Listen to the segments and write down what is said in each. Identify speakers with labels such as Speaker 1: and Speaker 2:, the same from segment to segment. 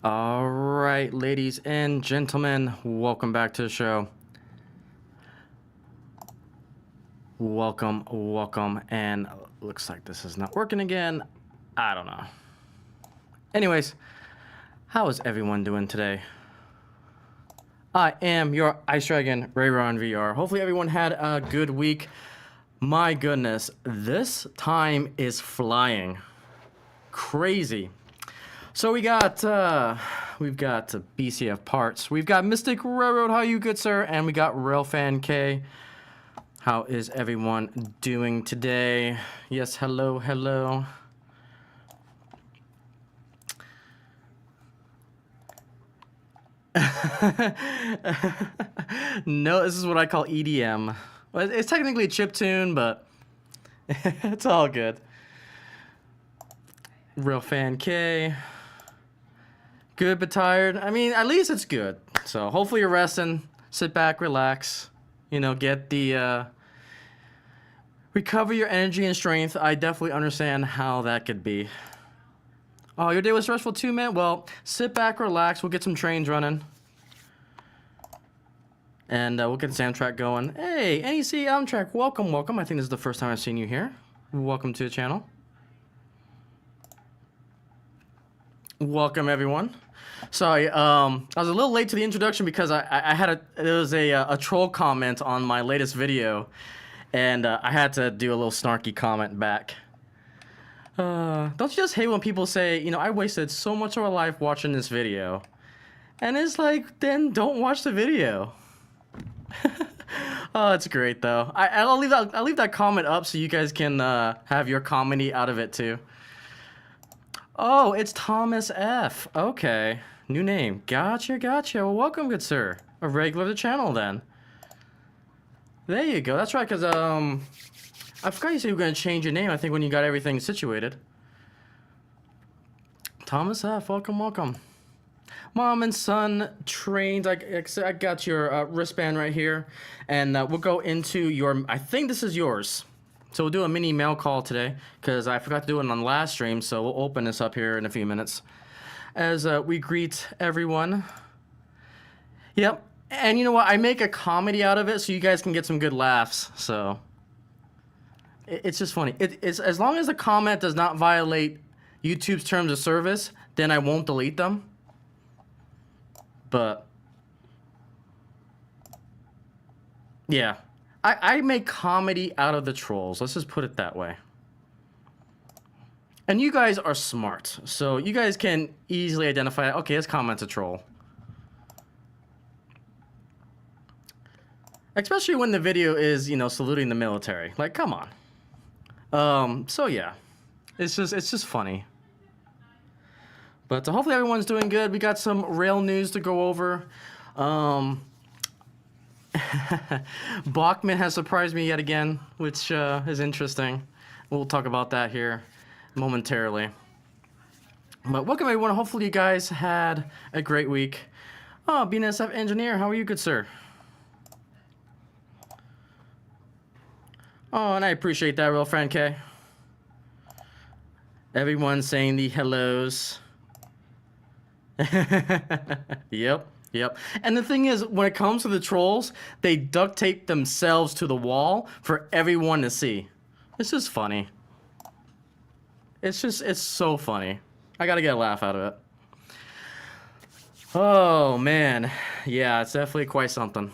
Speaker 1: All right, ladies and gentlemen, welcome back to the show. Welcome, and looks like this is not working again. I don't know. Anyways, how is everyone doing today? I am your Ice Dragon, Rayron VR. Hopefully everyone had a good week. My goodness, this time is flying. Crazy. So we've got BCF Parts. We've got Mystic Railroad, how you good, sir? And we got Railfan K. How is everyone doing today? Yes, hello. No, this is what I call EDM. Well, it's technically a chiptune, but it's all good. Railfan K. Good but tired. I mean, at least it's good. So hopefully you're resting. Sit back, relax. You know, get the recover your energy and strength. I definitely understand how that could be. Oh, your day was stressful too, man? Well, sit back, relax. We'll get some trains running. And we'll get this Amtrak going. Hey, NEC Amtrak, welcome. I think this is the first time I've seen you here. Welcome to the channel. Welcome, everyone. Sorry, I was a little late to the introduction because there was a troll comment on my latest video, and I had to do a little snarky comment back. Don't you just hate when people say, you know, I wasted so much of my life watching this video, and it's like, then don't watch the video. Oh, it's great though. I'll leave that comment up so you guys can have your comedy out of it too. Oh, it's Thomas F. Okay. New name. Gotcha. Well, welcome, good sir. A regular to the channel, then. There you go. That's right, because, I forgot you said you were going to change your name, I think, when you got everything situated. Thomas F. Welcome. Mom and son trains. I got your wristband right here. And we'll go into your... I think this is yours. So we'll do a mini mail call today because I forgot to do it on the last stream, so we'll open this up here in a few minutes as we greet everyone. Yep, and you know what? I make a comedy out of it so you guys can get some good laughs, so it's just funny. It's as long as the comment does not violate YouTube's terms of service, then I won't delete them. But yeah. I make comedy out of the trolls. Let's just put it that way. And you guys are smart, so you guys can easily identify, okay, this comment's a troll. Especially when the video is, you know, saluting the military. Like, come on. So yeah. It's just funny. But hopefully everyone's doing good. We got some rail news to go over. Bachman has surprised me yet again, which is interesting. We'll talk about that here momentarily. But welcome everyone. Hopefully you guys had a great week. Oh, BNSF engineer, how are you, good sir? Oh, and I appreciate that, real friend K. Everyone saying the hellos. Yep. And the thing is, when it comes to the trolls, they duct tape themselves to the wall for everyone to see. It's just funny. It's so funny. I gotta get a laugh out of it. Oh, man. Yeah, it's definitely quite something.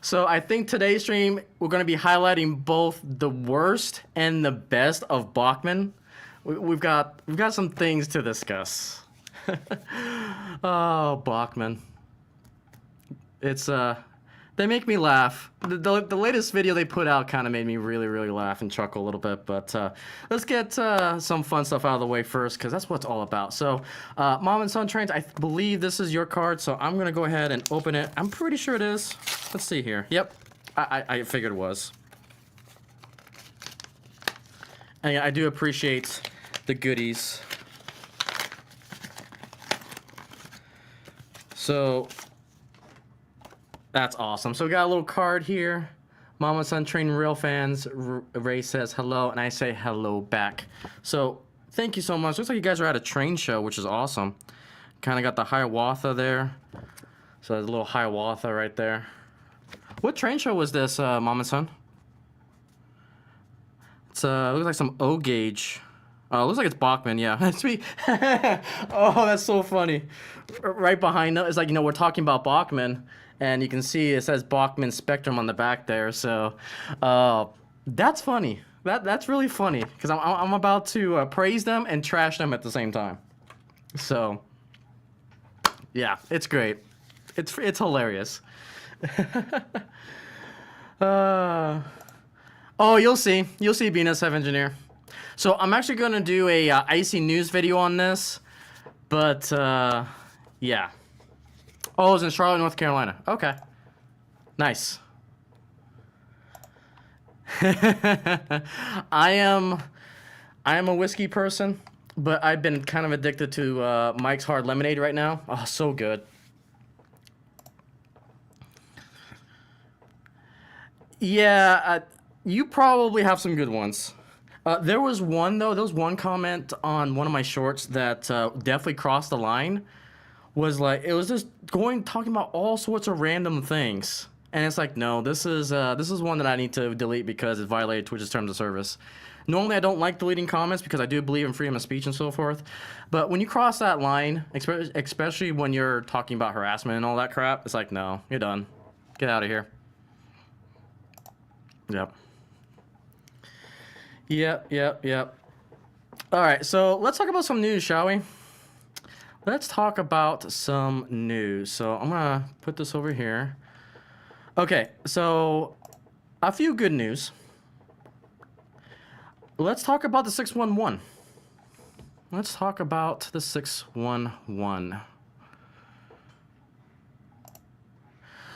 Speaker 1: So I think today's stream, we're going to be highlighting both the worst and the best of Bachman. We've got some things to discuss. Oh, Bachman. It's they make me laugh. The latest video they put out kind of made me really laugh and chuckle a little bit. But let's get some fun stuff out of the way first, because that's what it's all about. So Mom and Son Trains, I believe this is your card, so I'm gonna go ahead and open it. I'm pretty sure it is. Let's see here. Yep, I figured it was. And yeah, I do appreciate the goodies. So that's awesome. So we got a little card here. Mama Son Train Rail fans. Ray says hello, and I say hello back. So thank you so much. Looks like you guys are at a train show, which is awesome. Kind of got the Hiawatha there. So there's a little Hiawatha right there. What train show was this, Mom and Son? It's looks like some O gauge. Oh, it looks like it's Bachman, yeah. That's me. Oh, that's so funny. Right behind it, it's like, we're talking about Bachman, and you can see it says Bachman Spectrum on the back there. So, that's funny. That's really funny because I'm about to praise them and trash them at the same time. So, yeah, it's great. It's hilarious. Oh, you'll see, being a SF engineer. So I'm actually gonna do a Icey news video on this, but yeah. Oh, it's in Charlotte, North Carolina. Okay, nice. I am a whiskey person, but I've been kind of addicted to Mike's Hard Lemonade right now. Oh, so good. Yeah, you probably have some good ones. There was one comment on one of my shorts that definitely crossed the line. Was like, it was just talking about all sorts of random things. And it's like, no, this is one that I need to delete because it violated Twitch's terms of service. Normally, I don't like deleting comments because I do believe in freedom of speech and so forth. But when you cross that line, especially when you're talking about harassment and all that crap, it's like, no, you're done. Get out of here. Yep. Yep. All right, so let's talk about some news, shall we? Let's talk about some news. So I'm gonna put this over here. Okay, so a few good news. Let's talk about the 611. Let's talk about the 611.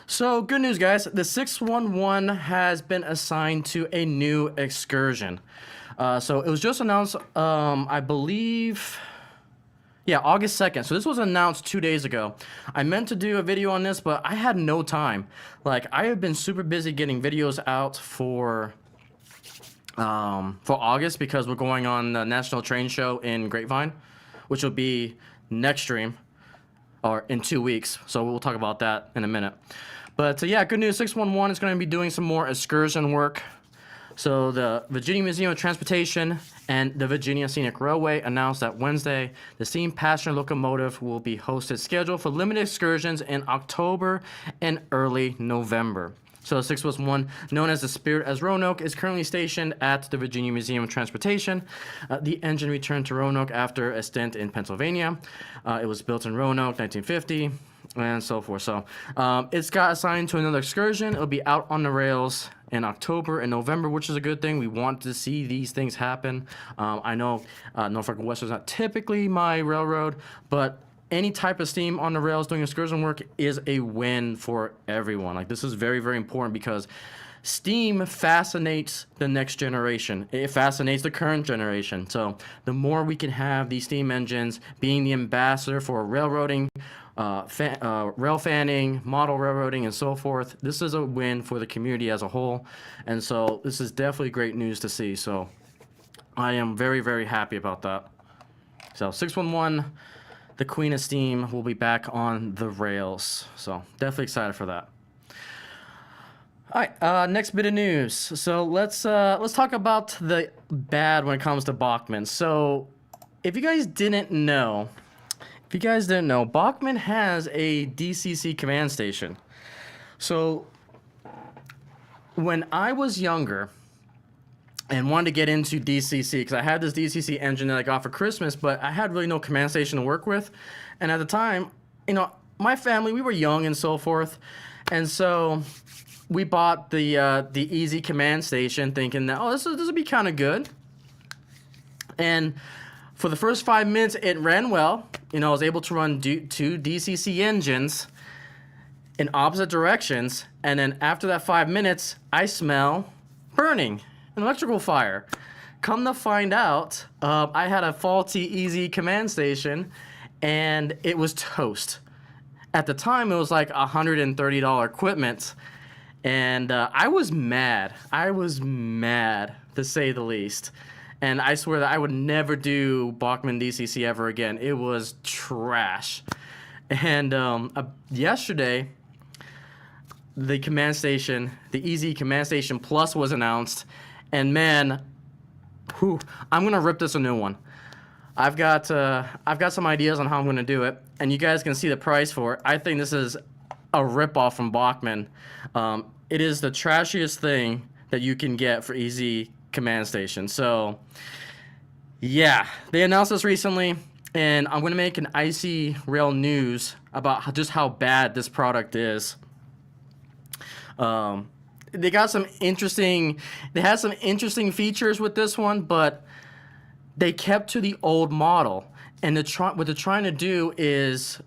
Speaker 1: So, good news, guys. The 611 has been assigned to a new excursion. So, it was just announced, I believe, yeah, August 2nd. So, this was announced 2 days ago. I meant to do a video on this, but I had no time. Like, I have been super busy getting videos out for August because we're going on the National Train Show in Grapevine, which will be next stream, or in 2 weeks. So, we'll talk about that in a minute. But yeah, good news, 611 is going to be doing some more excursion work. So the Virginia Museum of Transportation and the Virginia Scenic Railway announced that Wednesday, the steam passenger locomotive will be hosted scheduled for limited excursions in October and early November. So the 611, known as the Spirit as Roanoke, is currently stationed at the Virginia Museum of Transportation. The engine returned to Roanoke after a stint in Pennsylvania. It was built in Roanoke, 1950. And so forth. So it's got assigned to another excursion. It'll be out on the rails in October and November, which is a good thing. We want to see these things happen. I know Norfolk and Western is not typically my railroad, but any type of steam on the rails doing excursion work is a win for everyone. Like, this is very, very important because steam fascinates the next generation. It fascinates the current generation. So the more we can have these steam engines being the ambassador for railroading, rail fanning, model railroading, and so forth, this is a win for the community as a whole. And so this is definitely great news to see. So I am very, very happy about that. So 611, the Queen of Steam, will be back on the rails. So definitely excited for that. All right, next bit of news. So let's talk about the bad when it comes to Bachman. So if you guys didn't know, Bachman has a DCC command station. So when I was younger and wanted to get into DCC, because I had this DCC engine that I got for Christmas, but I had really no command station to work with. And at the time, my family, we were young and so forth. And so we bought the easy command station thinking that, this would be kind of good. And for the first 5 minutes, it ran well. I was able to run 2 DCC engines in opposite directions. And then after that 5 minutes, I smell burning, an electrical fire. Come to find out, I had a faulty easy command station, and it was toast. At the time, it was like $130 equipment. And I was mad. To say the least. And I swear that I would never do Bachman DCC ever again. It was trash. And yesterday, the command station, the Easy Command Station Plus was announced, and man, whew, I'm gonna rip this a new one. I've got some ideas on how I'm gonna do it, and you guys can see the price for it. I think this is a ripoff from Bachman. It is the trashiest thing that you can get for Easy Command Station. So yeah, they announced this recently, and I'm gonna make an Icey Rail news about just how bad this product is. They got some interesting. They had some interesting features with this one, but they kept to the old model. And what they're trying to do is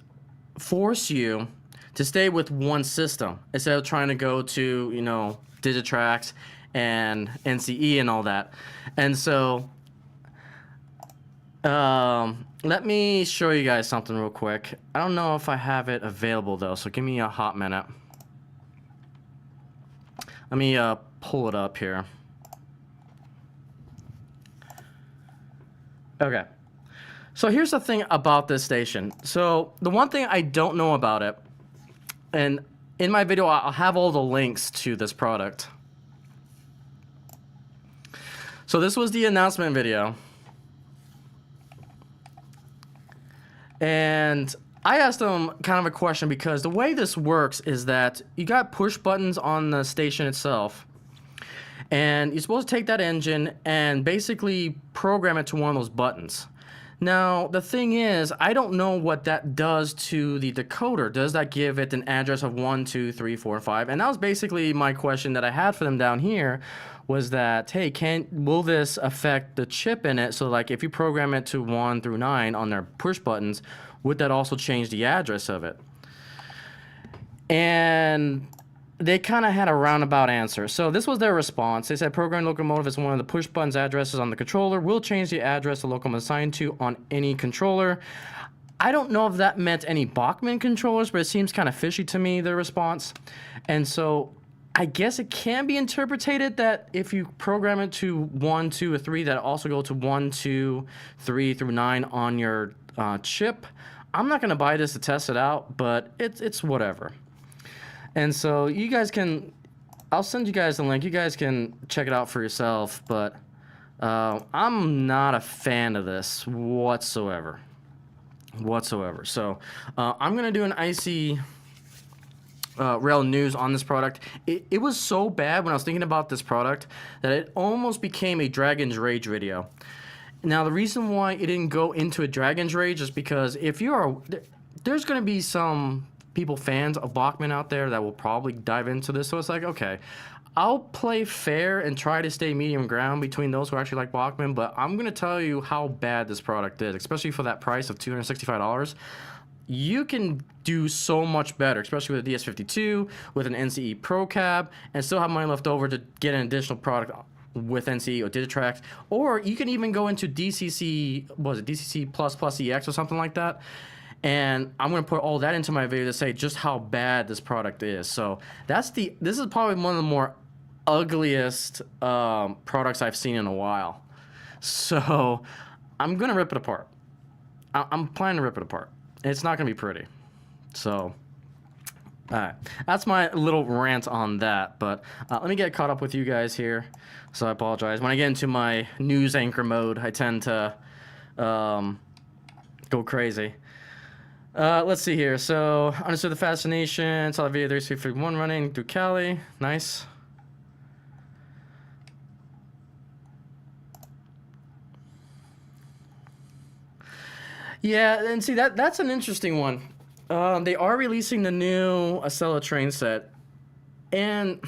Speaker 1: force you to stay with one system instead of trying to go to, you know, Digitrax and NCE and all that. And so, let me show you guys something real quick. I don't know if I have it available though, so give me a hot minute. Let me pull it up here. Okay. So here's the thing about this station. So the one thing I don't know about it, and in my video I'll have all the links to this product. So this was the announcement video. And I asked them kind of a question because the way this works is that you got push buttons on the station itself, and you're supposed to take that engine and basically program it to one of those buttons. Now, the thing is, I don't know what that does to the decoder. Does that give it an address of 1, 2, 3, 4, 5? And that was basically my question that I had for them down here, was that, hey, will this affect the chip in it? So like if you program it to 1 through 9 on their push buttons, would that also change the address of it? And they kind of had a roundabout answer. So this was their response. They said program locomotive is one of the push buttons addresses on the controller. Will change the address the locomotive is assigned to on any controller. I don't know if that meant any Bachman controllers, but it seems kind of fishy to me, their response. And so I guess it can be interpreted that if you program it to 1, 2, or 3, that also go to 1, 2, 3 through 9 on your chip. I'm not going to buy this to test it out, but it's whatever. And so you guys can, I'll send you guys the link. You guys can check it out for yourself, but I'm not a fan of this whatsoever. So I'm going to do an Icey Rail news on this product. It was so bad when I was thinking about this product that it almost became a Dragon's Rage video. Now, the reason why it didn't go into a Dragon's Rage is because if there's going to be some people, fans of Bachman out there that will probably dive into this. So it's like, okay, I'll play fair and try to stay medium ground between those who actually like Bachman, but I'm going to tell you how bad this product is, especially for that price of $265. You can do so much better, especially with a DS52, with an NCE Pro cab, and still have money left over to get an additional product with NCE or Digitrax. Or you can even go into DCC, what was it, DCC plus EX or something like that. And I'm going to put all that into my video to say just how bad this product is. So this is probably one of the more ugliest products I've seen in a while. So I'm going to rip it apart. I'm planning to rip it apart. It's not going to be pretty. So, all right. That's my little rant on that. But let me get caught up with you guys here. So I apologize. When I get into my news anchor mode, I tend to go crazy. Let's see here. So, understood the fascination. Saw the video 351 running through Cali. Nice. Yeah, and see, that's an interesting one. They are releasing the new Acela train set. And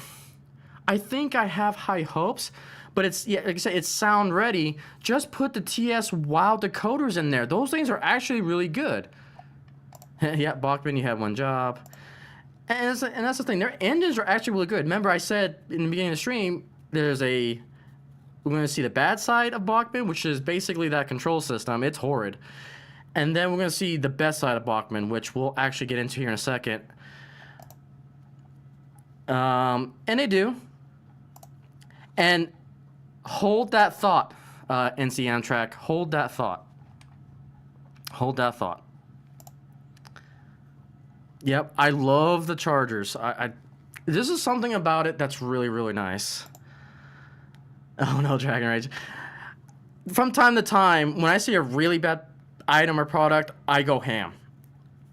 Speaker 1: I think I have high hopes. But it's, yeah, like I said, it's sound ready. Just put the TS WOW decoders in there. Those things are actually really good. Yeah, Bachman, you had one job. And that's the thing. Their engines are actually really good. Remember, I said in the beginning of the stream, we're going to see the bad side of Bachman, which is basically that control system. It's horrid. And then we're going to see the best side of Bachman, which we'll actually get into here in a second. And they do. And hold that thought, NC Amtrak. Hold that thought. Hold that thought. Yep, I love the chargers. This is something about it that's really, really nice. Oh no, Dragon Rage. From time to time, when I see a really bad item or product, I go ham.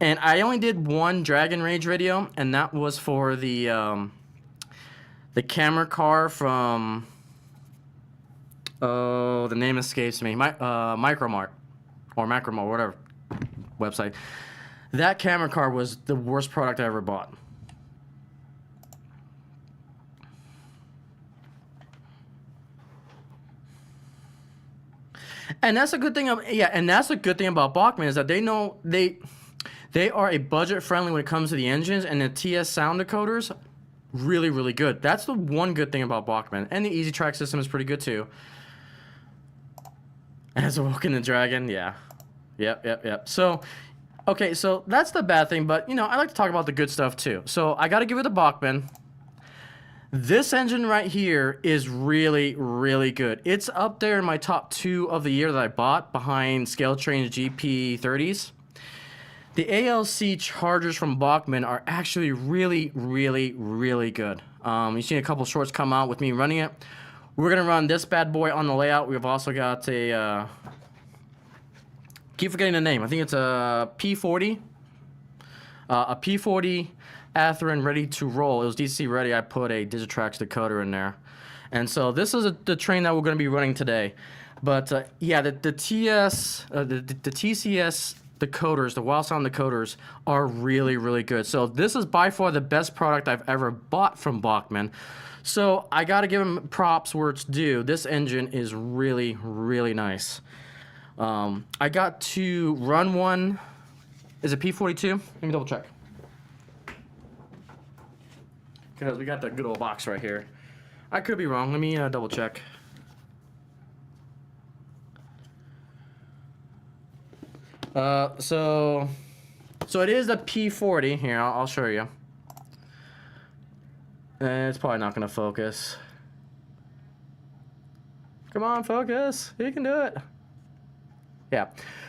Speaker 1: And I only did one Dragon Rage video, and that was for the camera car from, oh, the name escapes me. Micromart or Macromart, whatever website. That camera car was the worst product I ever bought. And that's a good thing. And that's a good thing about Bachmann is that they know they are a budget friendly when it comes to the engines, and the TS sound decoders really, really good. That's the one good thing about Bachmann. And the Easy Track system is pretty good too. As a Woken the Dragon, yeah. Yep. So, okay, so that's the bad thing, but, you know, I like to talk about the good stuff too. So, I got to give it to Bachmann. This engine right here is really, really good. It's up there in my top 2 of the year that I bought, behind Scale Train's GP30s. The ALC chargers from Bachmann are actually really, really, really good. You've seen a couple shorts come out with me running it. We're going to run this bad boy on the layout. We've also got a... keep forgetting the name. I think it's a P40. A P40 Atherin ready to roll. It was DC ready. I put a Digitrax decoder in there. And so this is the train that we're going to be running today. But yeah, the TCS decoders, the Wild Sound decoders, are really, really good. So this is by far the best product I've ever bought from Bachmann. So I got to give them props where it's due. This engine is really, really nice. I got to run one. Is it P42? Let me double check. Because we got the good old box right here. I could be wrong. Let me double check. So it is a P40. Here, I'll show you. It's probably not going to focus. Come on, focus. You can do it. Yeah.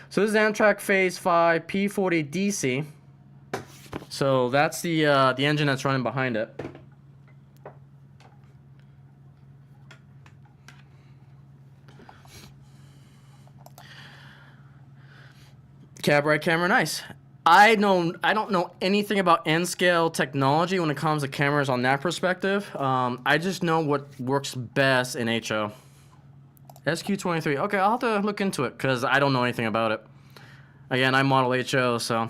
Speaker 1: So this is Amtrak Phase 5 P40 DC. So that's the engine that's running behind it. Cab right, camera nice. I don't know anything about N-scale technology when it comes to cameras on that perspective. I just know what works best in HO. SQ23. Okay, I'll have to look into it because I don't know anything about it. Again, I model HO, so.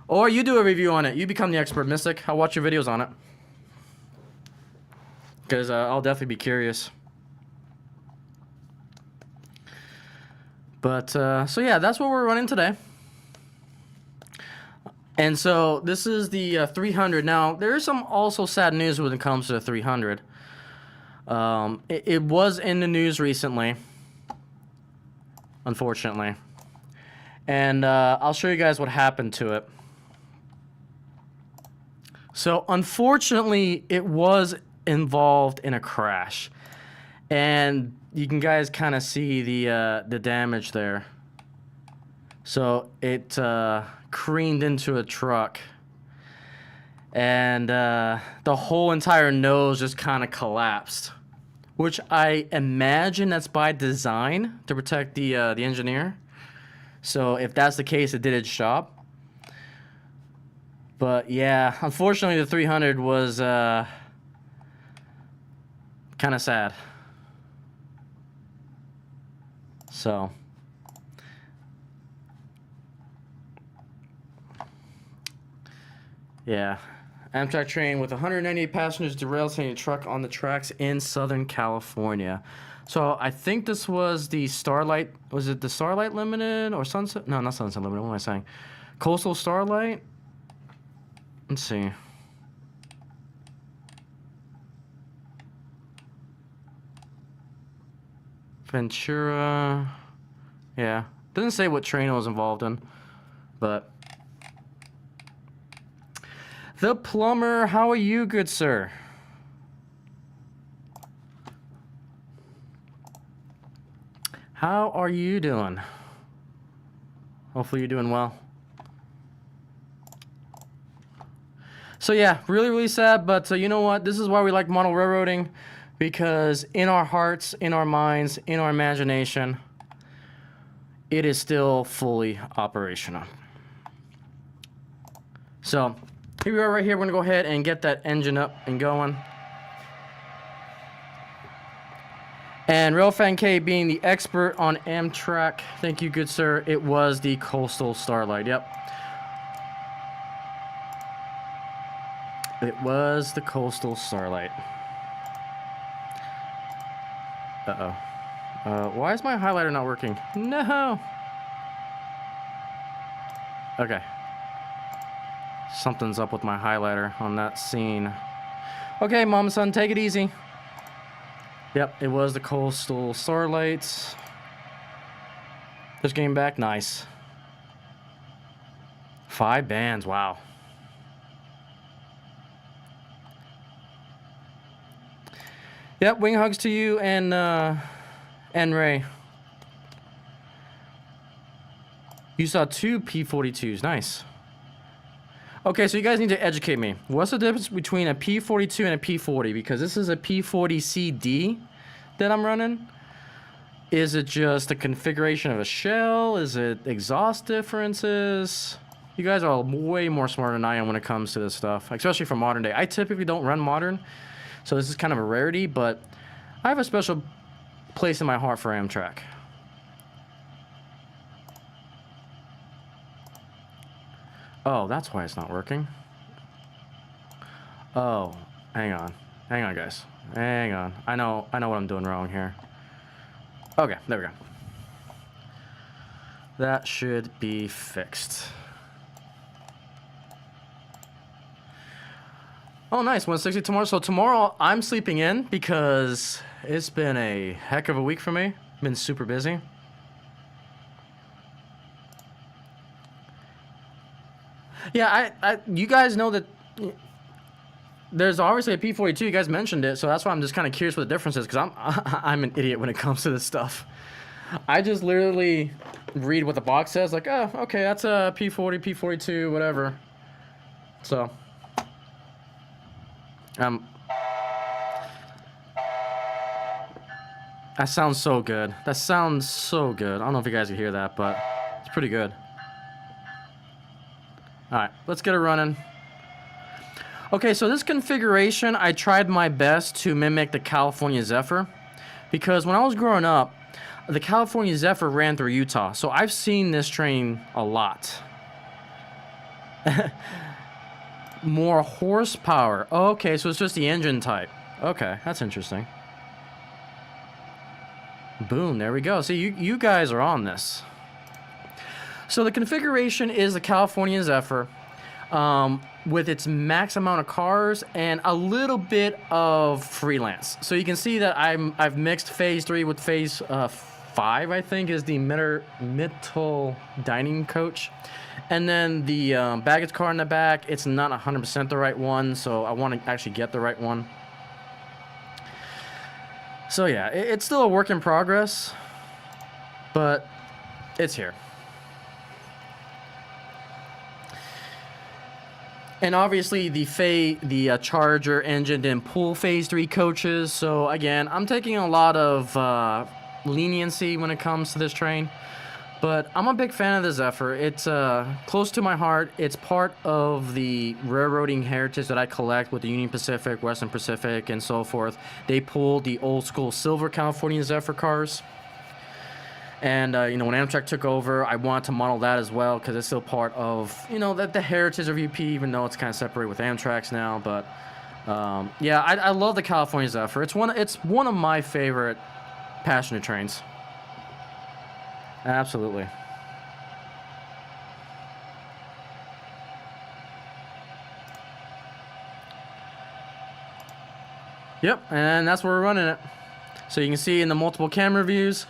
Speaker 1: Or you do a review on it. You become the expert, Mystic. I'll watch your videos on it. Because I'll definitely be curious. But, so yeah, that's what we're running today. And so this is the 300. Now, there is some also sad news when it comes to the 300. It was in the news recently, unfortunately. And I'll show you guys what happened to it. So, unfortunately, it was involved in a crash. And you can guys kind of see the damage there. So, it careened into a truck. And the whole entire nose just kind of collapsed. Which I imagine that's by design to protect the engineer. So if that's the case, it did its job. But yeah, unfortunately the 300 was kind of sad. So yeah. Amtrak train with 198 passengers derailed, sending a truck on the tracks in Southern California. So I think this was the Starlight. Was it the Starlight Limited or Sunset? No, not Sunset Limited. What am I saying? Coastal Starlight? Let's see. Ventura. Yeah. Doesn't say what train it was involved in, but. The Plumber, how are you, good sir? How are you doing? Hopefully you're doing well. So yeah, really, really sad, but you know what? This is why we like model railroading, because in our hearts, in our minds, in our imagination, it is still fully operational. So here we are right here. We're gonna go ahead and get that engine up and going. And Railfan K being the expert on Amtrak, thank you, good sir. It was the Coastal Starlight, yep. It was the Coastal Starlight. Uh-oh. Why is my highlighter not working? No! Okay. Something's up with my highlighter on that scene. Okay, mom and son, take it easy. Yep, it was the Coastal Starlight. Just getting back, nice. 5 bands, wow. Yep, wing hugs to you and Ray. You saw 2 P-42s, nice. Okay, so you guys need to educate me. What's the difference between a P-42 and a P-40? Because this is a P-40CD that I'm running. Is it just a configuration of a shell? Is it exhaust differences? You guys are way more smart than I am when it comes to this stuff, especially for modern day. I typically don't run modern, so this is kind of a rarity, but I have a special place in my heart for Amtrak. Oh, that's why it's not working. Oh, hang on. Hang on, guys. Hang on. I know what I'm doing wrong here. Okay, there we go. That should be fixed. Oh, nice. 160 tomorrow. So tomorrow I'm sleeping in because it's been a heck of a week for me. Been super busy. Yeah, you guys know that there's obviously a P-42. You guys mentioned it, so that's why I'm just kind of curious what the difference is, because I'm an idiot when it comes to this stuff. I just literally read what the box says, like, oh, okay, that's a P-40, P-42, whatever. So, that sounds so good. That sounds so good. I don't know if you guys can hear that, but it's pretty good. Alright, let's get it running. Okay, so this configuration, I tried my best to mimic the California Zephyr, because when I was growing up, the California Zephyr ran through Utah, so I've seen this train a lot. More horsepower. Oh, okay, so it's just the engine type. Okay, that's interesting. Boom, there we go. See, you guys are on this. So the configuration is the California Zephyr with its max amount of cars and a little bit of freelance. So you can see that I've mixed phase 3 with phase 5, I think, is the middle dining coach. And then the baggage car in the back, it's not 100% the right one, so I want to actually get the right one. So yeah, it's still a work in progress, but it's here. And obviously the Charger engine didn't pull phase 3 coaches, so again, I'm taking a lot of leniency when it comes to this train. But I'm a big fan of the Zephyr. It's close to my heart. It's part of the railroading heritage that I collect with the Union Pacific, Western Pacific, and so forth. They pulled the old school silver California Zephyr cars. And, you know, when Amtrak took over, I wanted to model that as well because it's still part of, you know, the heritage of UP, even though it's kind of separated with Amtrak's now. But, yeah, I love the California Zephyr. It's one of my favorite passenger trains. Absolutely. Yep, and that's where we're running it. So you can see in the multiple camera views.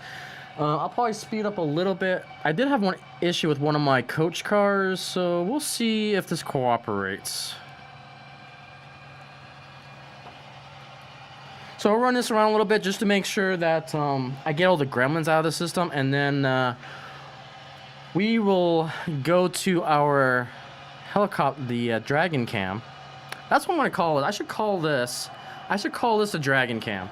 Speaker 1: I'll probably speed up a little bit. I did have one issue with one of my coach cars, so we'll see if this cooperates. So I'll run this around a little bit just to make sure that I get all the gremlins out of the system, and then we will go to our helicopter, the Dragon Cam, That's what I'm gonna call it. I should call this a dragon cam.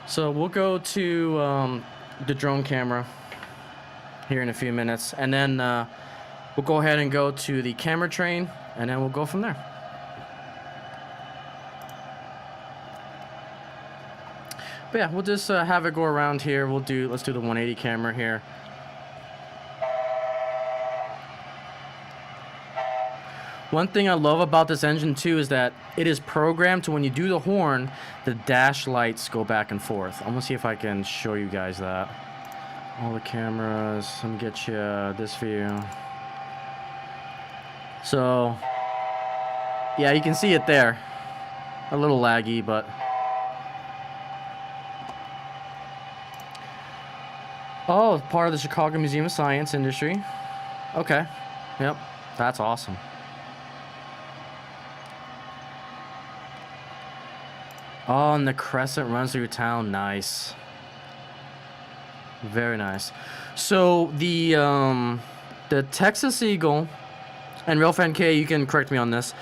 Speaker 1: So we'll go to the drone camera here in a few minutes, and then we'll go ahead and go to the camera train, and then we'll go from there. But yeah, we'll just have it go around here. Let's do the 180 camera here. One thing I love about this engine too is that it is programmed to when you do the horn, the dash lights go back and forth. I'm gonna see if I can show you guys that. All the cameras, let me get you this view. So, yeah, you can see it there. A little laggy, but. Oh, part of the Chicago Museum of Science industry. Okay, yep, that's awesome. Oh, and the crescent runs through town. Nice. Very nice. So the Texas Eagle, and Railfan K, you can correct me on this.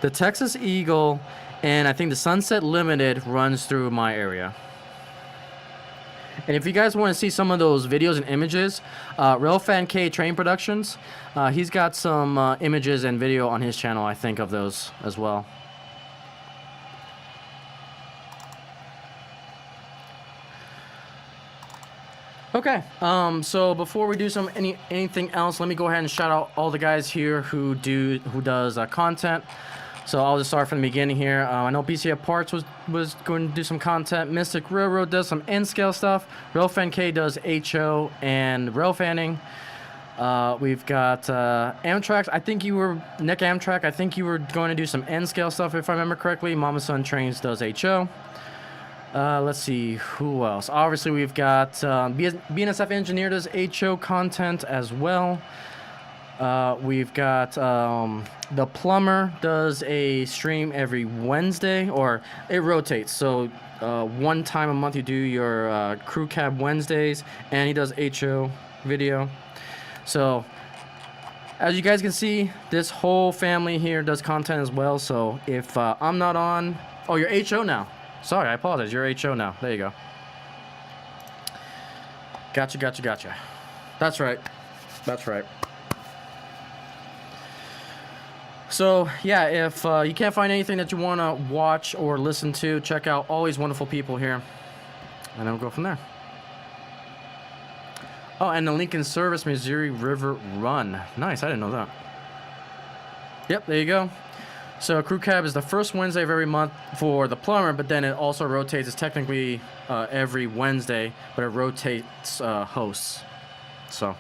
Speaker 1: The Texas Eagle and I think the Sunset Limited runs through my area. And if you guys want to see some of those videos and images, Railfan K Train Productions, he's got some images and video on his channel, I think, of those as well. Okay, so before we do anything else, let me go ahead and shout out all the guys here who does content. So I'll just start from the beginning here. I know BCF Parts was going to do some content. Mystic Railroad does some N-scale stuff. Railfan K does HO and rail fanning. We've got Amtrak. I think you were Nick Amtrak. I think you were going to do some N-scale stuff if I remember correctly. Mama Son Trains does HO. Let's see, who else? Obviously, we've got BNSF Engineer does HO content as well. We've got the Plumber does a stream every Wednesday, or it rotates. So one time a month you do your Crew Cab Wednesdays, and he does HO video. So as you guys can see, this whole family here does content as well. So if I'm not on, oh, you're HO now. Sorry, I apologize. You're HO now. There you go. Gotcha. That's right. That's right. So, yeah, if you can't find anything that you want to watch or listen to, check out all these wonderful people here. And then we'll go from there. Oh, and the Lincoln Service Missouri River Run. Nice. I didn't know that. Yep, there you go. So Crew Cab is the first Wednesday of every month for the Plumber, but then it also rotates. It's technically every Wednesday, but it rotates hosts. So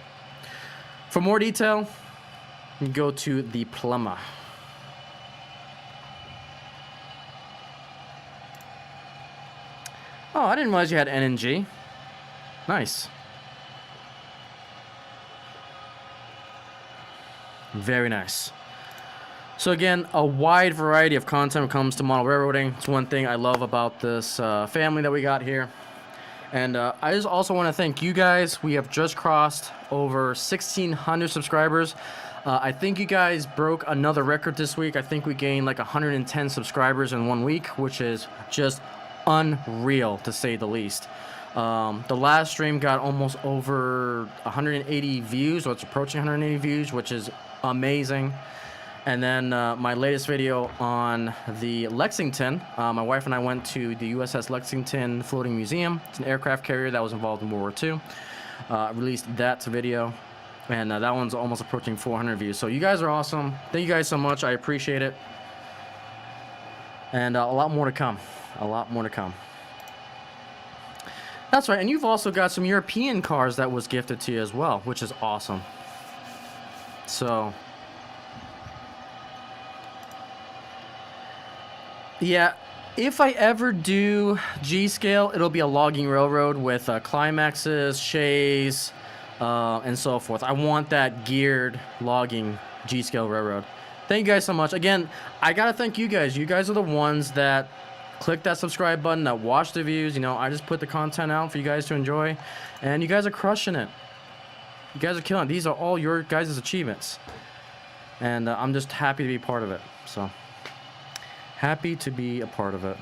Speaker 1: for more detail, you go to the Plumber. Oh, I didn't realize you had N and G. Nice. Very nice. So again, a wide variety of content when it comes to model railroading. It's one thing I love about this family that we got here. And I just also want to thank you guys. We have just crossed over 1,600 subscribers. I think you guys broke another record this week. I think we gained like 110 subscribers in 1 week, which is just unreal to say the least. The last stream got almost over 180 views, so it's approaching 180 views, which is amazing. And then my latest video on the Lexington, my wife and I went to the USS Lexington Floating Museum. It's an aircraft carrier that was involved in World War II. Released that video, and that one's almost approaching 400 views. So you guys are awesome. Thank you guys so much. I appreciate it. And a lot more to come. A lot more to come. That's right. And you've also got some European cars that was gifted to you as well, which is awesome. So yeah, if I ever do G-scale, it'll be a logging railroad with climaxes, shays, and so forth. I want that geared logging G-scale railroad. Thank you guys so much. Again, I gotta thank you guys. You guys are the ones that click that subscribe button, that watch the views. You know, I just put the content out for you guys to enjoy, and you guys are crushing it. You guys are killing it. These are all your guys' achievements, and I'm just happy to be part of it. So Happy to be a part of it.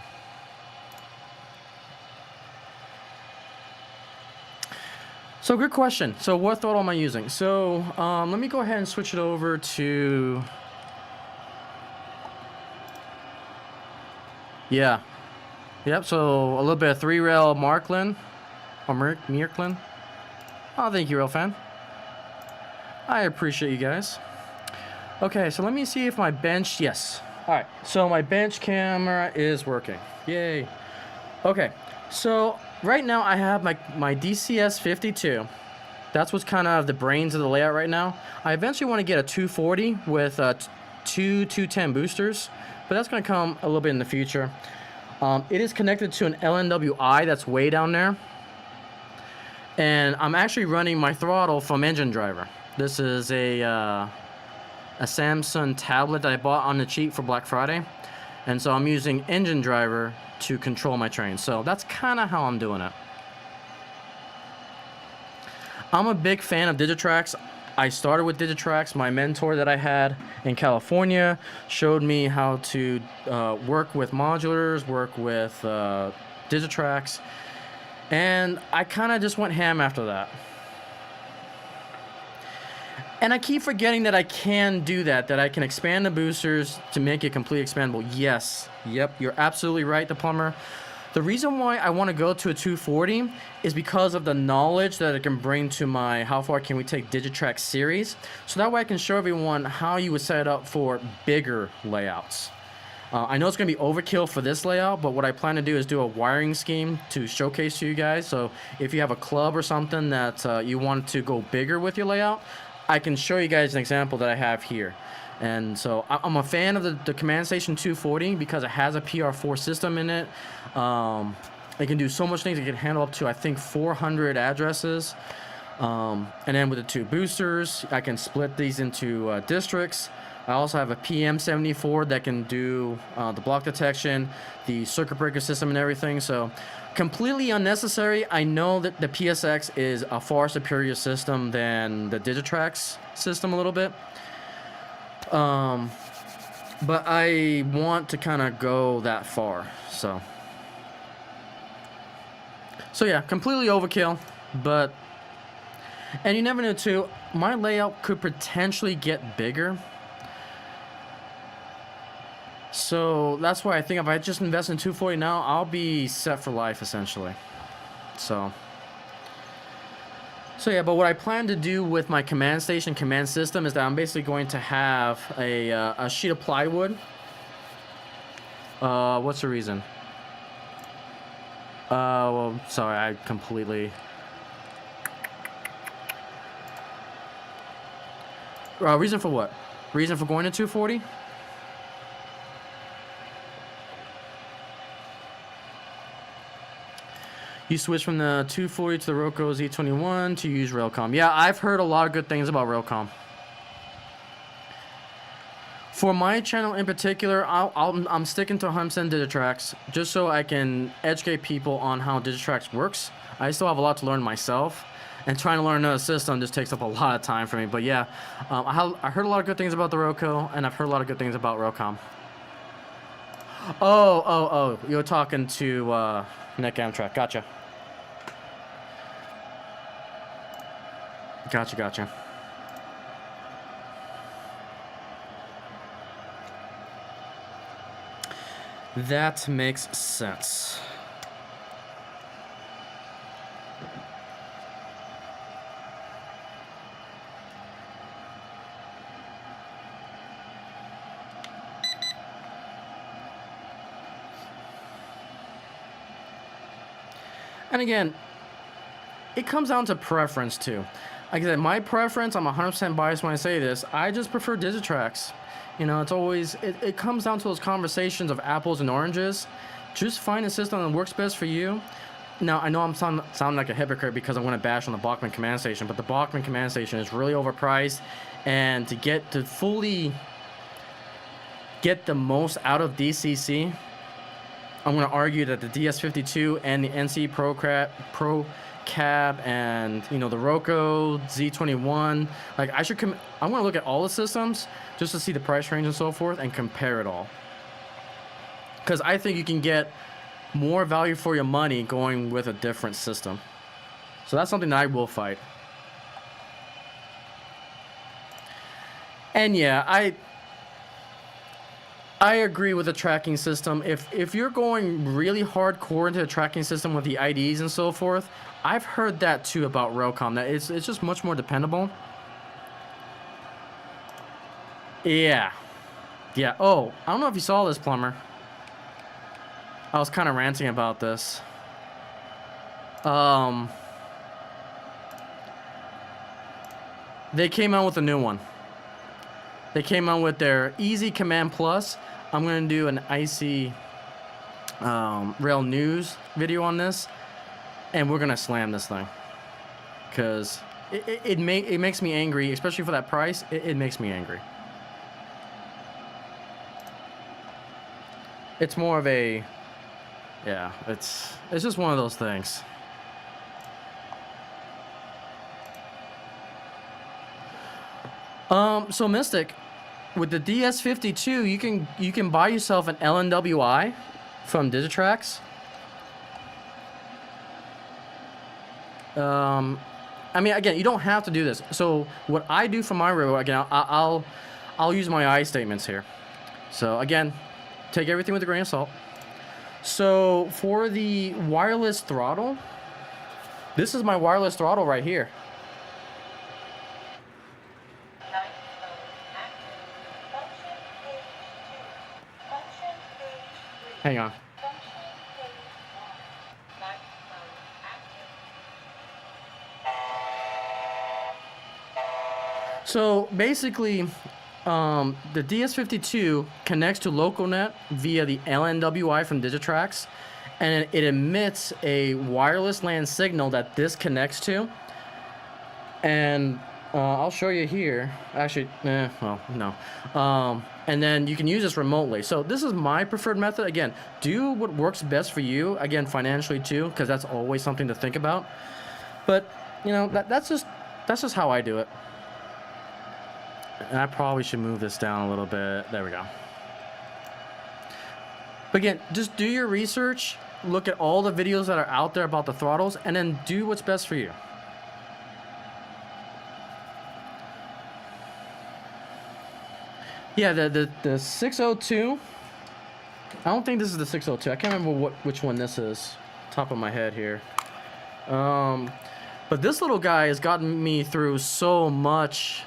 Speaker 1: So good question. So what throttle am I using? So let me go ahead and switch it over to... Yeah. Yep, so a little bit of 3-rail Marklin. Or Mirklin. Oh, thank you, Rail Fan. I appreciate you guys. Okay, so let me see if my bench... Yes. Alright, so my bench camera is working. Yay. Okay, so right now I have my DCS 52. That's what's kind of the brains of the layout right now. I eventually want to get a 240 with two 210 boosters, but that's going to come a little bit in the future. It is connected to an LNWI that's way down there. And I'm actually running my throttle from Engine Driver. This is a Samsung tablet that I bought on the cheap for Black Friday. And so I'm using Engine Driver to control my train. So that's kind of how I'm doing it. I'm a big fan of Digitrax. I started with Digitrax. My mentor that I had in California showed me how to work with modulars, work with Digitrax. And I kind of just went ham after that. And I keep forgetting that I can do that I can expand the boosters to make it completely expandable. Yes, yep, you're absolutely right, the plumber. The reason why I want to go to a 240 is because of the knowledge that it can bring to my How Far Can We Take Digitrax series. So that way I can show everyone how you would set it up for bigger layouts. I know it's going to be overkill for this layout, but what I plan to do is do a wiring scheme to showcase to you guys. So if you have a club or something that you want to go bigger with your layout, I can show you guys an example that I have here. And so I'm a fan of the Command Station 240 because it has a PR4 system in it. It can do so much things. It can handle up to, I think, 400 addresses. And then with the two boosters, I can split these into districts. I also have a PM74 that can do the block detection, the circuit breaker system and everything. So completely unnecessary. I know that the PSX is a far superior system than the Digitrax system a little bit. But I want to kind of go that far. So yeah, completely overkill. But, and you never know too, my layout could potentially get bigger. So that's why I think if I just invest in 240 now, I'll be set for life essentially. So yeah, but what I plan to do with my command station command system is that I'm basically going to have a sheet of plywood. What's the reason? Well, sorry, I completely... reason for what? Reason for going to 240? You switch from the 240 to the Roku Z21 to use Railcom. Yeah, I've heard a lot of good things about Railcom. For my channel in particular, I'm sticking to 100% Digitrax just so I can educate people on how Digitrax works. I still have a lot to learn myself, and trying to learn another system just takes up a lot of time for me. But yeah, I heard a lot of good things about the Roku, and I've heard a lot of good things about Railcom. Oh, you're talking to Nick Amtrak. Gotcha. That makes sense. And again, it comes down to preference too. Like I said, my preference, I'm 100% biased when I say this, I just prefer Digitrax. You know, it's always, it comes down to those conversations of apples and oranges. Just find a system that works best for you. Now, I know I'm sounding like a hypocrite because I'm going to bash on the Bachmann Command Station, but the Bachmann Command Station is really overpriced. And to fully get the most out of DCC, I'm going to argue that the DS52 and the NC Pro Cab and, you know, the Roku Z21, like I want to look at all the systems just to see the price range and so forth and compare it all. because I think you can get more value for your money going with a different system. So that's something that I will fight. And yeah, I agree with the tracking system. If you're going really hardcore into the tracking system with the IDs and so forth, I've heard that too about Railcom, that it's just much more dependable. Yeah. Yeah. Oh, I don't know if you saw this, Plumber. I was kind of ranting about this. They came out with a new one. They came out with their Easy Command Plus. I'm going to do an Icey Rail News video on this, and we're going to slam this thing. Because it makes me angry, especially for that price. It makes me angry. It's more of a... Yeah, it's just one of those things. So Mystic, with the DS52, you can buy yourself an LNWI from Digitrax. I mean, again, you don't have to do this. So what I do for my railroad, again, I'll use my I statements here. So again, take everything with a grain of salt. So for the wireless throttle, this is my wireless throttle right here. Hang on. So basically, the DS52 connects to LocalNet via the LNWI from Digitrax, and it emits a wireless LAN signal that this connects to. And I'll show you here. Actually, well, no. And then you can use this remotely. So this is my preferred method. Again, do what works best for you. Again, financially too, because that's always something to think about. But you know, that's just how I do it. And I probably should move this down a little bit. There we go. But again, just do your research. Look at all the videos that are out there about the throttles, and then do what's best for you. Yeah, the 602. I don't think this is the 602. I can't remember which one this is. Top of my head here. But this little guy has gotten me through so much.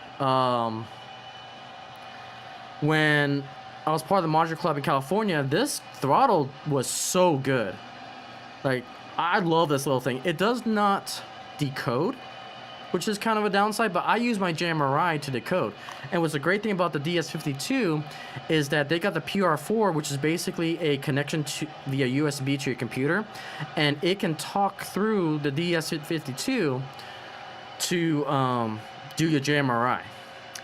Speaker 1: When I was part of the Modular Club in California, this throttle was so good. Like, I love this little thing. It does not decode, which is kind of a downside, but I use my JMRI to decode. And what's the great thing about the DS52 is that they got the PR4, which is basically a connection via USB to your computer, and it can talk through the DS52 to do your JMRI.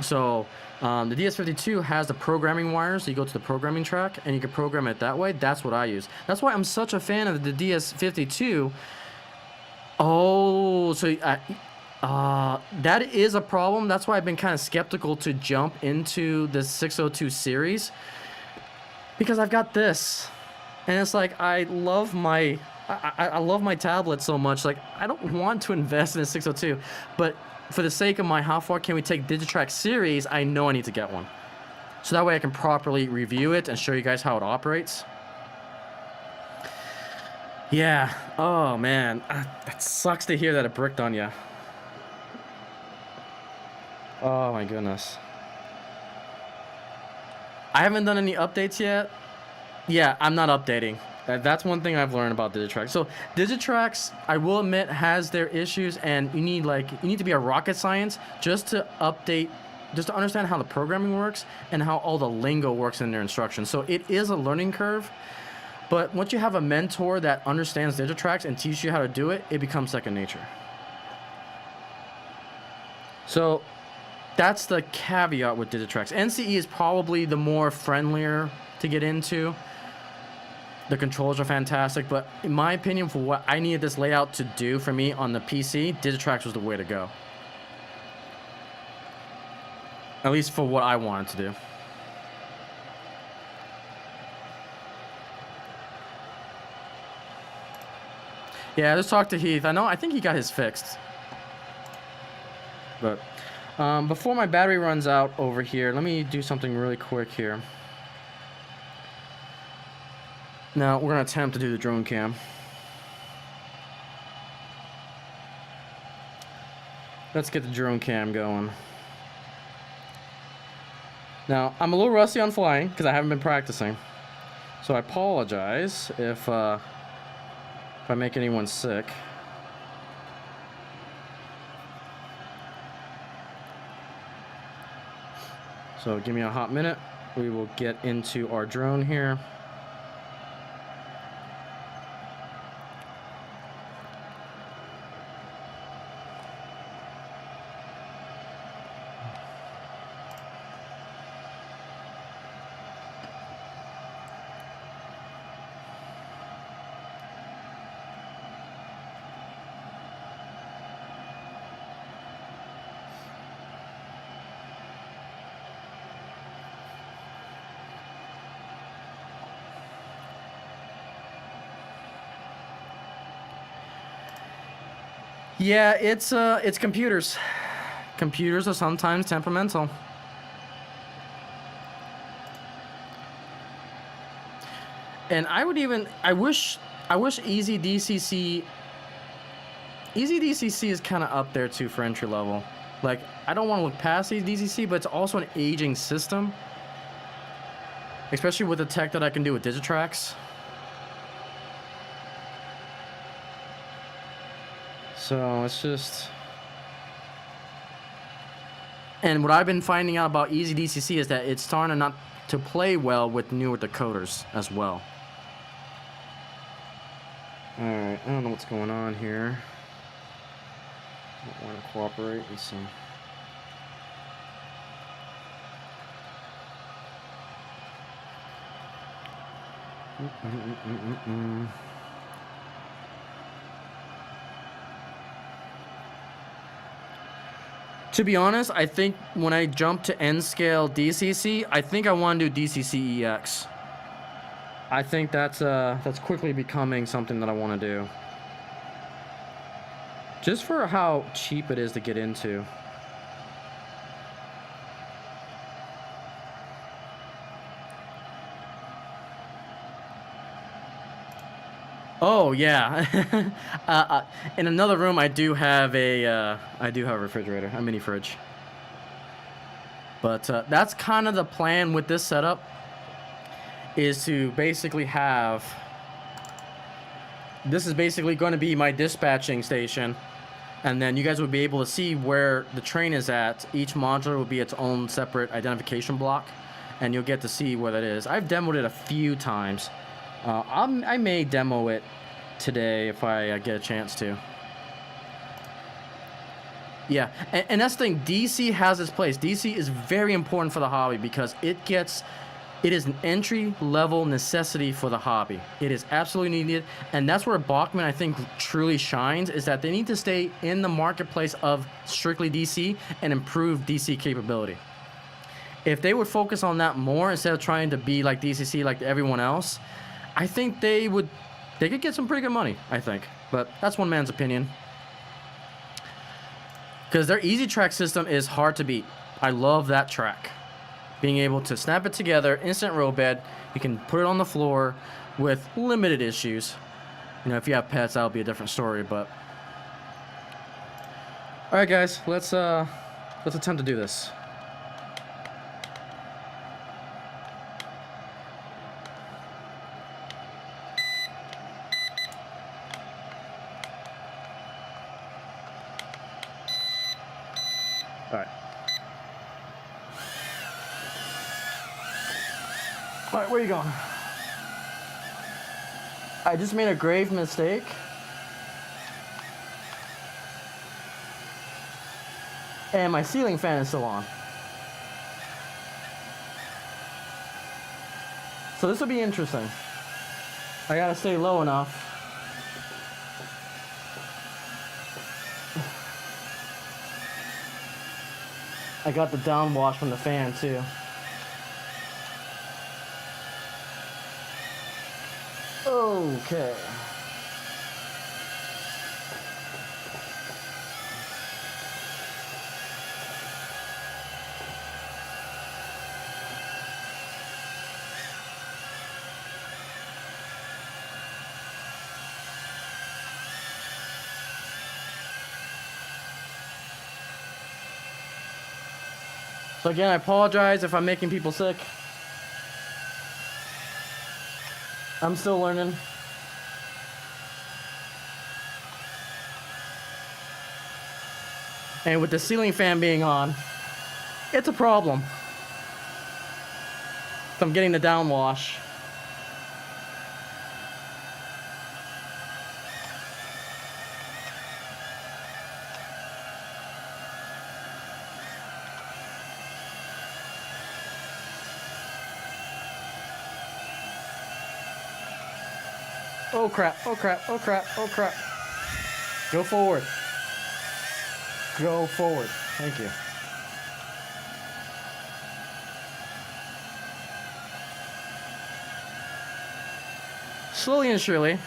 Speaker 1: So the DS52 has the programming wires, so you go to the programming track and you can program it that way. That's what I use. That's why I'm such a fan of the DS52. Oh, so that is a problem. That's why I've been kind of skeptical to jump into the 602 series, because I've got this, and it's like I love my tablet so much. Like, I don't want to invest in a 602, but for the sake of my how far can we take Digitrax series, I know I need to get one, so that way I can properly review it and show you guys how it operates. Yeah. Oh man, that sucks to hear that it bricked on you. Oh my goodness. I haven't done any updates yet. Yeah, I'm not updating. That's one thing I've learned about Digitrax. So Digitrax, I will admit, has their issues, and you need to be a rocket science just to update, just to understand how the programming works and how all the lingo works in their instructions. So it is a learning curve, but once you have a mentor that understands Digitrax and teaches you how to do it, it becomes second nature. So that's the caveat with Digitrax. NCE is probably the more friendlier to get into. The controls are fantastic, but in my opinion, for what I needed this layout to do for me on the PC, Digitrax was the way to go. At least for what I wanted to do. Yeah, just talk to Heath. I think he got his fixed. But before my battery runs out over here, let me do something really quick here. Now, we're going to attempt to do the drone cam. Let's get the drone cam going. Now, I'm a little rusty on flying because I haven't been practicing. So I apologize if I make anyone sick. So give me a hot minute. We will get into our drone here. Yeah, it's computers. Computers are sometimes temperamental. And I wish Easy DCC is kind of up there too for entry level. Like, I don't want to look past Easy DCC, but it's also an aging system. Especially with the tech that I can do with Digitrax. So it's just... And what I've been finding out about Easy DCC is that it's starting not to play well with newer decoders as well. Alright, I don't know what's going on here. I don't want to cooperate with some... To be honest, I think when I jump to N-scale DCC, I think I want to do DCC EX. I think that's quickly becoming something that I want to do. Just for how cheap it is to get into. Oh yeah. In another room, I do have a refrigerator, a mini fridge. But that's kind of the plan with this setup, is to basically have... This is basically going to be my dispatching station, and then you guys will be able to see where the train is at. Each modular will be its own separate identification block, and you'll get to see where that is. I've demoed it a few times. I may demo it today if I get a chance to. Yeah, and that's the thing. DC has its place. DC is very important for the hobby because it is an entry-level necessity for the hobby. It is absolutely needed, and that's where Bachmann, I think, truly shines, is that they need to stay in the marketplace of strictly DC and improve DC capability. If they would focus on that more instead of trying to be like DCC like everyone else, I think they could get some pretty good money, I think. But that's one man's opinion. Because their Easy Track system is hard to beat. I love that track. Being able to snap it together, instant row bed, you can put it on the floor with limited issues. You know, if you have pets, that'll be a different story, but... Alright guys, let's attempt to do this. Alright, where are you going? I just made a grave mistake. And my ceiling fan is still on. So this will be interesting. I gotta stay low enough. I got the downwash from the fan too. Okay. So again, I apologize if I'm making people sick. I'm still learning. And with the ceiling fan being on, it's a problem. So I'm getting the downwash. Oh crap, oh crap, oh crap, oh crap. Go forward. Go forward. Thank you. Slowly and surely.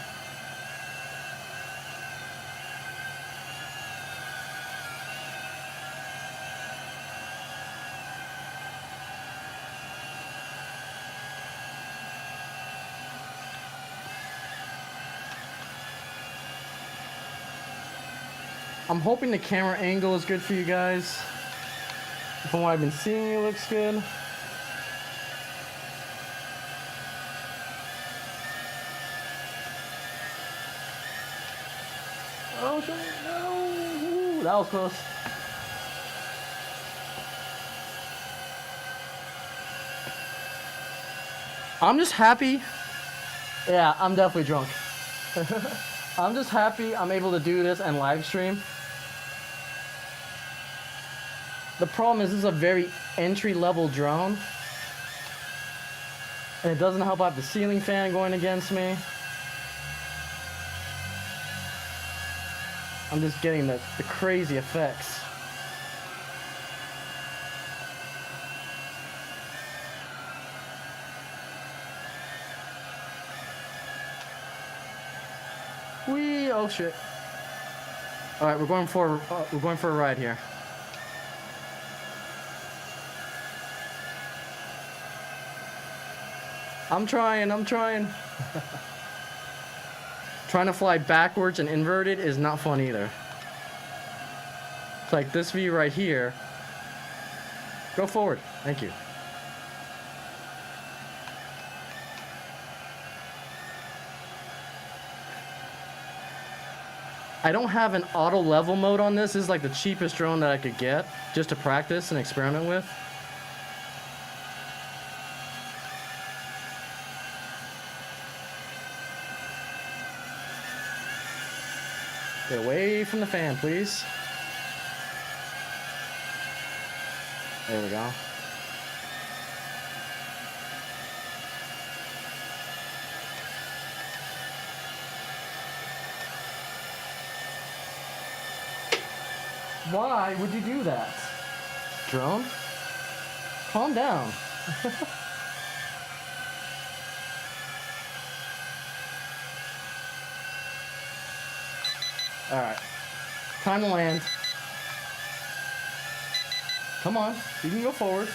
Speaker 1: I'm hoping the camera angle is good for you guys. From what I've been seeing, it looks good. Oh, shit, no. Ooh, that was close. I'm just happy. Yeah, I'm definitely drunk. I'm just happy I'm able to do this and live stream. The problem is this is a very entry-level drone. And it doesn't help out the ceiling fan going against me. I'm just getting the crazy effects. Whee! Oh shit! All right, we're going for a ride here. I'm trying. Trying to fly backwards and inverted is not fun either. It's like this view right here. Go forward. Thank you. I don't have an auto level mode on this. This is like the cheapest drone that I could get just to practice and experiment with. Get away from the fan, please. There we go. Why would you do that? Drone? Calm down. Alright. Time to land. Come on. You can go forward.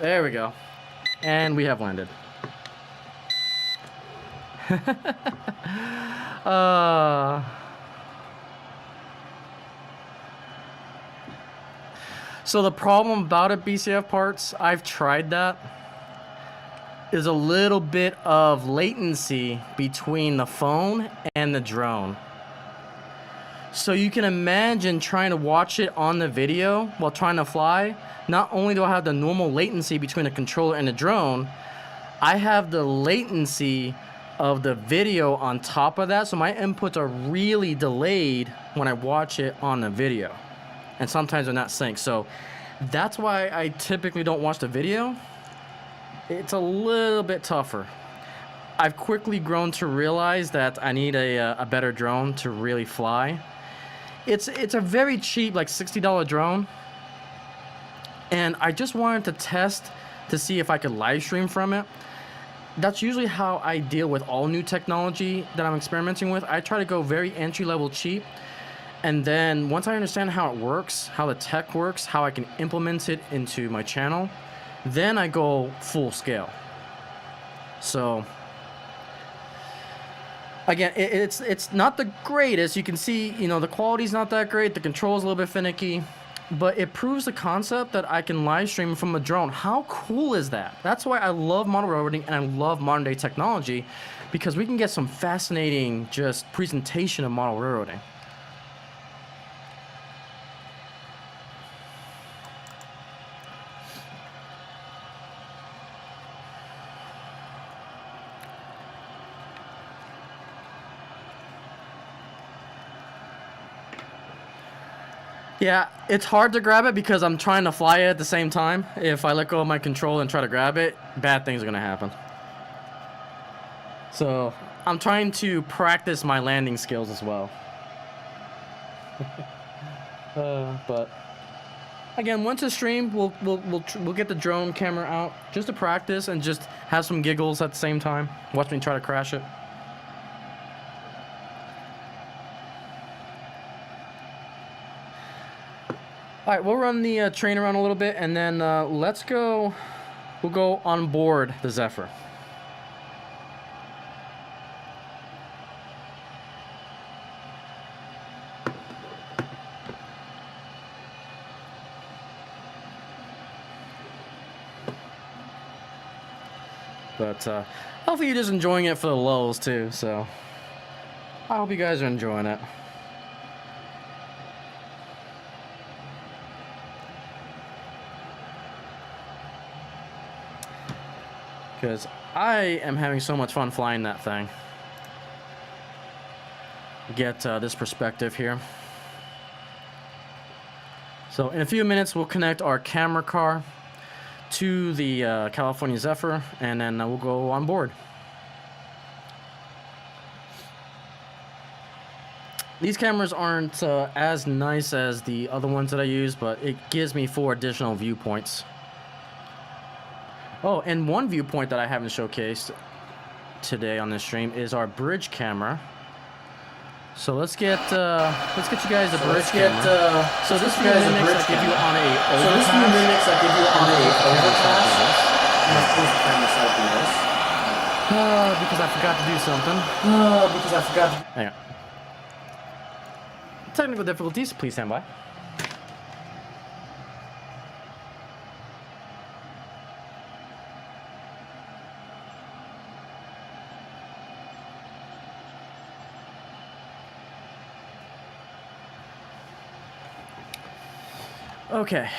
Speaker 1: There we go. And we have landed. So the problem about it, BCF parts, I've tried that, is a little bit of latency between the phone and the drone. So you can imagine trying to watch it on the video while trying to fly. Not only do I have the normal latency between the controller and the drone, I have the latency of the video on top of that. So my inputs are really delayed when I watch it on the video. And sometimes they're not synced. So that's why I typically don't watch the video. It's a little bit tougher. I've quickly grown to realize that I need a better drone to really fly. It's a very cheap, like $60 drone. And I just wanted to test to see if I could live stream from it. That's usually how I deal with all new technology that I'm experimenting with. I try to go very entry level cheap. And then once I understand how it works, how the tech works, how I can implement it into my channel, then I go full scale. So Again, it's not the greatest. You can see, you know, the quality's not that great. The control's a little bit finicky, but it proves the concept that I can live stream from a drone. How cool is that? That's why I love model railroading and I love modern day technology, because we can get some fascinating just presentation of model railroading. Yeah, it's hard to grab it because I'm trying to fly it at the same time. If I let go of my control and try to grab it, bad things are going to happen. So I'm trying to practice my landing skills as well. But again, once a stream, we'll get the drone camera out just to practice and just have some giggles at the same time. Watch me try to crash it. All right, we'll run the train around a little bit, and then let's go. We'll go on board the Zephyr. But hopefully you're just enjoying it for the lulls too. So I hope you guys are enjoying it. Because I am having so much fun flying that thing. Get this perspective here. So in a few minutes, we'll connect our camera car to the California Zephyr, and then we'll go on board. These cameras aren't as nice as the other ones that I use, but it gives me 4 additional viewpoints. Oh, and one viewpoint that I haven't showcased today on this stream is our bridge camera. So let's get you guys a bridge camera. So this few minutes I give you on a overpass. Because I forgot to do something. Hang on. Technical difficulties, please stand by. Okay.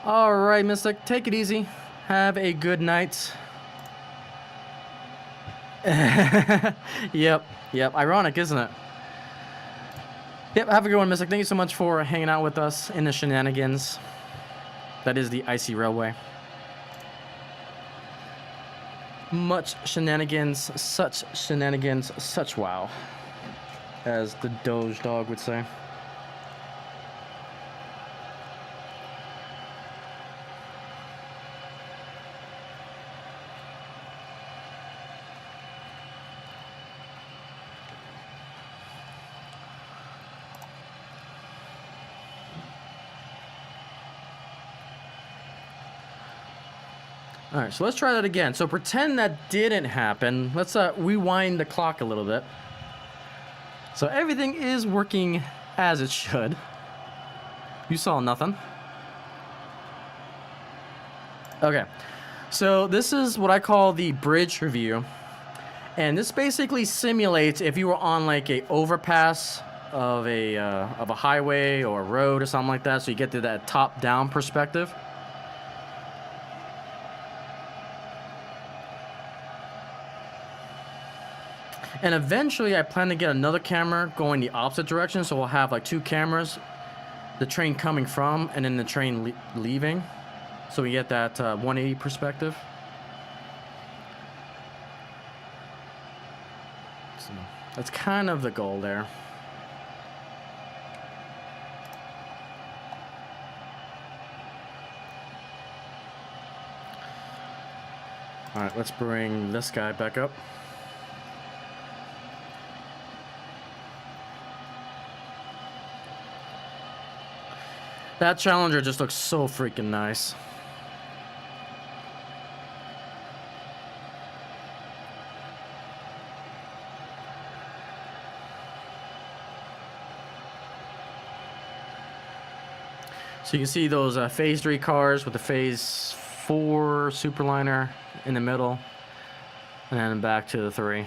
Speaker 1: All right, Mystic, take it easy. Have a good night. Yep. Ironic, isn't it? Yep, have a good one, Mystic. Thank you so much for hanging out with us in the shenanigans. That is the Icey Railway. Much shenanigans, such wow, as the Doge dog would say. All right, so let's try that again. So pretend that didn't happen. Let's rewind the clock a little bit. So everything is working as it should. You saw nothing. Okay, so this is what I call the bridge review. And this basically simulates if you were on like a overpass of a highway or a road or something like that. So you get to that top-down perspective. And eventually I plan to get another camera going the opposite direction, so we'll have like 2 cameras, the train coming from and then the train leaving, so we get that 180 perspective. So that's kind of the goal there. All right, let's bring this guy back up. That Challenger just looks so freaking nice. So you can see those Phase 3 cars with the Phase 4 Superliner in the middle. And then back to the 3.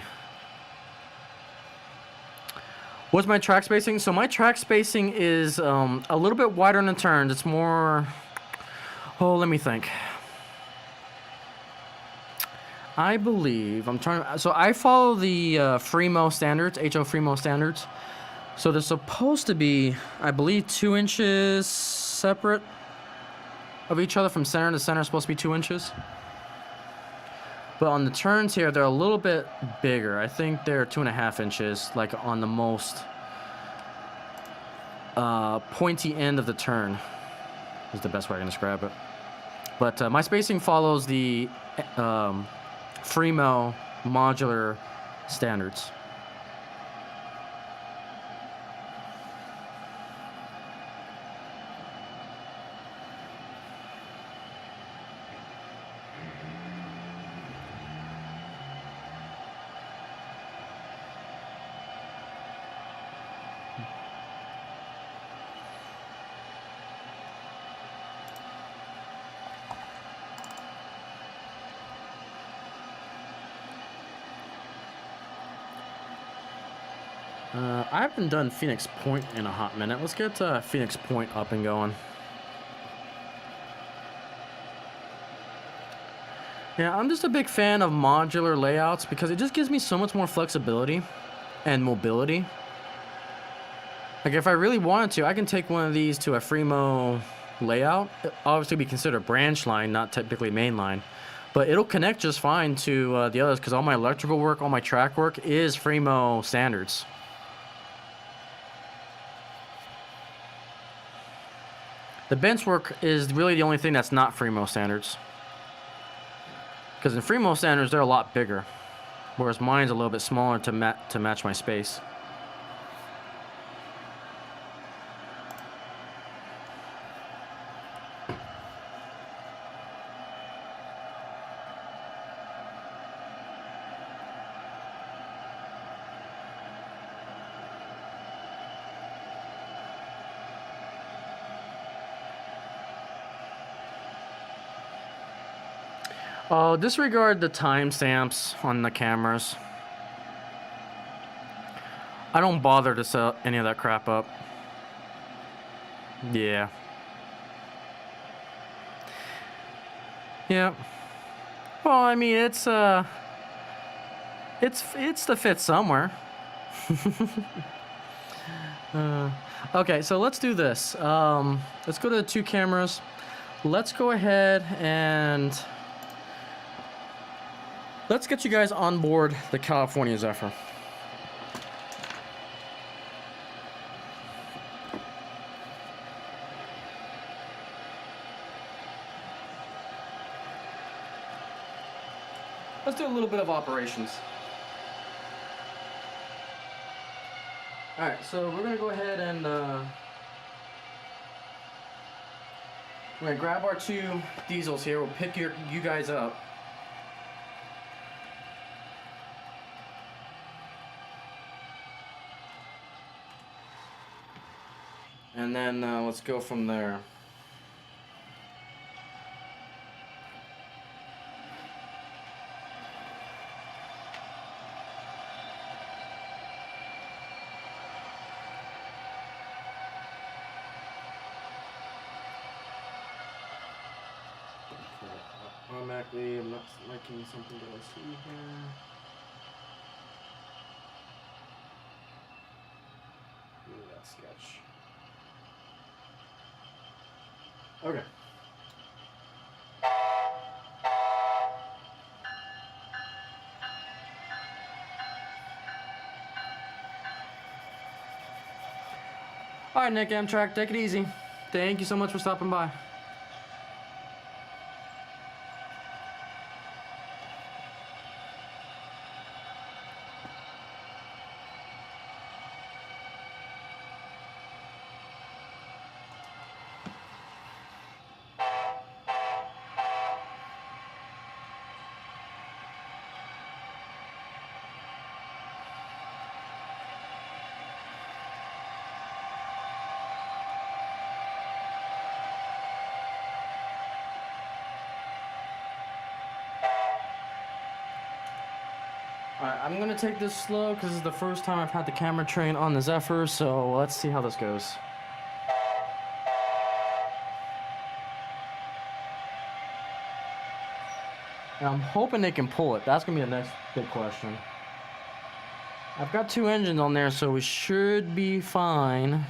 Speaker 1: What's my track spacing? So my track spacing is a little bit wider on the turns. It's more... Oh, let me think. I believe... So I follow the Fremo standards, HO Fremo standards. So they're supposed to be, I believe, 2 inches separate of each other from center to center. Supposed to be 2 inches. But on the turns here, they're a little bit bigger. I think they're 2.5 inches, like on the most pointy end of the turn. Is the best way I can describe it. But my spacing follows the Fremo modular standards. I haven't done Phoenix Point in a hot minute. Let's get Phoenix Point up and going. Yeah, I'm just a big fan of modular layouts because it just gives me so much more flexibility and mobility. Like if I really wanted to, I can take one of these to a Fremo layout. It'll obviously be considered branch line, not typically main line. But it'll connect just fine to the others because all my electrical work, all my track work is Fremo standards. The bench work is really the only thing that's not Fremo standards. Because in Fremo standards, they're a lot bigger. Whereas mine's a little bit smaller to match my space. Disregard the timestamps on the cameras. I don't bother to set any of that crap up. Yeah. Yeah. Well, I mean, it's to fit somewhere. Okay, so let's do this. Let's go to the 2 cameras. Let's go ahead and let's get you guys on board the California Zephyr. Let's do a little bit of operations. Alright, so we're going to go ahead and we're going to grab our 2 diesels here. We'll pick you guys up. And then let's go from there. Automatically, I'm not liking something that I see here. Look at that sketch. Okay. All right, Nick Amtrak, take it easy. Thank you so much for stopping by. I'm gonna take this slow because this is the first time I've had the camera train on the Zephyr, so let's see how this goes. And I'm hoping they can pull it. That's gonna be the next big question. I've got 2 engines on there, so we should be fine.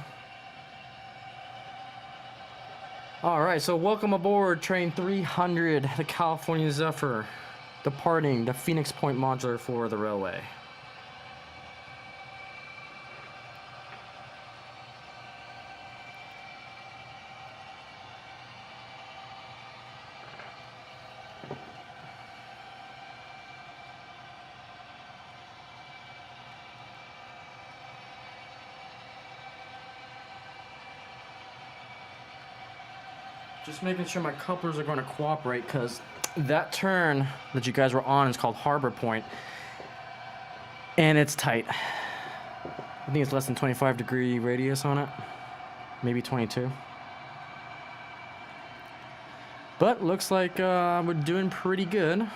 Speaker 1: Alright, so welcome aboard train 300, the California Zephyr, departing the Phoenix Point Modular for the railway. Just making sure my couplers are going to cooperate, because that turn that you guys were on is called Harbor Point, and it's tight. I think it's less than 25-degree radius on it, maybe 22. But looks like we're doing pretty good.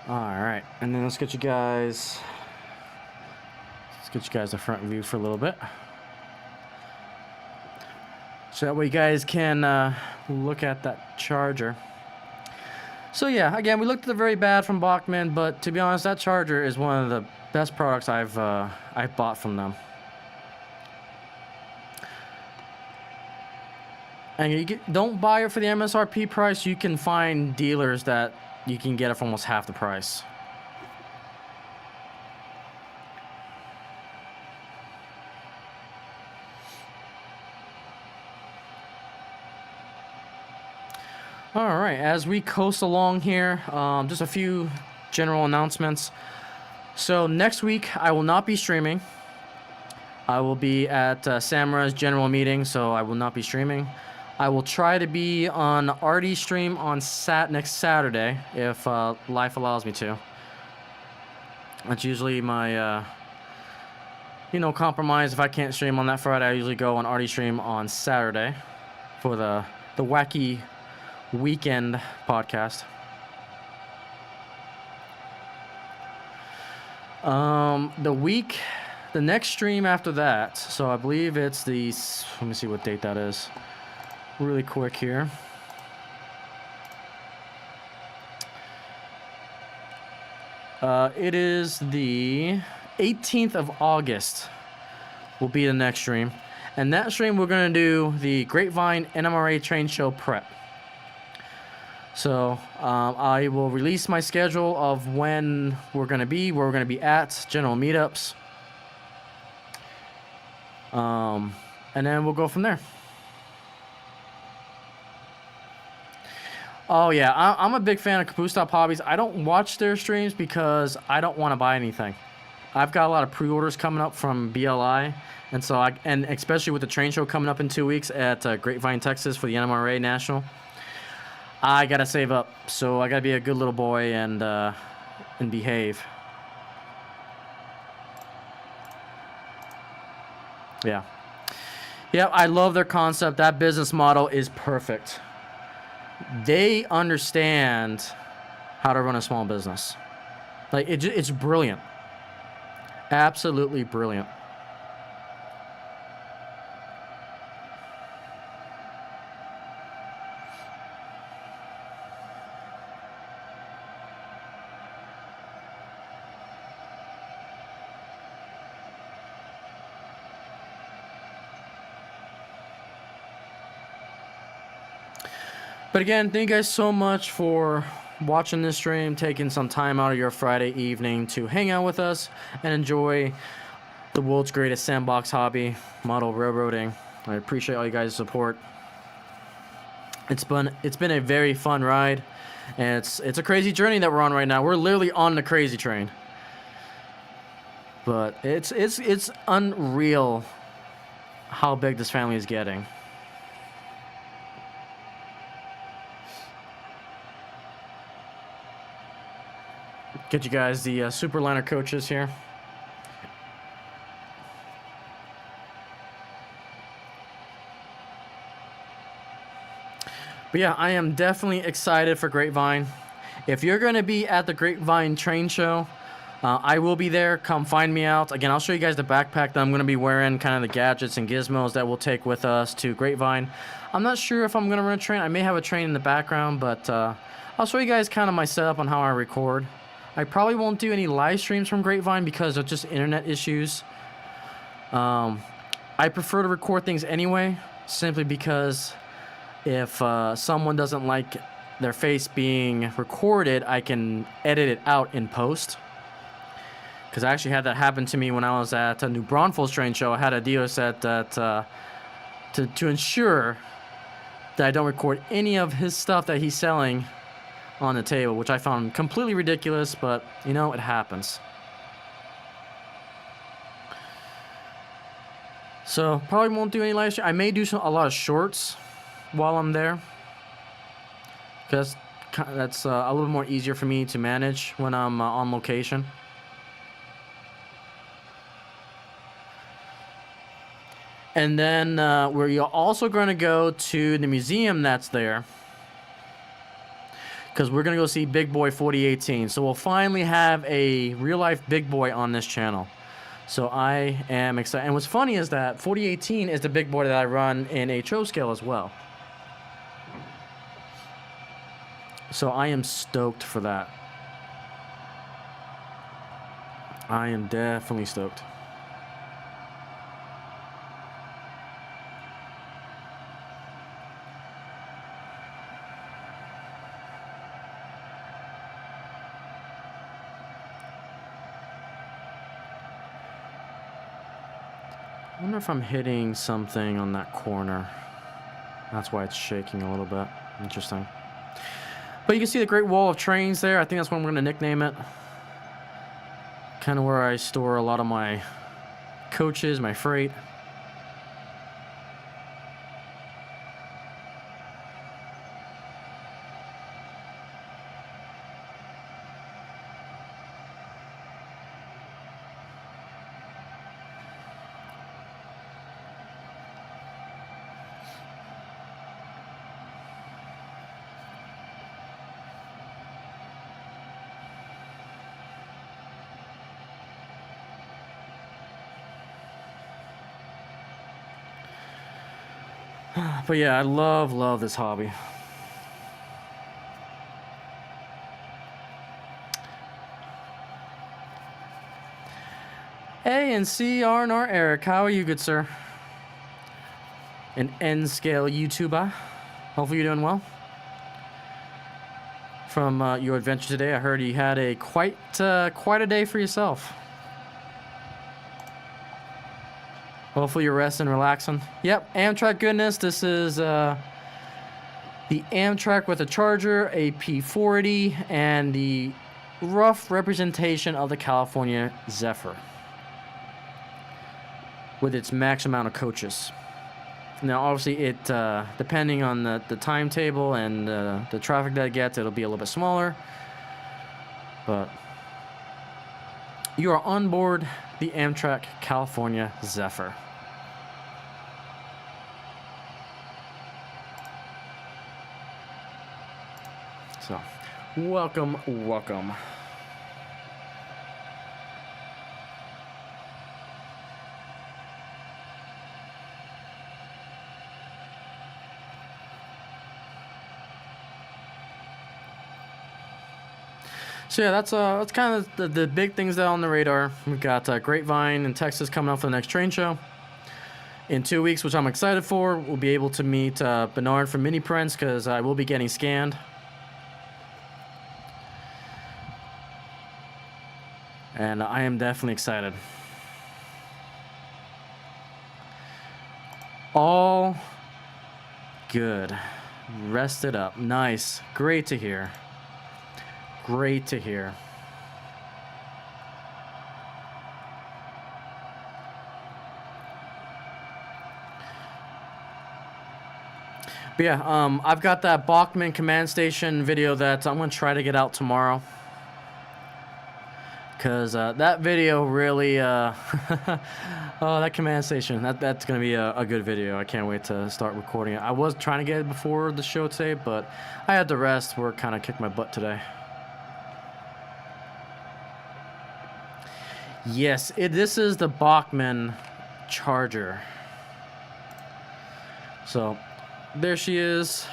Speaker 1: Alright, and then let's get you guys the front view for a little bit. So that way you guys can look at that charger. So yeah, again, we looked at the very bad from Bachmann, but to be honest, that charger is one of the best products I've bought from them. And don't buy it for the MSRP price. You can find dealers that you can get it for almost half the price. All right, as we coast along here, just a few general announcements. So next week, I will not be streaming. I will be at Samura's general meeting, so I will not be streaming. I will try to be on Artie's stream on next Saturday, if life allows me to. That's usually my, compromise. If I can't stream on that Friday, I usually go on Artie's stream on Saturday for the wacky weekend podcast. The next stream after that, so I believe it's let me see what date that is. Really quick here. It is the 18th of August will be the next stream. And that stream we're going to do the Grapevine NMRA Train Show prep. So I will release my schedule of when we're going to be, where we're going to be at, general meetups. And then we'll go from there. Oh yeah, I'm a big fan of Caboose Stop Hobbies. I don't watch their streams because I don't want to buy anything. I've got a lot of pre-orders coming up from BLI, and so and especially with the train show coming up in 2 weeks at Grapevine, Texas for the NMRA National. I gotta save up, so I gotta be a good little boy and behave. Yeah. Yeah, I love their concept. That business model is perfect. They understand how to run a small business. Like, it's brilliant. Absolutely brilliant. But again, thank you guys so much for watching this stream, taking some time out of your Friday evening to hang out with us and enjoy the world's greatest sandbox hobby, model railroading. I appreciate all you guys' support. It's been a very fun ride. And it's a crazy journey that we're on right now. We're literally on the crazy train. But it's unreal how big this family is getting. Get you guys the Superliner coaches here. But yeah, I am definitely excited for Grapevine. If you're going to be at the Grapevine train show, I will be there. Come find me out. Again, I'll show you guys the backpack that I'm going to be wearing, kind of the gadgets and gizmos that we'll take with us to Grapevine. I'm not sure if I'm going to run a train. I may have a train in the background, but I'll show you guys kind of my setup on how I record. I probably won't do any live streams from Grapevine because of just internet issues. I prefer to record things anyway, simply because if someone doesn't like their face being recorded, I can edit it out in post. Because I actually had that happen to me when I was at a New Braunfels train show. I had a dealer set that to ensure that I don't record any of his stuff that he's selling on the table, which I found completely ridiculous, but you know, it happens. So probably won't do any live stream. I may do a lot of shorts while I'm there, because that's a little more easier for me to manage when I'm on location. And then we're also going to go to the museum that's there, because we're going to go see Big Boy 4018. So we'll finally have a real-life Big Boy on this channel. So I am excited. And what's funny is that 4018 is the Big Boy that I run in a HO scale as well. So I am stoked for that. I am definitely stoked. I wonder if I'm hitting something on that corner. That's why it's shaking a little bit. Interesting. But you can see the Great Wall of Trains there. I think that's what I'm going to nickname it. Kind of where I store a lot of my coaches, my freight. But yeah, I love this hobby. A and C, R&R Eric, how are you, good sir? An N-scale YouTuber. Hopefully you're doing well. From your adventure today, I heard you had a quite a day for yourself. Hopefully you're resting, relaxing. Yep, Amtrak goodness. This is the Amtrak with a Charger, a P40, and the rough representation of the California Zephyr with its max amount of coaches. Now, obviously, it depending on the timetable and the traffic that it gets, it'll be a little bit smaller. But you are on board the Amtrak California Zephyr. So, welcome. So yeah, that's kind of the big things that are on the radar. We've got Grapevine in Texas coming up for the next train show in 2 weeks, which I'm excited for. We'll be able to meet Bernard from Mini Prints because I will be getting scanned. And I am definitely excited. All good. Rested up. Nice. Great to hear. great to hear. But yeah, I've got that Bachman command station video that I'm going to try to get out tomorrow. Because that video really, oh, that command station, that's going to be a good video. I can't wait to start recording it. I was trying to get it before the show today, but I had the rest. Work kind of kicked my butt today. Yes, this is the Bachman Charger. So, there she is.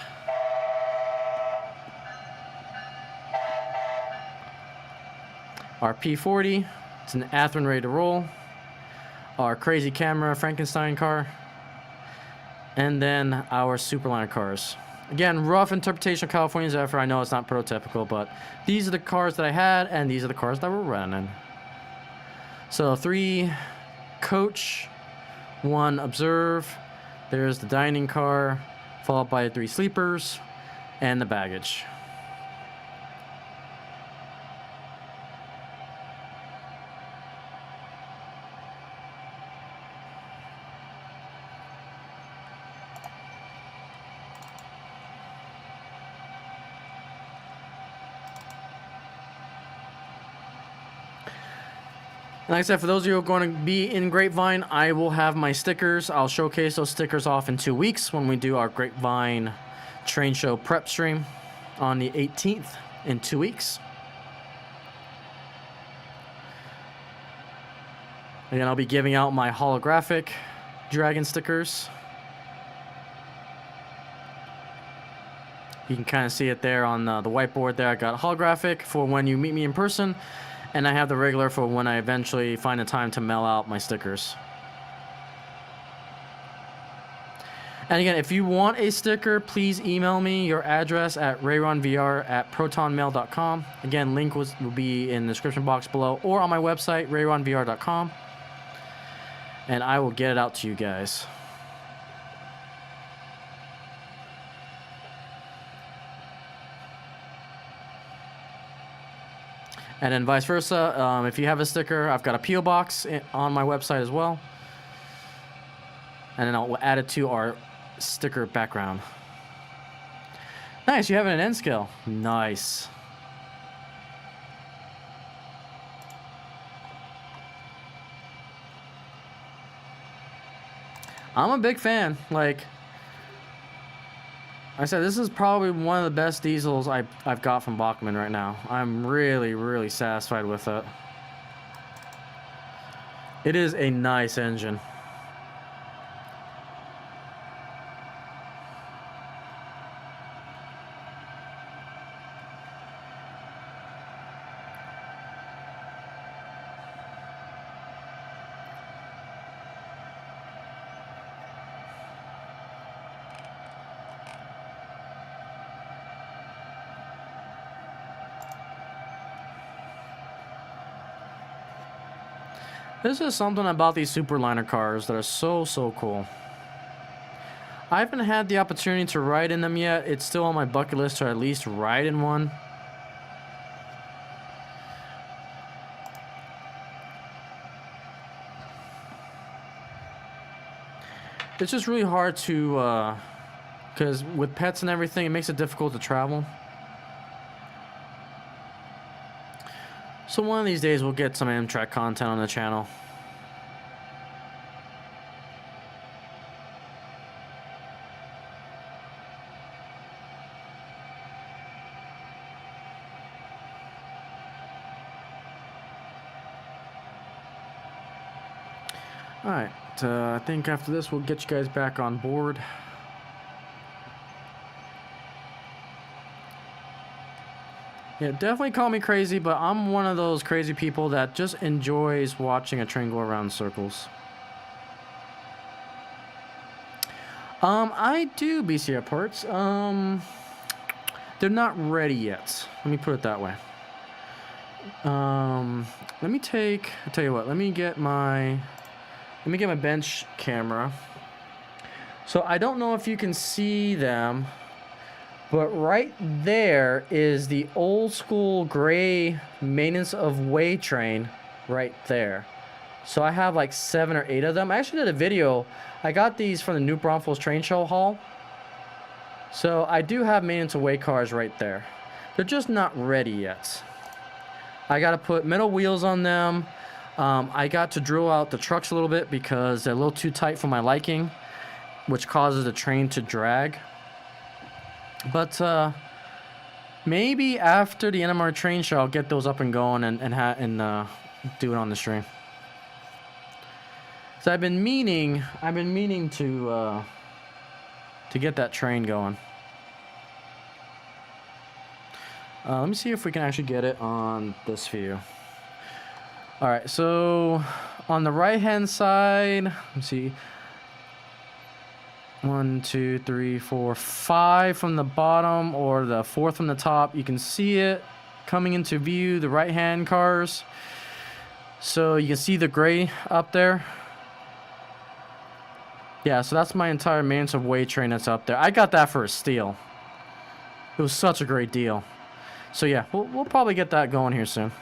Speaker 1: Our P40, it's an Athearn ready to roll. Our crazy camera Frankenstein car. And then our Superliner cars. Again, rough interpretation of California Zephyr. I know it's not prototypical, but these are the cars that I had, and these are the cars that we're running. So 3 coach, 1 observe. There's the dining car, followed by 3 sleepers, and the baggage. Like I said, for those of you who are going to be in Grapevine, I will have my stickers. I'll showcase those stickers off in 2 weeks when we do our Grapevine train show prep stream on the 18th in 2 weeks. Again, I'll be giving out my holographic dragon stickers. You can kind of see it there on the whiteboard there. I got holographic for when you meet me in person. And I have the regular for when I eventually find the time to mail out my stickers. And again, if you want a sticker, please email me your address at rayronvr@protonmail.com. Again, link will be in the description box below or on my website, rayronvr.com. And I will get it out to you guys. And then vice versa, if you have a sticker, I've got a P.O. box on my website as well. And then I'll add it to our sticker background. Nice, you have it in N scale. Nice. I'm a big fan. Like I said, this is probably one of the best diesels I've got from Bachman right now. I'm really, really satisfied with it. It is a nice engine. This is something about these Superliner cars that are so cool. I haven't had the opportunity to ride in them yet. It's still on my bucket list to at least ride in one. It's just really hard to, because with pets and everything, it makes it difficult to travel. So one of these days we'll get some Amtrak content on the channel. Alright, I think after this we'll get you guys back on board. Yeah, definitely call me crazy, but I'm one of those crazy people that just enjoys watching a train go around in circles. I do BCR parts. They're not ready yet. Let me put it that way. Let me I'll tell you what, let me get my bench camera. So I don't know if you can see them, But right there is the old school gray maintenance of way train right there. So I have like 7 or 8 of them. I actually did a video. I got these from the New Braunfels Train Show Hall. So I do have maintenance of way cars right there. They're just not ready yet. I got to put metal wheels on them. I got to drill out the trucks a little bit because they're a little too tight for my liking, which causes the train to drag. But maybe after the NMR train show, I'll get those up and going and do it on the stream. So I've been meaning to get that train going. Let me see if we can actually get it on this view. All right, so on the right-hand side, let's see. 1, 2, 3, 4, 5 from the bottom, or the 4th from the top. You can see it coming into view, the right-hand cars. So you can see the gray up there. Yeah, so that's my entire maintenance of way train that's up there. I got that for a steal. It was such a great deal. So yeah, we'll probably get that going here soon.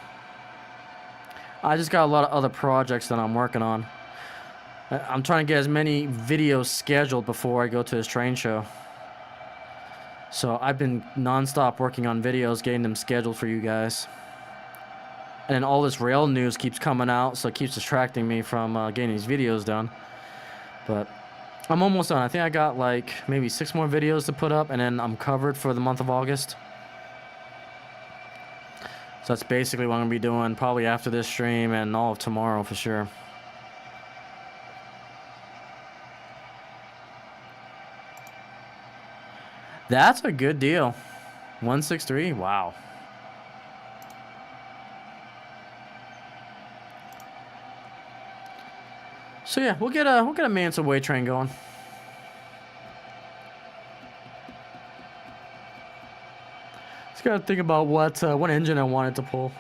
Speaker 1: I just got a lot of other projects that I'm working on. I'm trying to get as many videos scheduled before I go to this train show. So I've been non-stop working on videos, getting them scheduled for you guys. And then all this rail news keeps coming out, so it keeps distracting me from getting these videos done. But I'm almost done. I think I got like maybe 6 more videos to put up, and then I'm covered for the month of August. So that's basically what I'm going to be doing probably after this stream and all of tomorrow for sure. That's a good deal. 163. Wow. So yeah, we'll get a Manson way train going. Just gotta think about what engine I wanted to pull.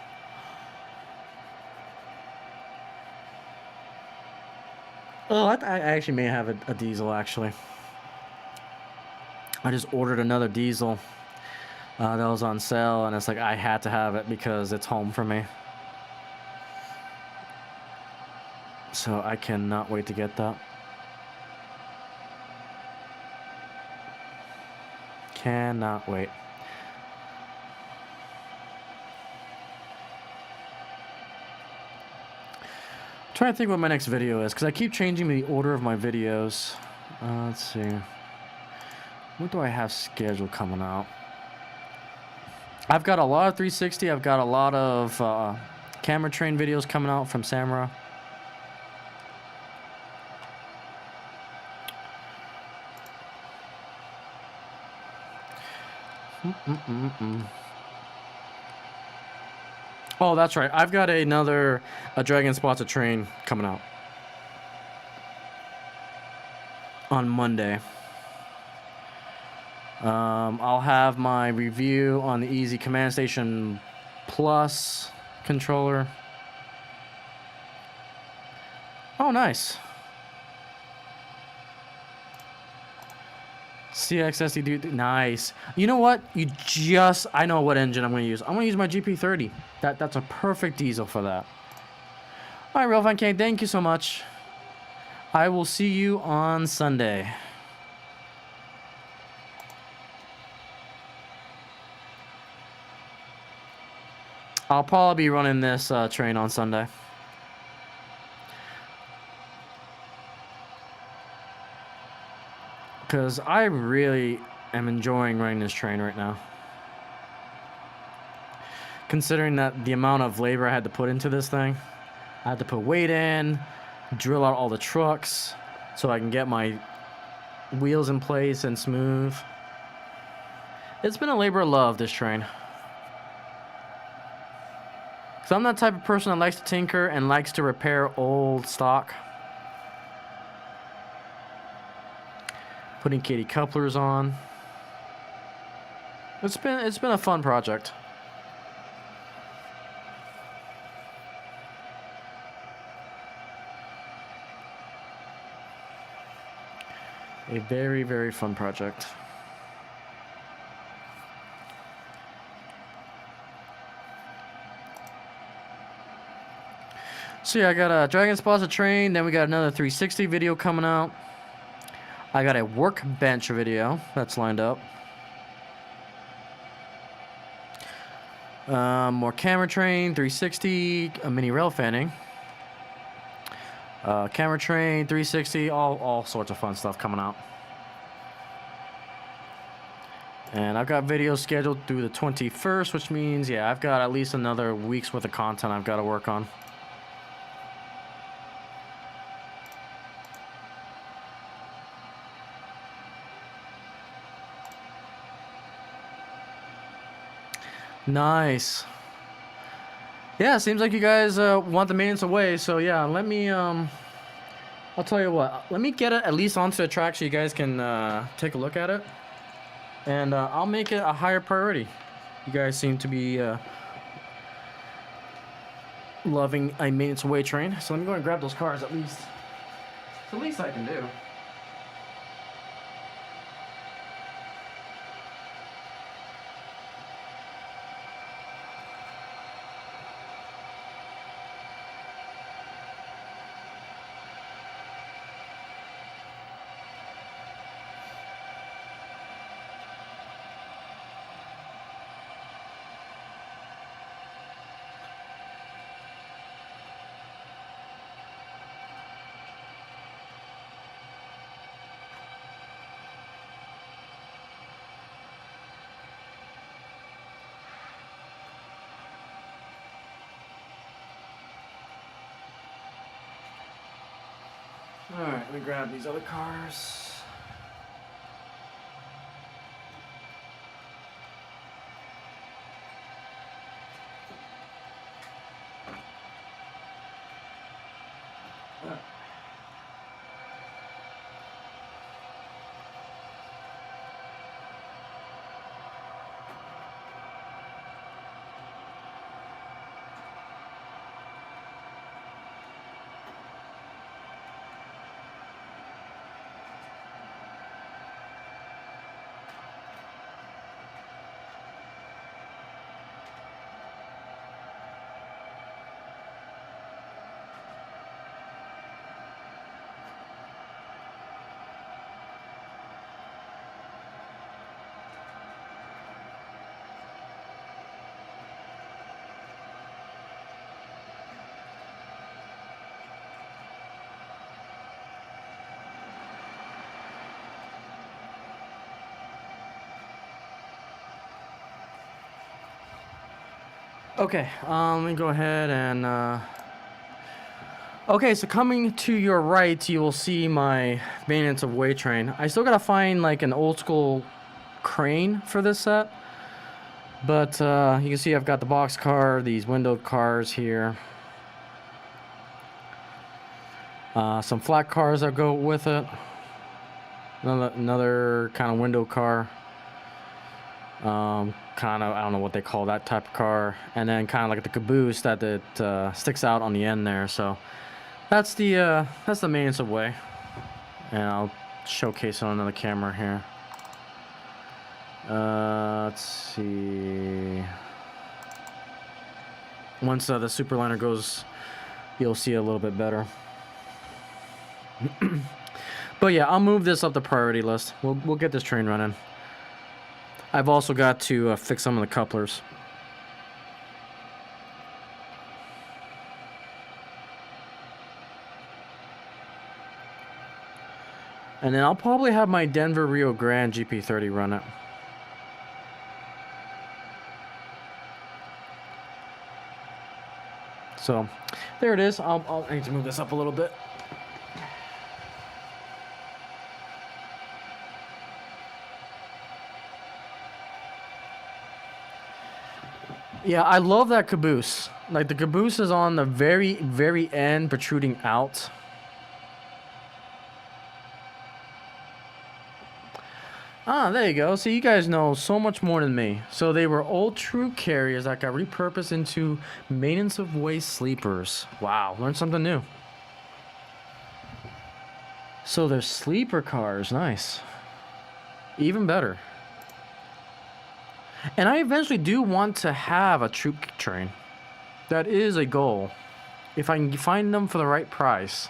Speaker 1: Oh, I actually may have a diesel actually. I just ordered another diesel that was on sale, and it's like I had to have it because it's home for me. So I cannot wait to get that. Cannot wait. I'm trying to think what my next video is because I keep changing the order of my videos. Let's see. What do I have scheduled coming out? I've got a lot of 360. I've got a lot of camera train videos coming out from Samara. Oh, that's right. I've got a Dragon Spotted train coming out on Monday. I'll have my review on the Easy Command Station Plus controller. Oh, nice. CXSD, dude, nice. You know what? I know what engine I'm going to use. I'm going to use my GP30. That's a perfect diesel for that. All right, Real Fun King, thank you so much. I will see you on Sunday. I'll probably be running this train on Sunday. Because I really am enjoying running this train right now. Considering that the amount of labor I had to put into this thing. I had to put weight in, drill out all the trucks, so I can get my wheels in place and smooth. It's been a labor of love, this train. So I'm that type of person that likes to tinker and likes to repair old stock. Putting Katie couplers on. It's been a fun project. A very, very fun project. So yeah, I got a Dragon Sponsor train, then we got another 360 video coming out. I got a workbench video that's lined up. More camera train, 360, a mini rail fanning. Camera train, 360, all sorts of fun stuff coming out. And I've got videos scheduled through the 21st, which means, yeah, I've got at least another week's worth of content I've got to work on. Nice. Yeah, seems like you guys want the maintenance away, so yeah, let me, I'll tell you what, let me get it at least onto the track so you guys can take a look at it. And I'll make it a higher priority. You guys seem to be loving a maintenance away train, so let me go and grab those cars at least. It's the least I can do. Alright, let me grab these other cars. Okay, let me go ahead and okay, so coming to your right, you will see my maintenance of way train. I still gotta find like an old school crane for this set, but you can see I've got the box car, these windowed cars here, some flat cars that go with it, another kind of window car. Kind of, I don't know what they call that type of car, and then kind of like the caboose that sticks out on the end there. So that's the maintenance of way, and I'll showcase it on another camera here. Let's see. Once the Superliner goes, you'll see a little bit better. But yeah, I'll move this up the priority list. We'll get this train running. I've also got to fix some of the couplers. And then I'll probably have my Denver Rio Grande GP30 run it. So, there it is. I need to move this up a little bit. Yeah, I love that caboose. Like, the caboose is on the very, very end, protruding out. Ah, there you go. See, you guys know so much more than me. So they were old true carriers that got repurposed into maintenance of way sleepers. Wow, learned something new. So they're sleeper cars. Nice. Even better. And I eventually do want to have a troop train. That is a goal. if I can find them for the right price.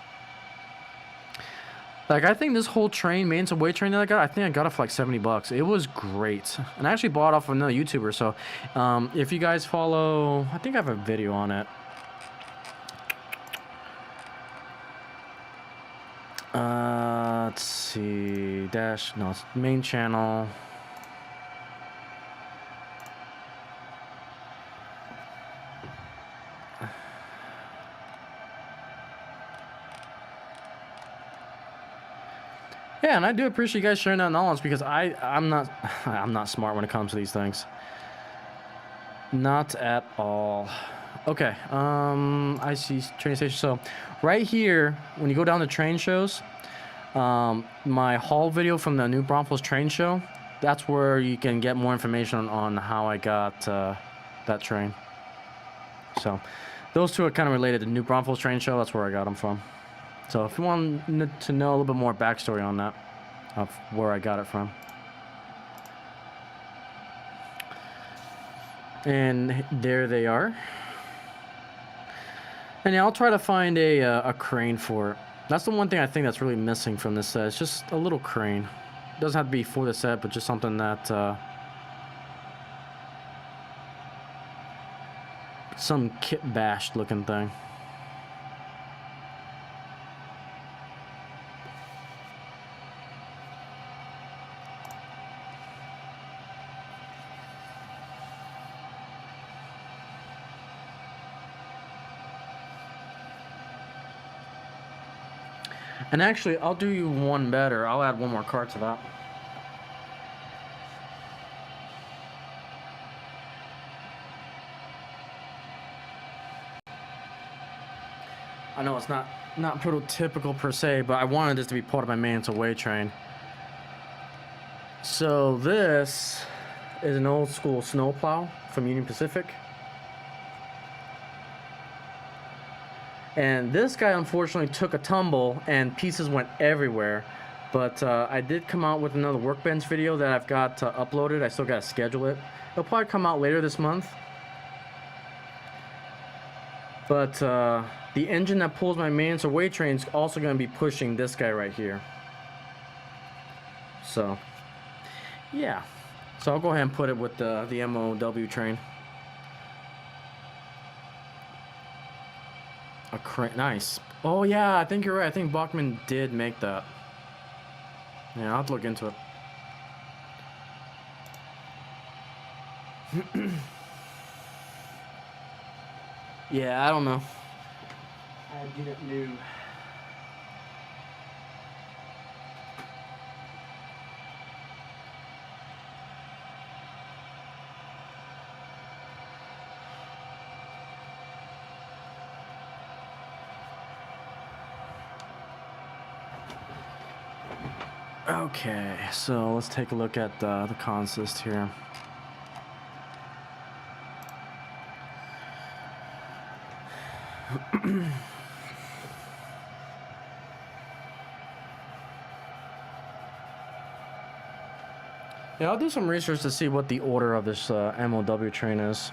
Speaker 1: Like, I think this whole train, maintenance away train that I think I got it for like $70. It was great. And I actually bought it off of another YouTuber. So, if you guys follow, I think I have a video on it. Let's see. No, it's main channel. Yeah, and I do appreciate you guys sharing that knowledge because I'm not smart when it comes to these things. Not at all. Okay, Icey train station. So, right here, when you go down to train shows, my haul video from the New Braunfels train show, that's where you can get more information on how I got that train. So, those two are kind of related. The New Braunfels train show, that's where I got them from. So if you want to know a little bit more backstory on that, of where I got it from. And there they are. And yeah, I'll try to find a crane for it. That's the one thing I think that's really missing from this set. It's just a little crane. It doesn't have to be for the set, but just something that... some kit-bashed looking thing. And actually, I'll do you one better. I'll add one more card to that. I know it's not prototypical per se, but I wanted this to be part of my maintenance away train. So this is an old school snowplow from Union Pacific. And this guy unfortunately took a tumble and pieces went everywhere. But I did come out with another workbench video that I've got uploaded. I still got to schedule it. It'll probably come out later this month. But the engine that pulls my maintenance away train is also going to be pushing this guy right here. So, yeah. So I'll go ahead and put it with the MOW train. A crane, nice. Oh yeah, I think you're right. I think Bachman did make that. Yeah, I'll have to look into it. Yeah, I don't know. I didn't know. Okay, so let's take a look at the consist here. Yeah, I'll do some research to see what the order of this MOW train is.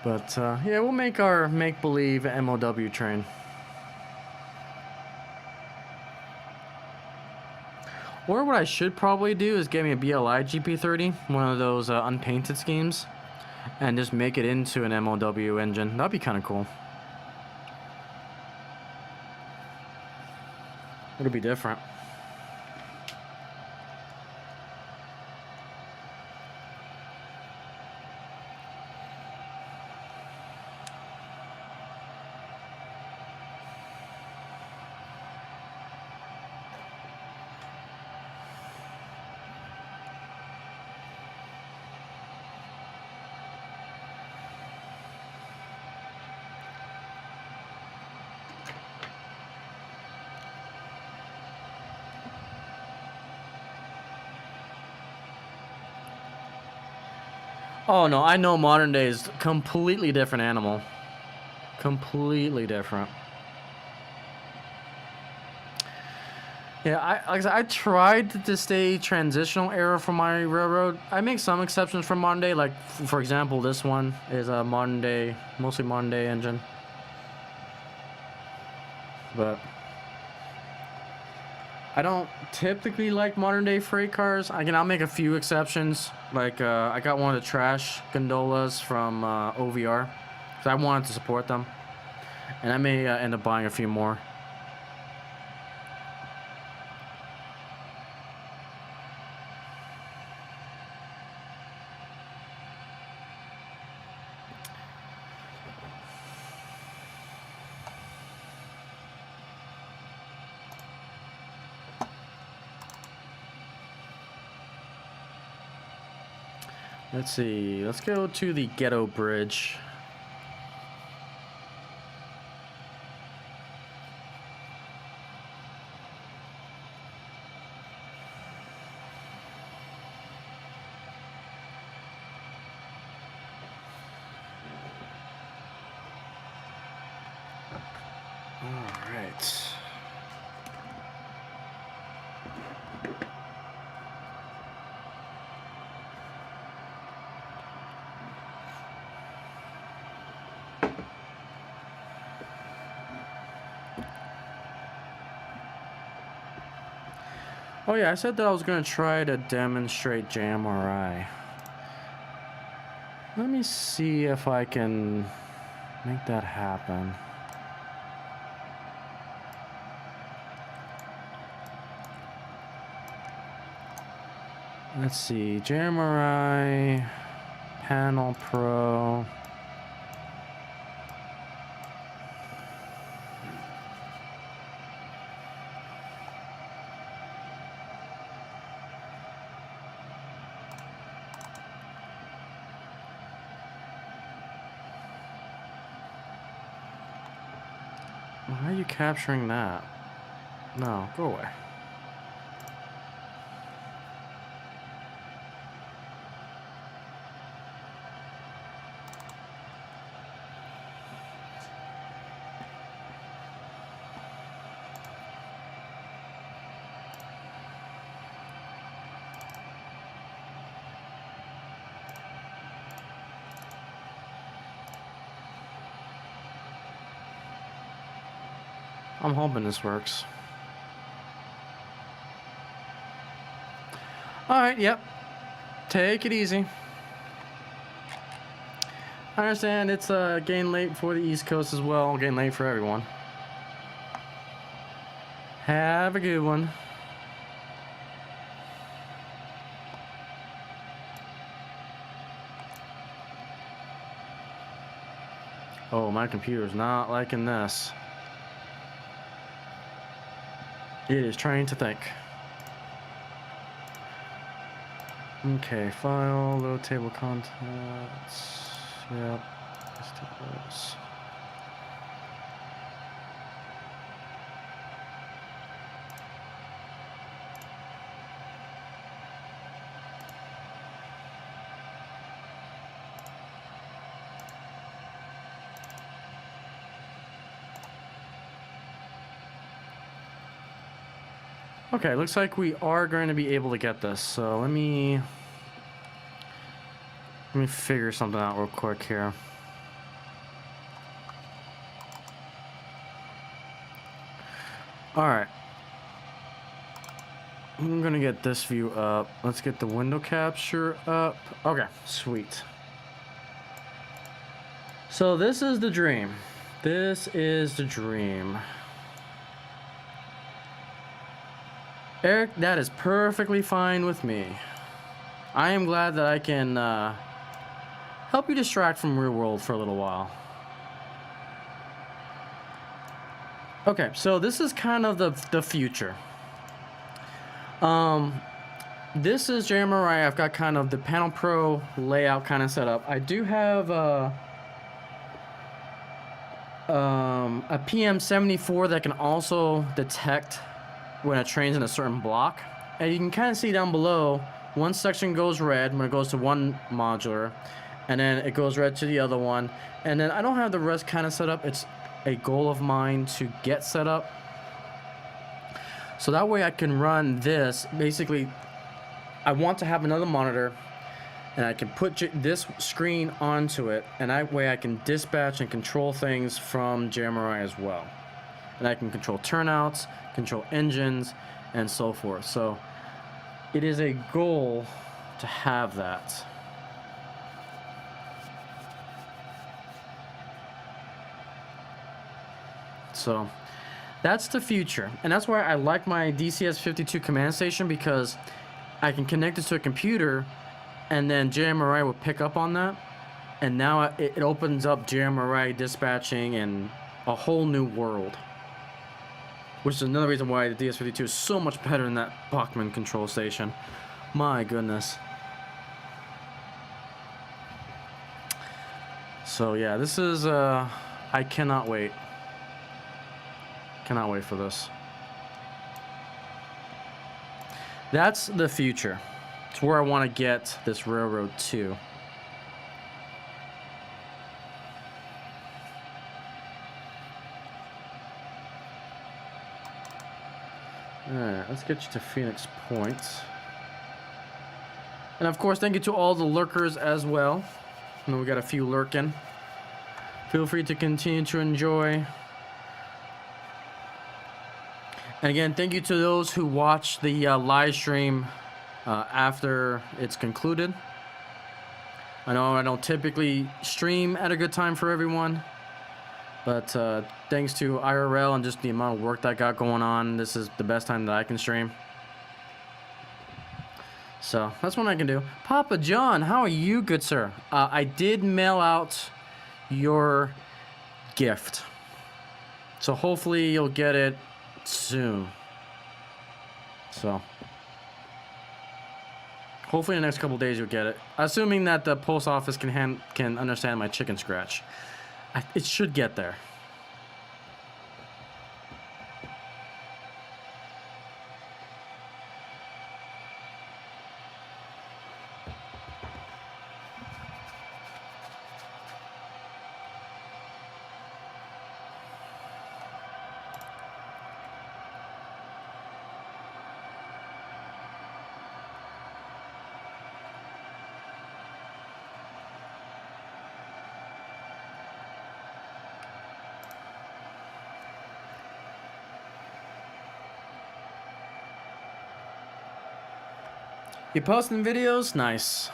Speaker 1: But, yeah, we'll make our make-believe MOW train. Or what I should probably do is get me a BLI GP30, one of those unpainted schemes, and just make it into an MOW engine. That'd be kind of cool. It'll be different. Oh no, I know modern day is completely different animal. Completely different. Yeah, like I said, I tried to stay transitional era for my railroad. I make some exceptions for modern day, like for example, this one is a modern day, mostly modern day engine. But I don't typically like modern day freight cars. I'll make a few exceptions. Like I got one of the trash gondolas from OVR, because I wanted to support them, and I may end up buying a few more. Let's see. Let's go to the Ghetto Bridge. All right. Oh yeah, I said that I was gonna try to demonstrate JMRI. Let me see if I can make that happen. Let's see, JMRI, Panel Pro. Why are you capturing that? No, go away. I'm hoping this works. Alright, yep. Take it easy. I understand it's getting late for the East Coast as well. Getting late for everyone. Have a good one. Oh, my computer's not liking this. It is trying to think. Okay, file, load table contents. Yep. Let's do those. Okay, looks like we are going to be able to get this. So let me figure something out real quick here. All right. I'm gonna get this view up. Let's get the window capture up. Okay, sweet. So this is the dream. This is the dream. Eric, that is perfectly fine with me. I am glad that I can help you distract from real world for a little while. Okay, so this is kind of the future. This is JMRI. I've got kind of the Panel Pro layout kind of set up. I do have a PM74 that can also detect when a train's in a certain block. And you can kind of see down below, one section goes red when it goes to one modular, and then it goes red to the other one. And then I don't have the rest kind of set up. It's a goal of mine to get set up. So that way I can run this. Basically, I want to have another monitor, and I can put this screen onto it, and that way I can dispatch and control things from JMRI as well. And I can control turnouts, control engines, and so forth. So it is a goal to have that. So that's the future, and that's why I like my DCS-52 command station, because I can connect it to a computer, and then JMRI will pick up on that, and now it opens up JMRI dispatching in a whole new world, which is another reason why the DS-52 is so much better than that Bachmann control station. My goodness. So yeah, this is I cannot wait. Cannot wait for this. That's the future. It's where I want to get this railroad to. Alright, let's get you to Phoenix Point. And of course, thank you to all the lurkers as well. I know we got a few lurking. Feel free to continue to enjoy. And again, thank you to those who watch the live stream after it's concluded. I know I don't typically stream at a good time for everyone, but thanks to IRL and just the amount of work that I got going on, this is the best time that I can stream. So that's what I can do. Papa John, how are you, good sir? I did mail out your gift, so hopefully you'll get it soon. So hopefully in the next couple days you'll get it, assuming that the post office can understand my chicken scratch. It should get there. You posting videos? Nice.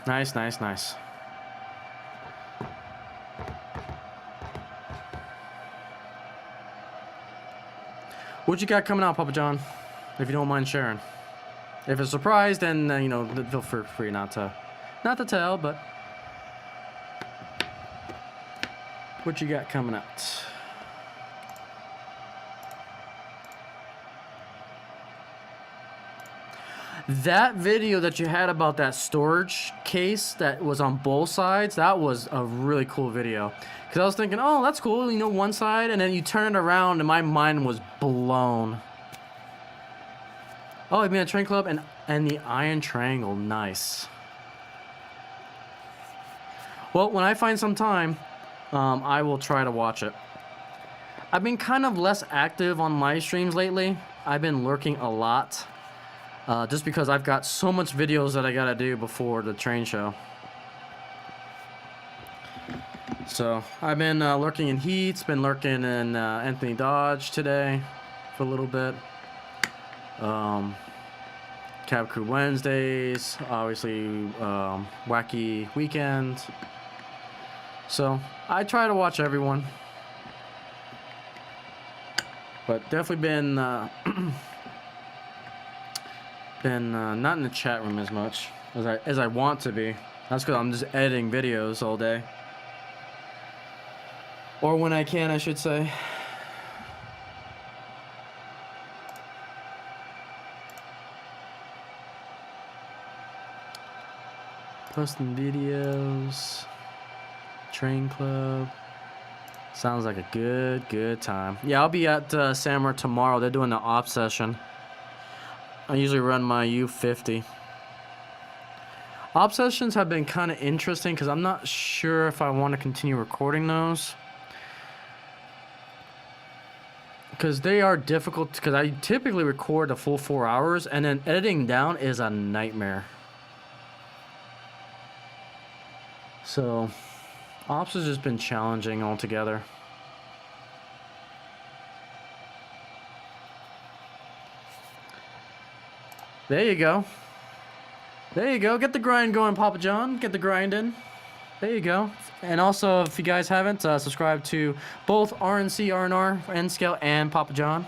Speaker 1: Nice, nice, nice. What you got coming out, Papa John? If you don't mind sharing. If it's a surprise, then you know, feel free not to tell. But what you got coming out? That video that you had about that storage case that was on both sides, that was a really cool video. Because I was thinking, oh, that's cool, you know, one side, and then you turn it around and my mind was blown. Oh, you mean a train club and the Iron Triangle, nice. Well, when I find some time, I will try to watch it. I've been kind of less active on live streams lately. I've been lurking a lot. Just because I've got so much videos that I gotta do before the train show. So I've been lurking in Heats, been lurking in Anthony Dodge today for a little bit. Cab Crew Wednesdays, obviously Wacky Weekend. So I try to watch everyone, but definitely been not in the chat room as much as I want to be. That's because I'm just editing videos all day, or when I can, I should say. Posting videos, train club. Sounds like a good time. Yeah, I'll be at Samar tomorrow. They're doing the op session. I usually run my U50. Op sessions have been kind of interesting because I'm not sure if I want to continue recording those. because they are difficult, because I typically record a full 4 hours, and then editing down is a nightmare. So ops has just been challenging altogether. There you go. There you go. Get the grind going, Papa John. Get the grind in. There you go. And also, if you guys haven't, subscribe to both RNC, R&R, N-Scale, and Papa John.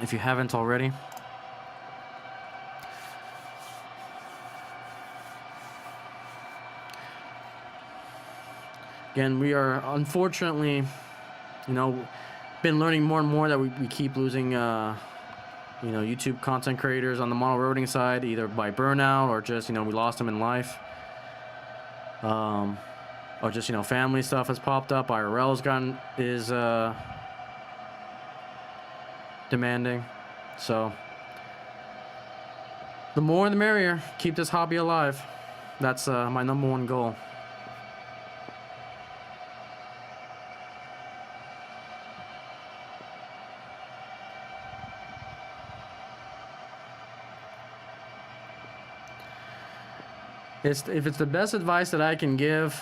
Speaker 1: If you haven't already. Again, we are unfortunately, you know, been learning more and more that we keep losing, you know, YouTube content creators on the model roading side, either by burnout or just, you know, we lost them in life. Or just, you know, family stuff has popped up. IRL's is demanding. So, the more the merrier. Keep this hobby alive. That's my #1 goal. If it's the best advice that I can give,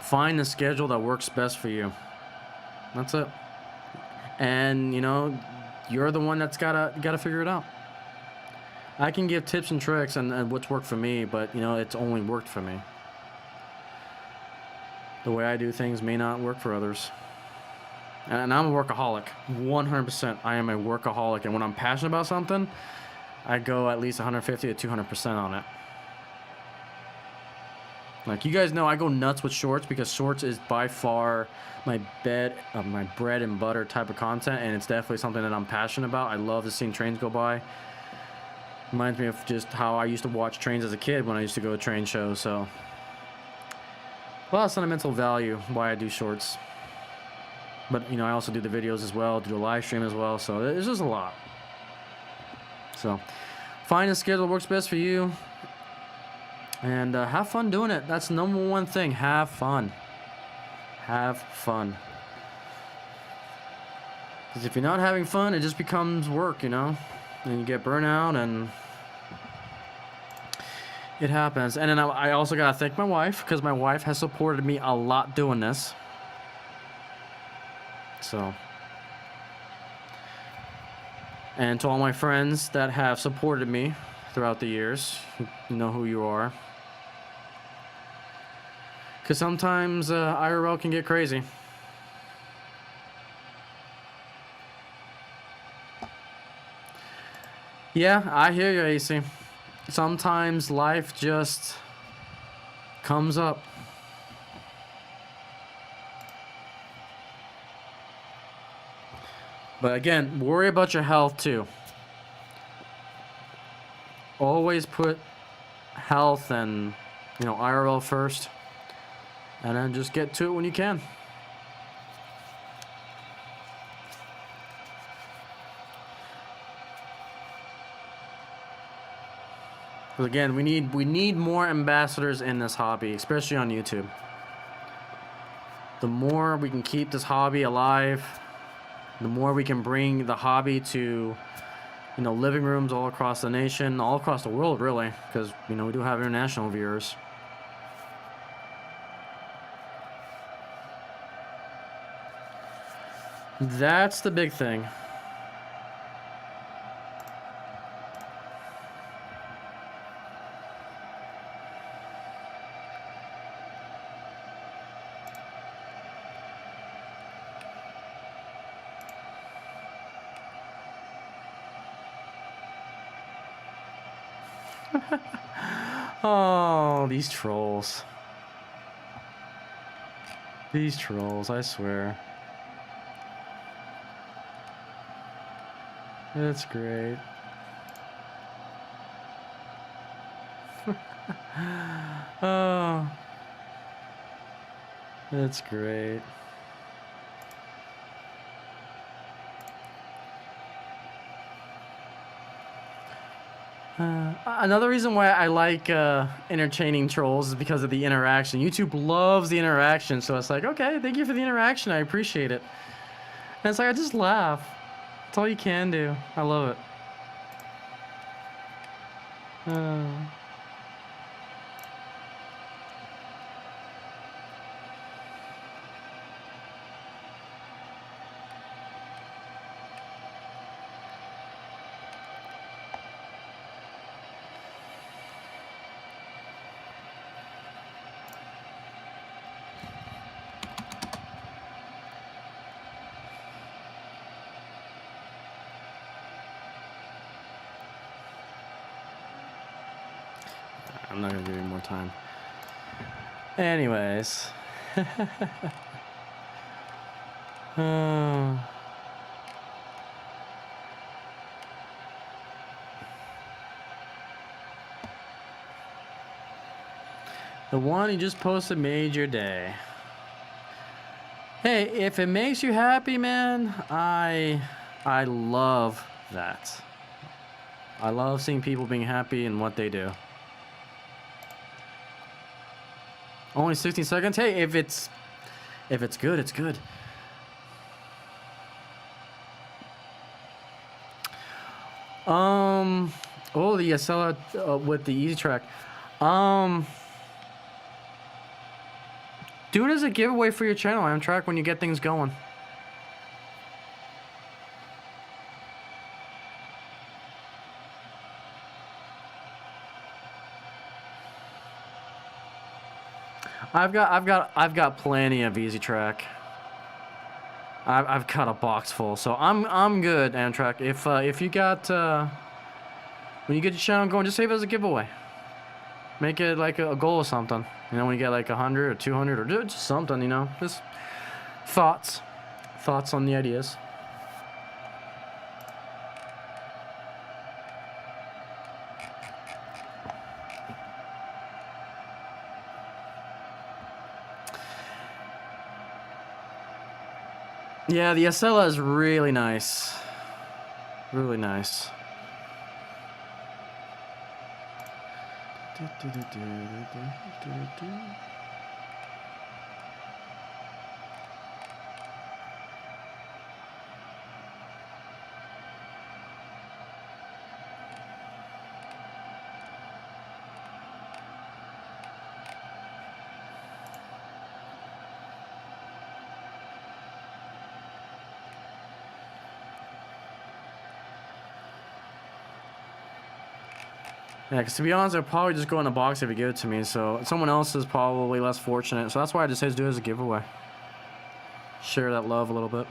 Speaker 1: find a schedule that works best for you. That's it. And you know, you're the one that's gotta figure it out. I can give tips and tricks and what's worked for me, but you know, it's only worked for me. The way I do things may not work for others. And I'm a workaholic, 100%. I am a workaholic, and when I'm passionate about something, I go at least 150 to 200% on it. Like, you guys know, I go nuts with shorts because shorts is by far my bread and butter type of content, and it's definitely something that I'm passionate about. I love to seeing trains go by. Reminds me of just how I used to watch trains as a kid when I used to go to train shows. So, a lot of sentimental value why I do shorts. But you know, I also do the videos as well, do a live stream as well. So it's just a lot. So, find a schedule that works best for you. And have fun doing it. That's the #1 thing. Have fun. Have fun. Because if you're not having fun, it just becomes work, you know? And you get burnout, and it happens. And then I also got to thank my wife, because my wife has supported me a lot doing this. So. And to all my friends that have supported me throughout the years, you know who you are. Because sometimes IRL can get crazy. Yeah, I hear you, Icey. Sometimes life just comes up. But again, worry about your health too. Always put health and, you know, IRL first. And then just get to it when you can. Because again, we need more ambassadors in this hobby, especially on YouTube. The more we can keep this hobby alive, the more we can bring the hobby to, you know, living rooms all across the nation, all across the world, really, because, you know, we do have international viewers. That's the big thing. Oh, these trolls. These trolls, I swear. That's great. Oh, that's great. Another reason why I like entertaining trolls is because of the interaction. YouTube loves the interaction, so it's like, okay, thank you for the interaction. I appreciate it. And it's like, I just laugh. That's all you can do. I love it. I'm not gonna give you more time. Anyways. The one you just posted made your day. Hey, if it makes you happy, man, I love that. I love seeing people being happy in what they do. Only 16 seconds? Hey, if it's good, it's good. Oh, the Acela with the Easy Track. Do it as a giveaway for your channel, Amtrak, when you get things going. I've got plenty of Easy Track. I've got a box full, so I'm good, Amtrak. If you got when you get your channel going, just save it as a giveaway. Make it like a goal or something. You know, when you get like 100 or 200 or just something, you know, just thoughts on the ideas. Yeah, the Acela is really nice. Really nice. Yeah, because to be honest, I'll probably just go in a box if you give it to me, so someone else is probably less fortunate, so that's why I decided to do it as a giveaway. Share that love a little bit.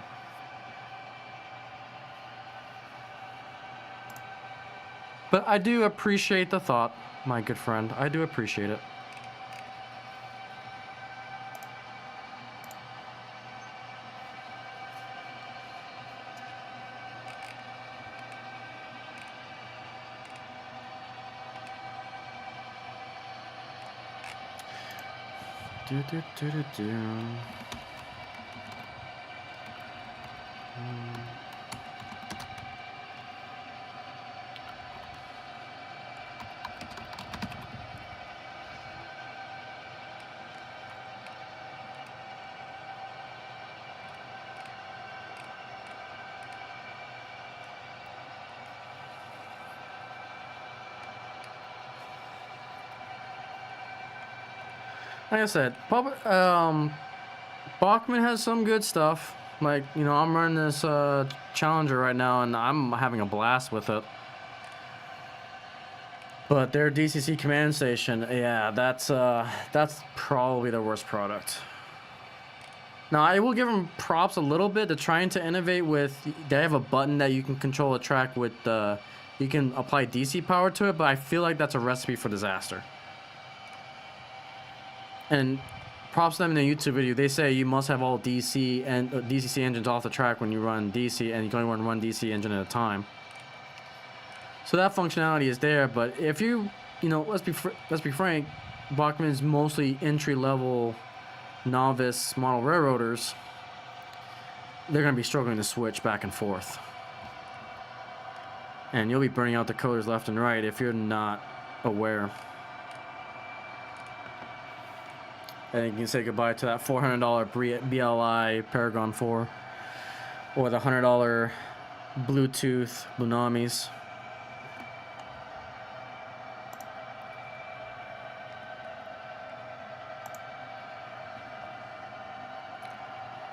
Speaker 1: But I do appreciate the thought, my good friend. I do appreciate it. Like I said, Bachman has some good stuff. Like, you know, I'm running this Challenger right now, and I'm having a blast with it. But their DCC command station, yeah, that's probably the worst product. Now, I will give them props a little bit. They're trying to innovate with. They have a button that you can control a track with. You can apply DC power to it, but I feel like that's a recipe for disaster. And props to them in the YouTube video. They say you must have all DC and DCC engines off the track when you run DC, and you can only run one DC engine at a time. So that functionality is there, but if you know, let's be frank, Bachman's mostly entry-level novice model railroaders. They're going to be struggling to switch back and forth. And you'll be burning out the colors left and right if you're not aware. And you can say goodbye to that $400 BLI Paragon 4 or the $100 Bluetooth Lunamis.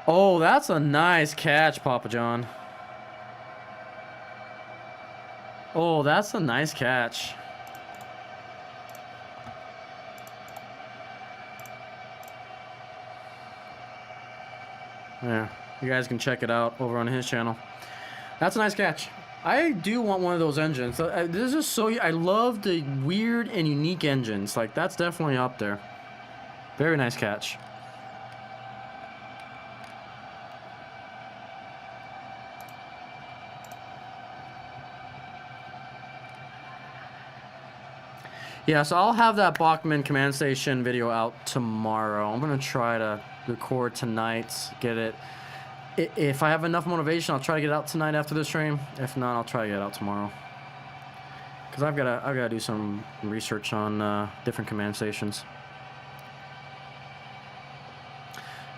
Speaker 1: Oh, that's a nice catch, Papa John. Oh, that's a nice catch. Yeah, you guys can check it out over on his channel. That's a nice catch. I do want one of those engines. This is so... I love the weird and unique engines. Like, that's definitely up there. Very nice catch. Yeah, so I'll have that Bachmann command station video out tomorrow. I'm going to try to record tonight, get it. If I have enough motivation, I'll try to get it out tonight after the stream. If not, I'll try to get it out tomorrow. Because I've got to do some research on different command stations.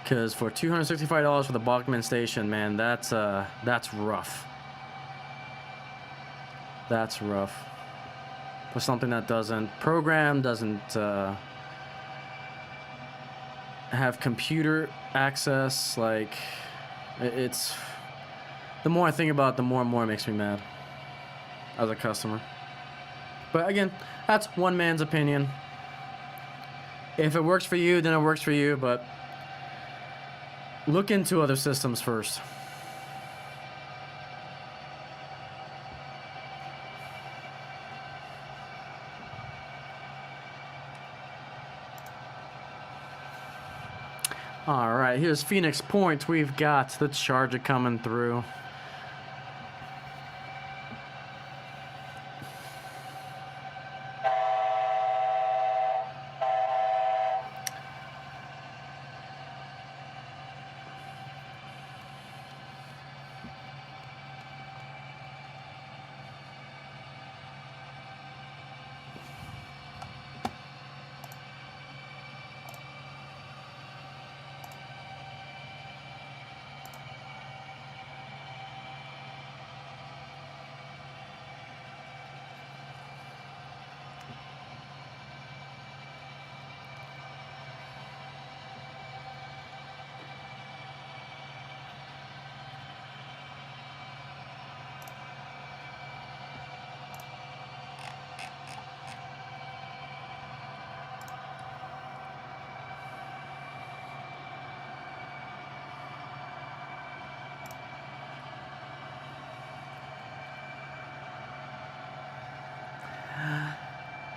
Speaker 1: Because for $265 for the Bachmann station, man, that's rough. That's rough. For something that doesn't program, doesn't have computer access, like, it's... The more I think about it, the more and more it makes me mad as a customer. But again, that's one man's opinion. If it works for you, then it works for you, but look into other systems first. All right, here's Phoenix Point. We've got the Charger coming through.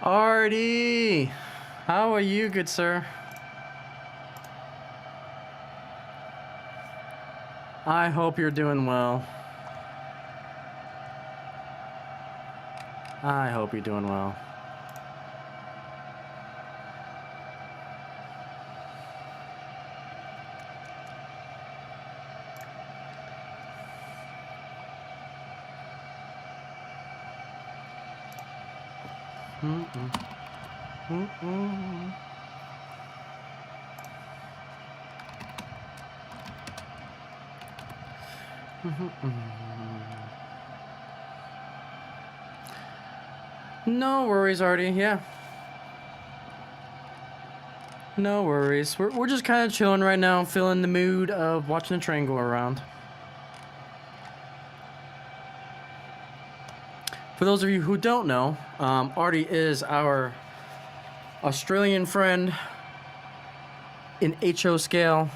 Speaker 1: Artie, how are you, good sir? I hope you're doing well. I hope you're doing well. No worries, Artie. Yeah. No worries. We're just kind of chilling right now, feeling the mood of watching the train go around. For those of you who don't know, Artie is our Australian friend in HO scale.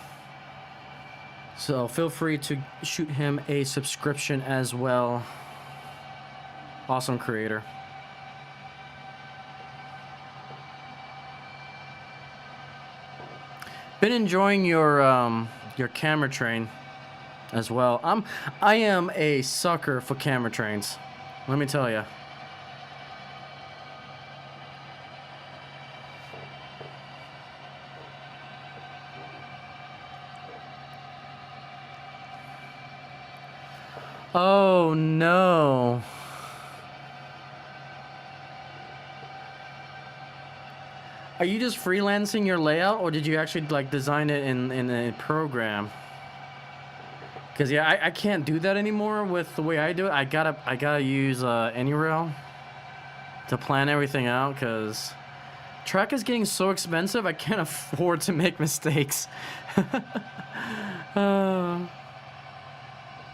Speaker 1: So feel free to shoot him a subscription as well. Awesome creator. Been enjoying your camera train as well. I am a sucker for camera trains. Let me tell you. Oh no. Are you just freelancing your layout, or did you actually like design it in a program? Because yeah, I can't do that anymore with the way I do it. I gotta use AnyRail to plan everything out, because track is getting so expensive. I can't afford to make mistakes. and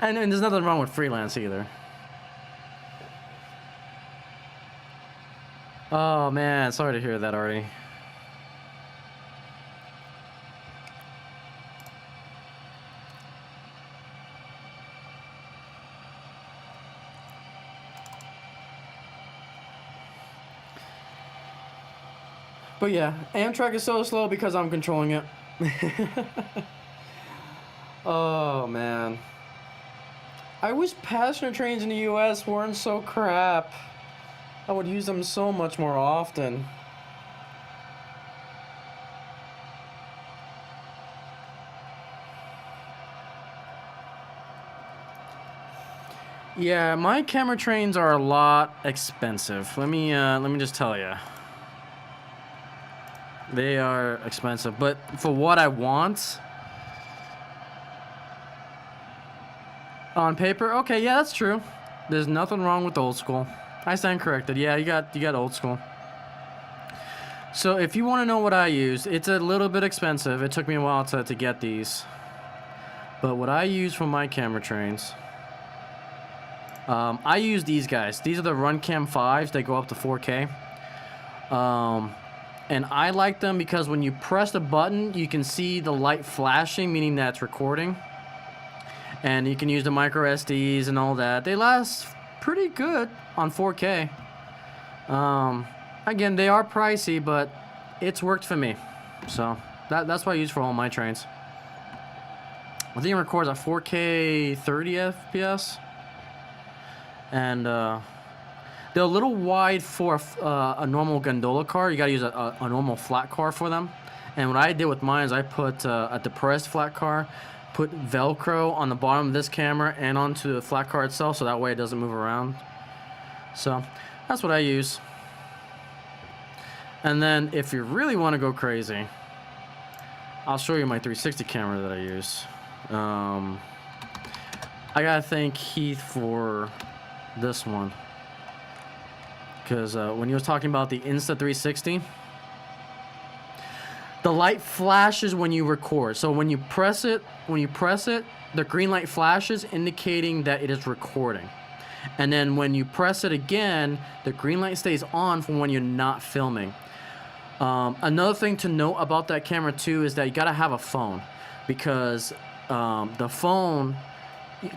Speaker 1: there's nothing wrong with freelance either. Oh man, sorry to hear that, Artie. But yeah, Amtrak is so slow because I'm controlling it. Oh man. I wish passenger trains in the US weren't so crap. I would use them so much more often. Yeah, my camera trains are a lot expensive. Let me just tell you. They are expensive, but for what I want on paper, okay, yeah, that's true. There's nothing wrong with old school. I stand corrected. Yeah, you got old school. So if you want to know what I use, it's a little bit expensive. It took me a while to get these. But what I use for my camera trains, I use these guys. These are the Runcam 5s. They go up to 4K. And I like them because when you press the button, you can see the light flashing, meaning that it's recording. And you can use the micro SDs and all that. They last pretty good on 4K. Again, they are pricey, but it's worked for me. So that's what I use for all my trains. I think it records at 4K 30 FPS. And they're a little wide for a normal gondola car. You gotta use a normal flat car for them. And what I did with mine is I put a depressed flat car, put Velcro on the bottom of this camera and onto the flat car itself, so that way it doesn't move around. So that's what I use. And then if you really want to go crazy, I'll show you my 360 camera that I use. I gotta thank Heath for this one. Because when he was talking about the Insta360, the light flashes when you record. So when you press it, the green light flashes, indicating that it is recording. And then when you press it again, the green light stays on for when you're not filming. Another thing to note about that camera too is that you gotta have a phone, because the phone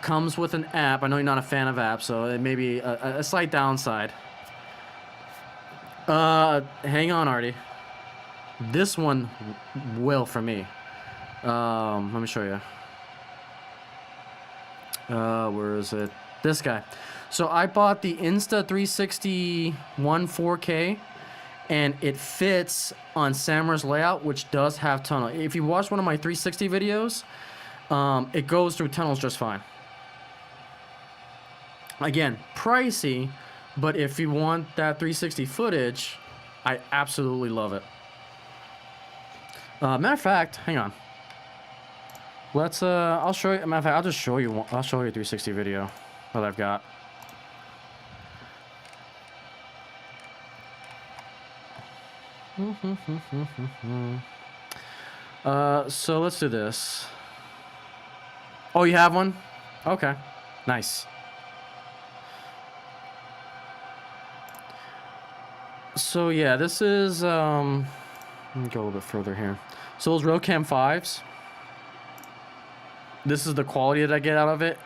Speaker 1: comes with an app. I know you're not a fan of apps, so it may be a slight downside. Hang on, Artie. This one will for me. Let me show you. Where is it? This guy. So I bought the Insta360 4K, and it fits on Samra's layout, which does have tunnel. If you watch one of my 360 videos, it goes through tunnels just fine. Again, pricey, but if you want that 360 footage, I absolutely love it. Matter of fact, hang on. Let's I'll show you. Matter of fact, I'll just show you. I'll show you a 360 video that I've got. So let's do this. Oh, you have one? Okay, nice. So yeah, this is let me go a little bit further here. So those Rocam 5s, this is the quality that I get out of it.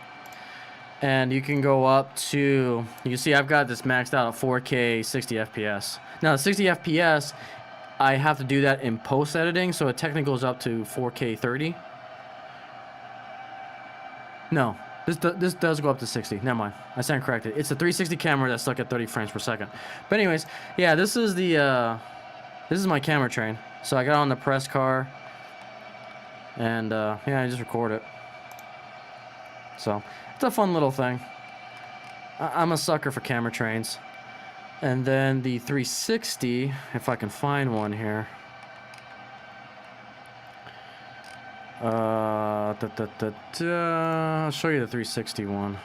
Speaker 1: And you can go up to, you can see I've got this maxed out at 4K 60 FPS. Now 60 FPS, I have to do that in post editing, so it technically goes up to 4K 30. No, this does go up to 60. Never mind, I stand corrected. It's a 360 camera that's stuck at 30 frames per second. But anyways, yeah, this is the this is my camera train. So I got on the press car, and yeah, I just record it. So it's a fun little thing. I'm a sucker for camera trains. And then the 360, if I can find one here. I'll show you the 360 one.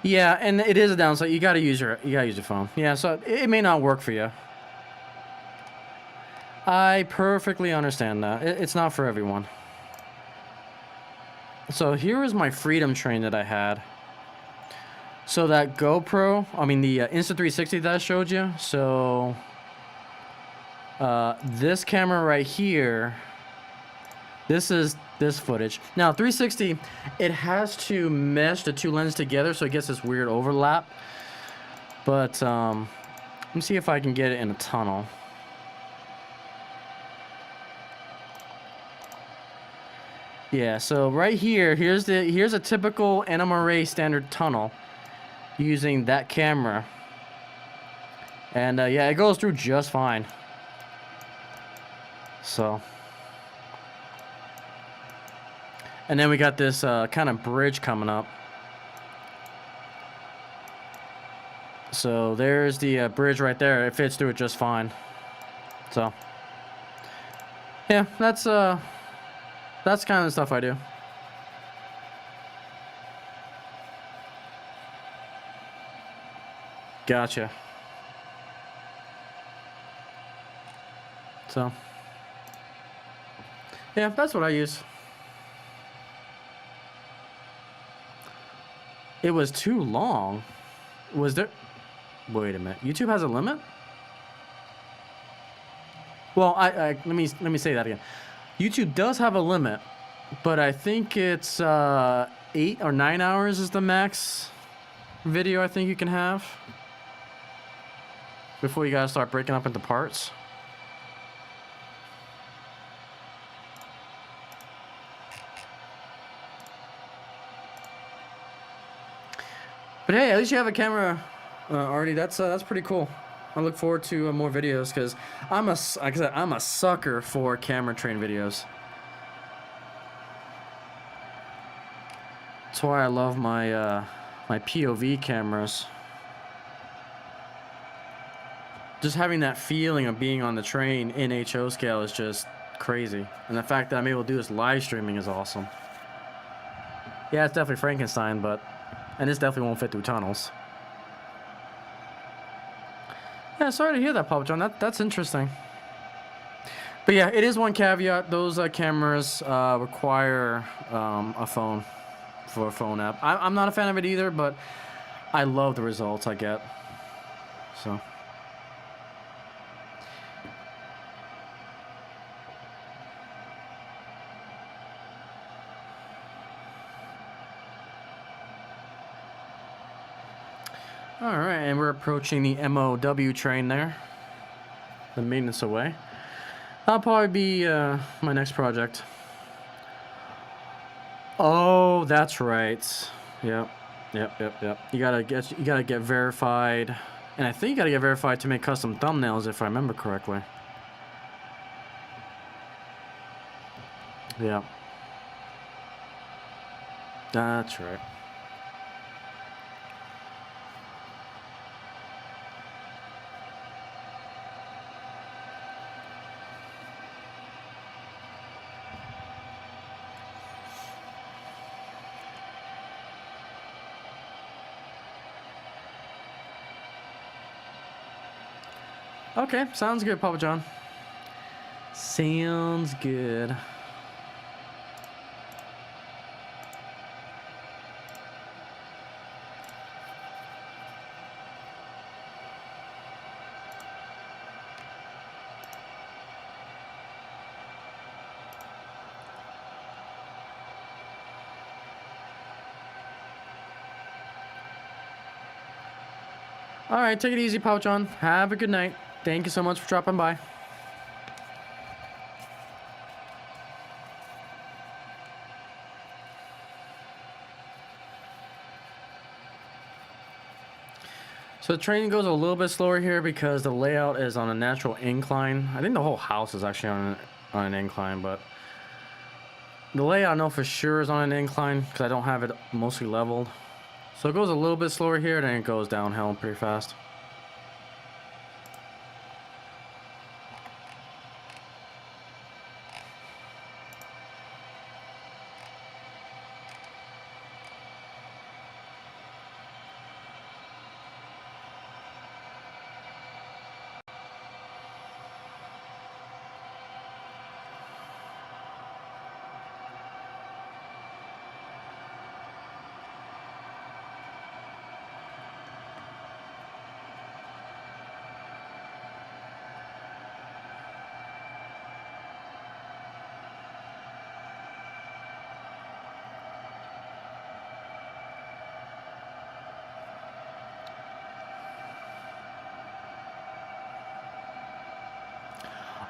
Speaker 1: Yeah, and it is a downside. You gotta use your phone. Yeah, so it may not work for you. I perfectly understand that. It's not for everyone. So here is my Freedom train that I had. So that GoPro, I mean the Insta360 that I showed you. So this camera right here, this is this footage. Now 360, it has to mesh the two lenses together, so it gets this weird overlap. But let me see if I can get it in a tunnel. Yeah, so right here, here's a typical NMRA standard tunnel using that camera. And yeah, it goes through just fine. So. And then we got this kind of bridge coming up. So there's the bridge right there. It fits through it just fine. So. Yeah, that's kind of the stuff I do. Gotcha. So, yeah, that's what I use. It was too long. Was there? Wait a minute. YouTube has a limit? Well, let me say that again. YouTube does have a limit, but I think it's 8 or 9 hours is the max video I think you can have before you gotta start breaking up into parts. But hey, at least you have a camera already. That's pretty cool. I look forward to more videos because like I said, I'm a sucker for camera train videos. That's why I love my my POV cameras. Just having that feeling of being on the train in HO scale is just crazy. And the fact that I'm able to do this live streaming is awesome. Yeah, it's definitely Frankenstein, and this definitely won't fit through tunnels. Yeah, sorry to hear that, Papa John. That's interesting. But yeah, it is one caveat. Those cameras require a phone for a phone app. I'm not a fan of it either, but I love the results I get. So. Alright, and we're approaching the MOW train there. The maintenance away. That'll probably be my next project. Oh, that's right. Yep. You gotta get verified. And I think you gotta get verified to make custom thumbnails if I remember correctly. Yeah. That's right. Okay, sounds good, Papa John. Sounds good. All right, take it easy, Papa John. Have a good night. Thank you so much for dropping by. So the train goes a little bit slower here because the layout is on a natural incline. I think the whole house is actually on an incline, but The layout I know for sure is on an incline because I don't have it mostly leveled. So it goes a little bit slower here, then it goes downhill pretty fast.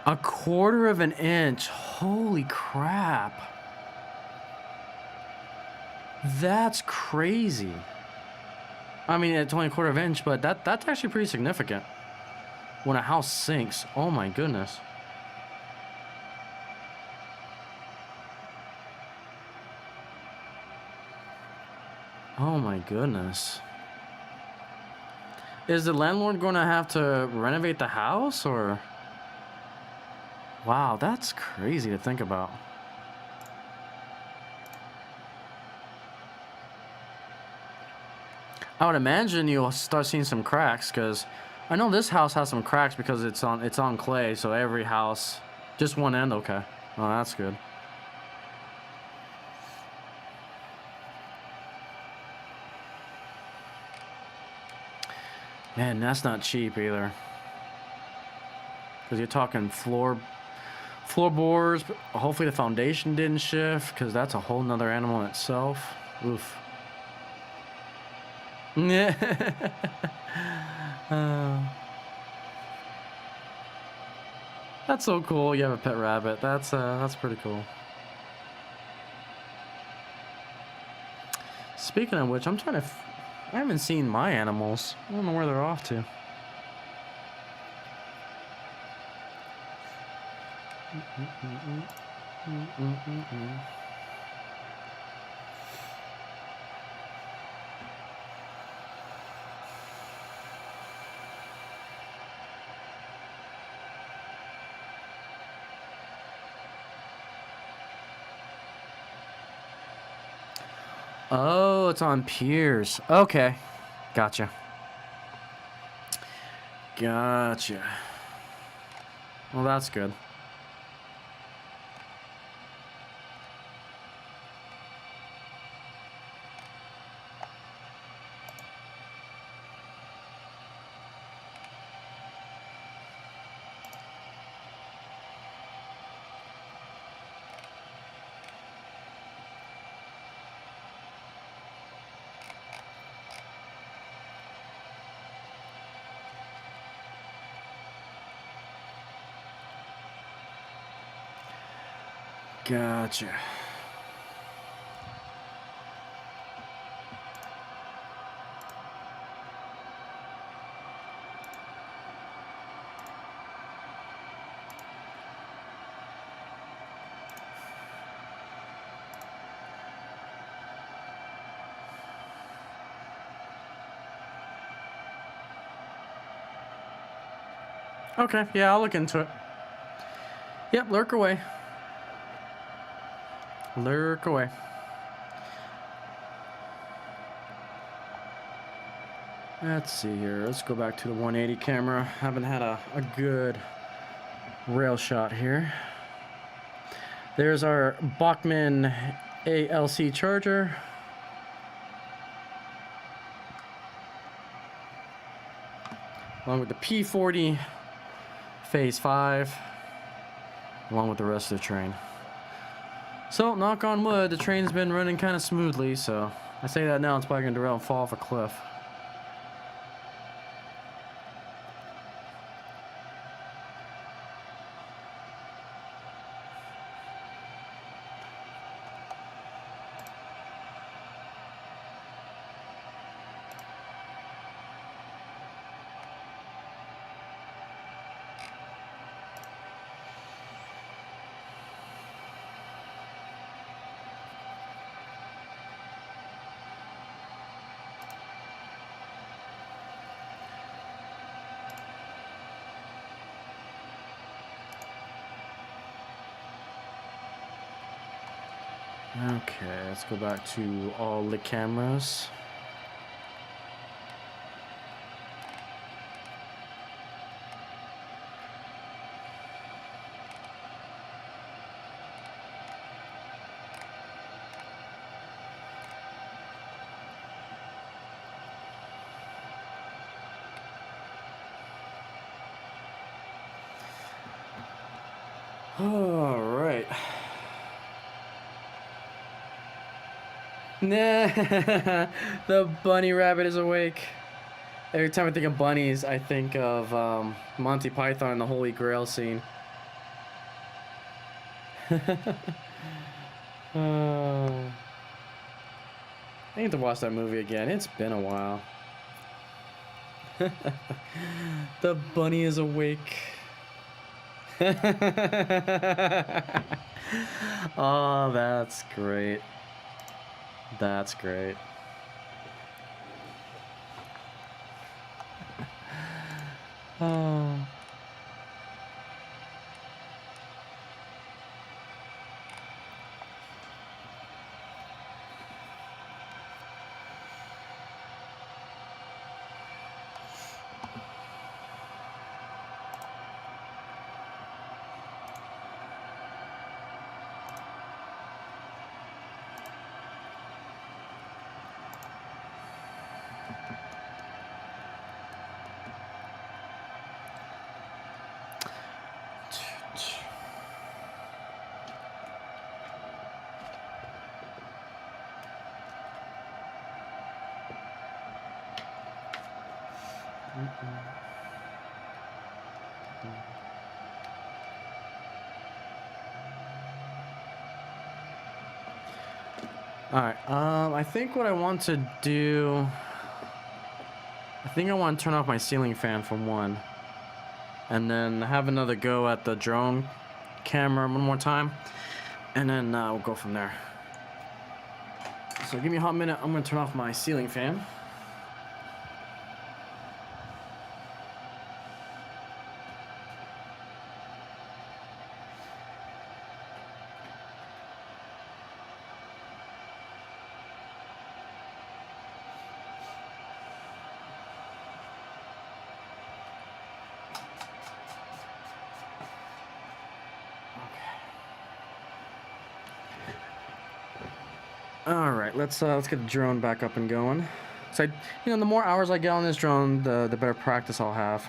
Speaker 1: A quarter of an inch. Holy crap. That's crazy. I mean, it's only a quarter of an inch, but that's actually pretty significant. When a house sinks. Oh my goodness. Oh my goodness. Is the landlord going to have to renovate the house or? Wow, that's crazy to think about. I would imagine you'll start seeing some cracks because I know this house has some cracks because it's on clay, so every house, just one end, okay. Oh, that's good. Man, that's not cheap either. Because you're talking floorboards. Hopefully the foundation didn't shift because that's a whole nother animal in itself. Oof. Yeah. That's so cool. You have a pet rabbit. That's pretty cool. Speaking of which, I'm trying to. I haven't seen my animals. I don't know where they're off to. Oh, it's on piers. Okay. Gotcha. Gotcha. Well, that's good. Gotcha. Okay, yeah, I'll look into it. Yep, lurk away. Lurk away. Let's see here. Let's go back to the 180 camera. Haven't had a good rail shot here. There's our Bachmann ALC charger. Along with the P40 Phase 5. Along with the rest of the train. So, knock on wood, the train's been running kind of smoothly, so I say that now, it's probably going to derail and fall off a cliff. Okay, let's go back to all the cameras. All right. Nah, the bunny rabbit is awake. Every time I think of bunnies, I think of Monty Python and the Holy Grail scene. I need to watch that movie again. It's been a while. The bunny is awake. Oh, that's great. That's great. Oh. Alright, I think what I want to do... I think I want to turn off my ceiling fan for one. And then have another go at the drone camera one more time. And then we'll go from there. So give me a hot minute, I'm going to turn off my ceiling fan. All right, let's get the drone back up and going. So, the more hours I get on this drone, the better practice I'll have.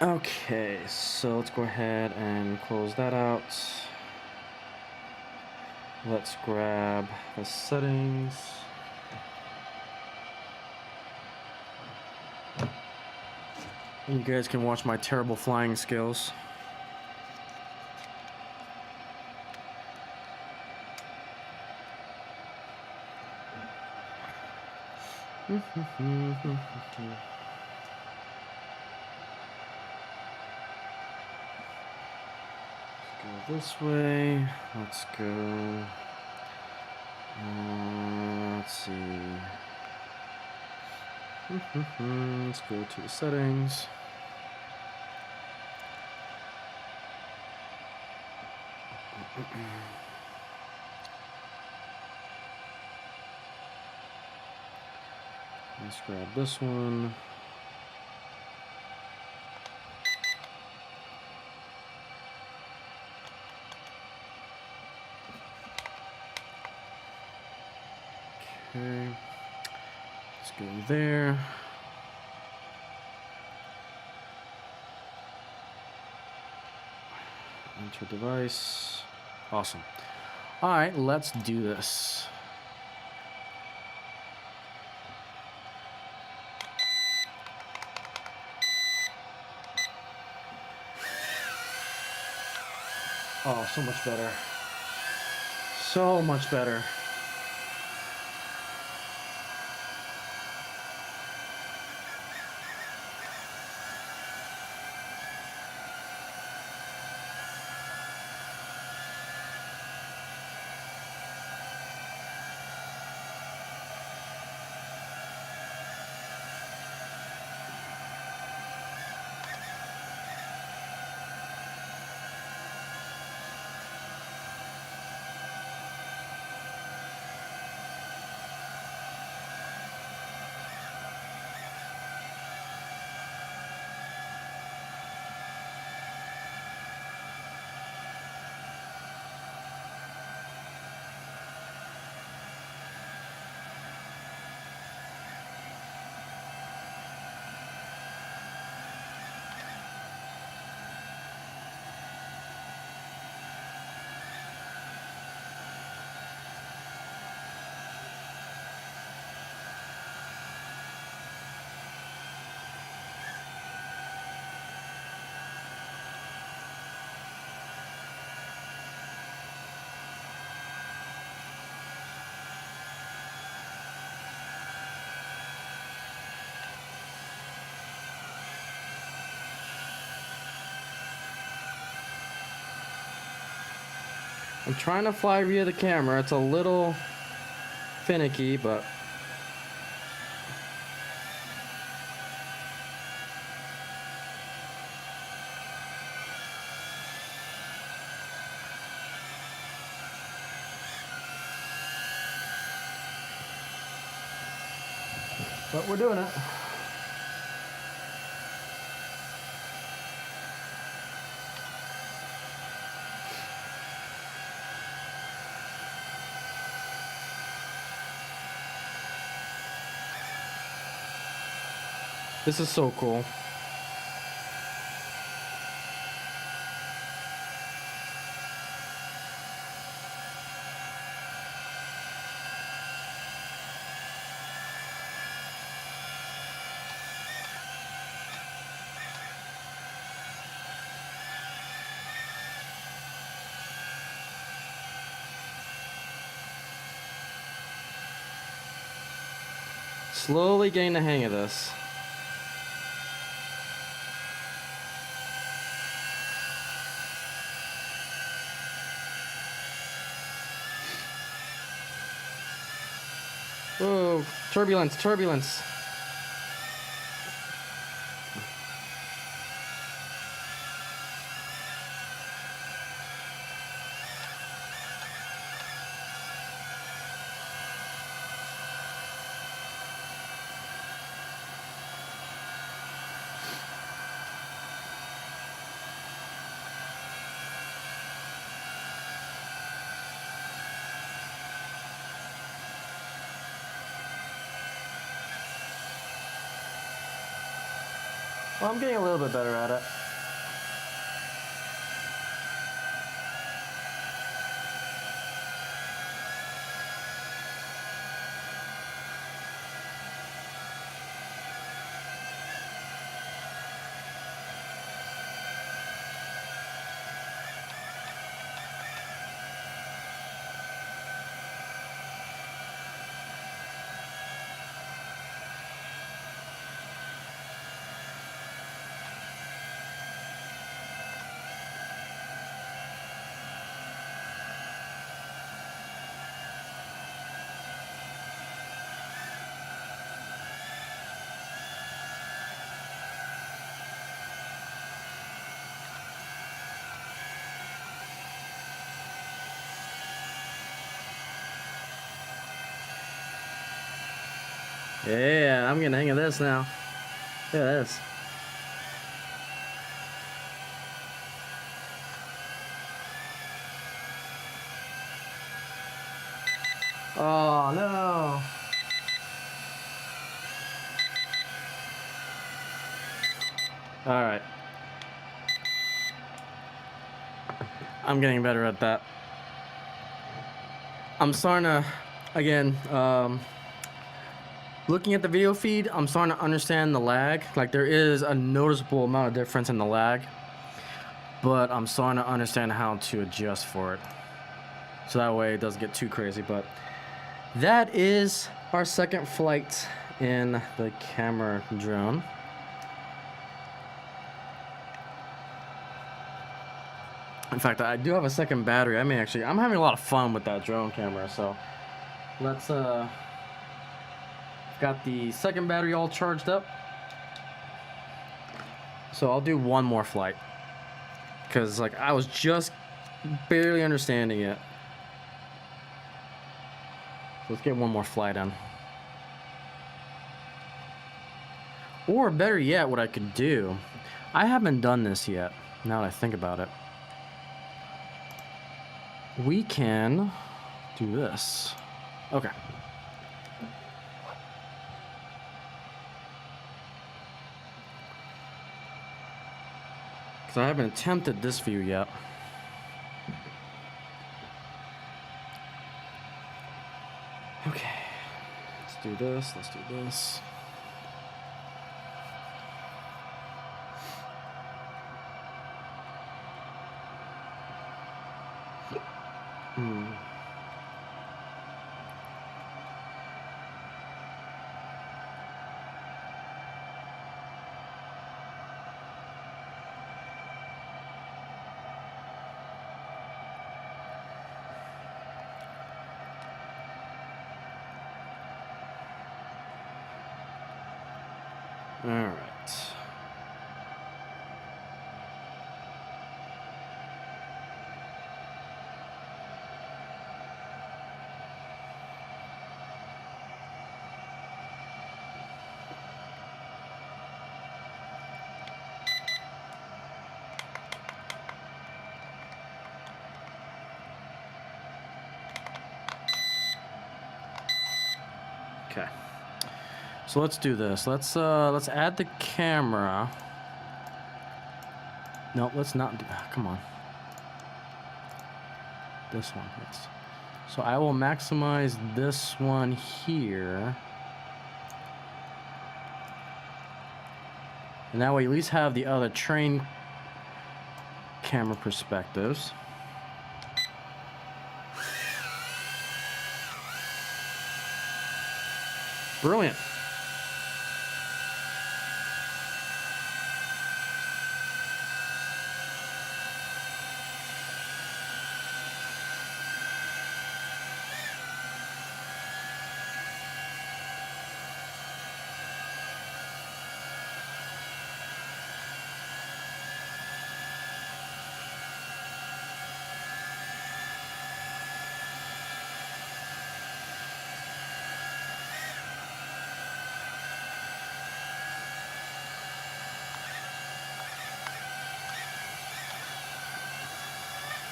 Speaker 1: Okay, so let's go ahead and close that out. Let's grab the settings. You guys can watch my terrible flying skills. Let's go this way. Let's go. Let's see. Let's go to the settings. Let's grab this one. Okay. Let's go there. Enter device. Awesome. All right, let's do this. Oh, so much better. So much better. I'm trying to fly via the camera. It's a little finicky, but we're doing it. This is so cool. Slowly getting the hang of this. Whoa, turbulence, turbulence. Well, I'm getting a little bit better at it. Yeah, I'm getting the hang of this now. Look at this. Oh no. All right. I'm getting better at that. I'm starting to, again, looking at the video feed, I'm starting to understand the lag. Like, there is a noticeable amount of difference in the lag, but I'm starting to understand how to adjust for it. So that way it doesn't get too crazy. But that is our second flight in the camera drone. In fact, I do have a second battery. I'm having a lot of fun with that drone camera. So let's, got the second battery all charged up. So I'll do one more flight, because like I was just barely understanding it. So let's get one more flight in. Or better yet, what I could do, I haven't done this yet, now that I think about it. We can do this. Okay. Because I haven't attempted this view yet. Okay. Let's do this. Let's do this. Alright. Okay. So let's do this. Let's add the camera. No, let's not do, come on. This one, yes. So I will maximize this one here. And that way at least have the other train camera perspectives. Brilliant.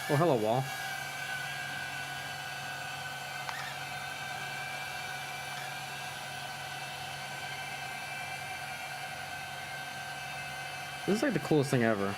Speaker 1: Oh, hello, wall. This is like the coolest thing ever.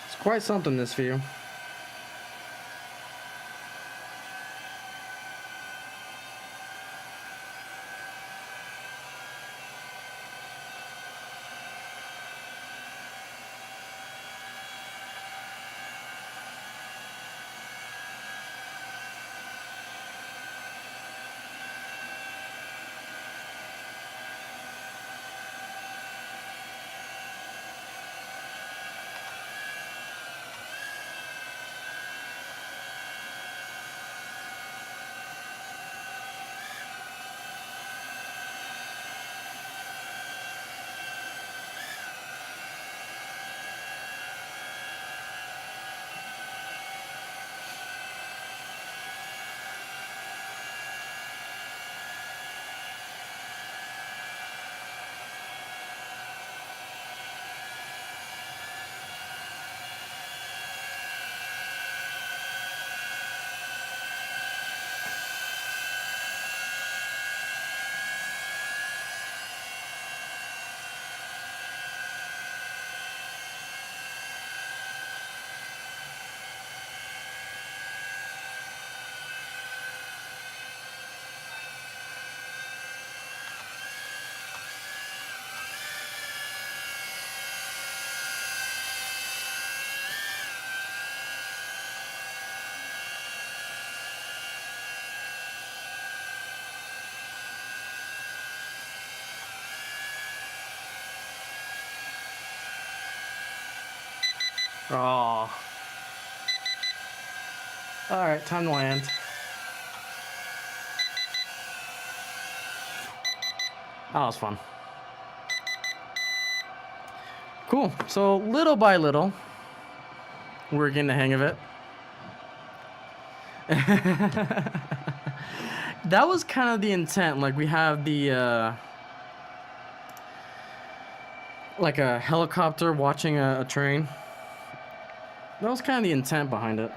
Speaker 1: It's quite something, this view. Oh. Alright, time to land. That was fun. Cool. So little by little, we're getting the hang of it. That was kind of the intent. Like we have the like a helicopter watching a train. That was kind of the intent behind it.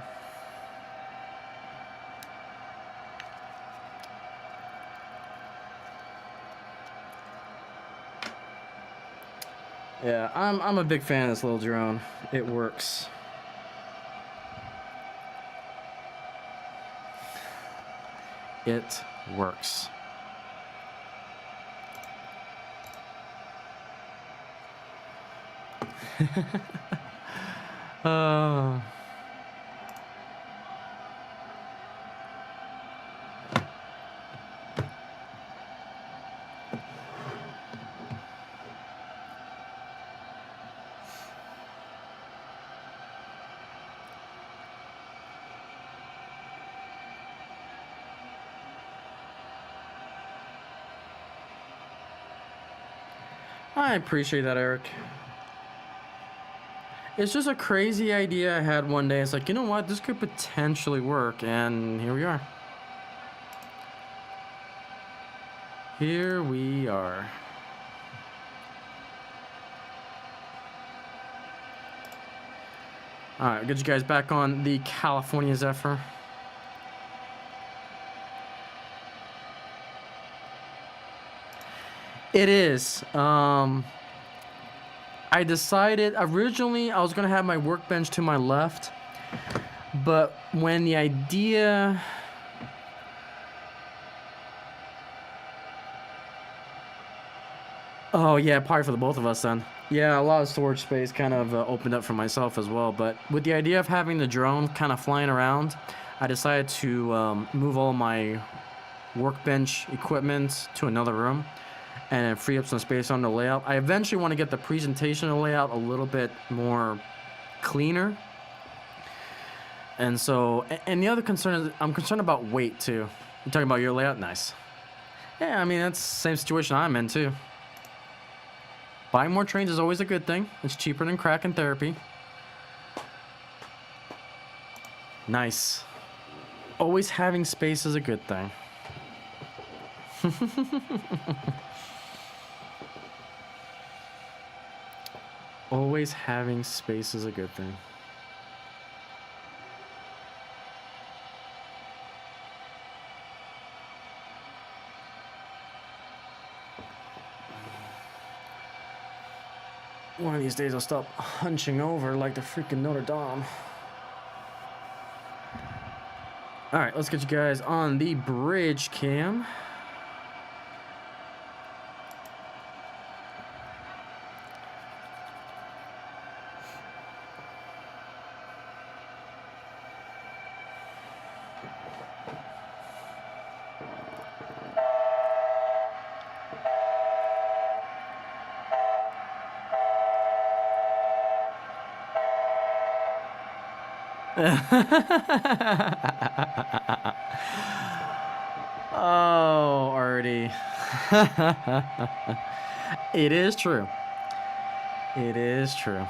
Speaker 1: Yeah, I'm a big fan of this little drone. It works. It works. uh I appreciate that, Eric. It's just a crazy idea I had one day. It's like, you know what? This could potentially work, and here we are. Here we are. Alright, I'll get you guys back on the California Zephyr. It is. I decided originally I was gonna have my workbench to my left, but when the idea oh yeah, probably for the both of us then. Yeah, a lot of storage space kind of opened up for myself as well, but with the idea of having the drone kind of flying around, I decided to move all my workbench equipment to another room and free up some space on the layout. I eventually want to get the presentation of the layout a little bit more cleaner. And so, and the other concern is I'm concerned about weight too. You talking about your layout? Nice. Yeah, I mean, that's the same situation I'm in too. Buying more trains is always a good thing. It's cheaper than crack and therapy. Nice. Always having space is a good thing. Always having space is a good thing. One of these days I'll stop hunching over like the freaking Notre Dame. Alright, let's get you guys on the bridge cam. Oh, Artie. It is true. It is true.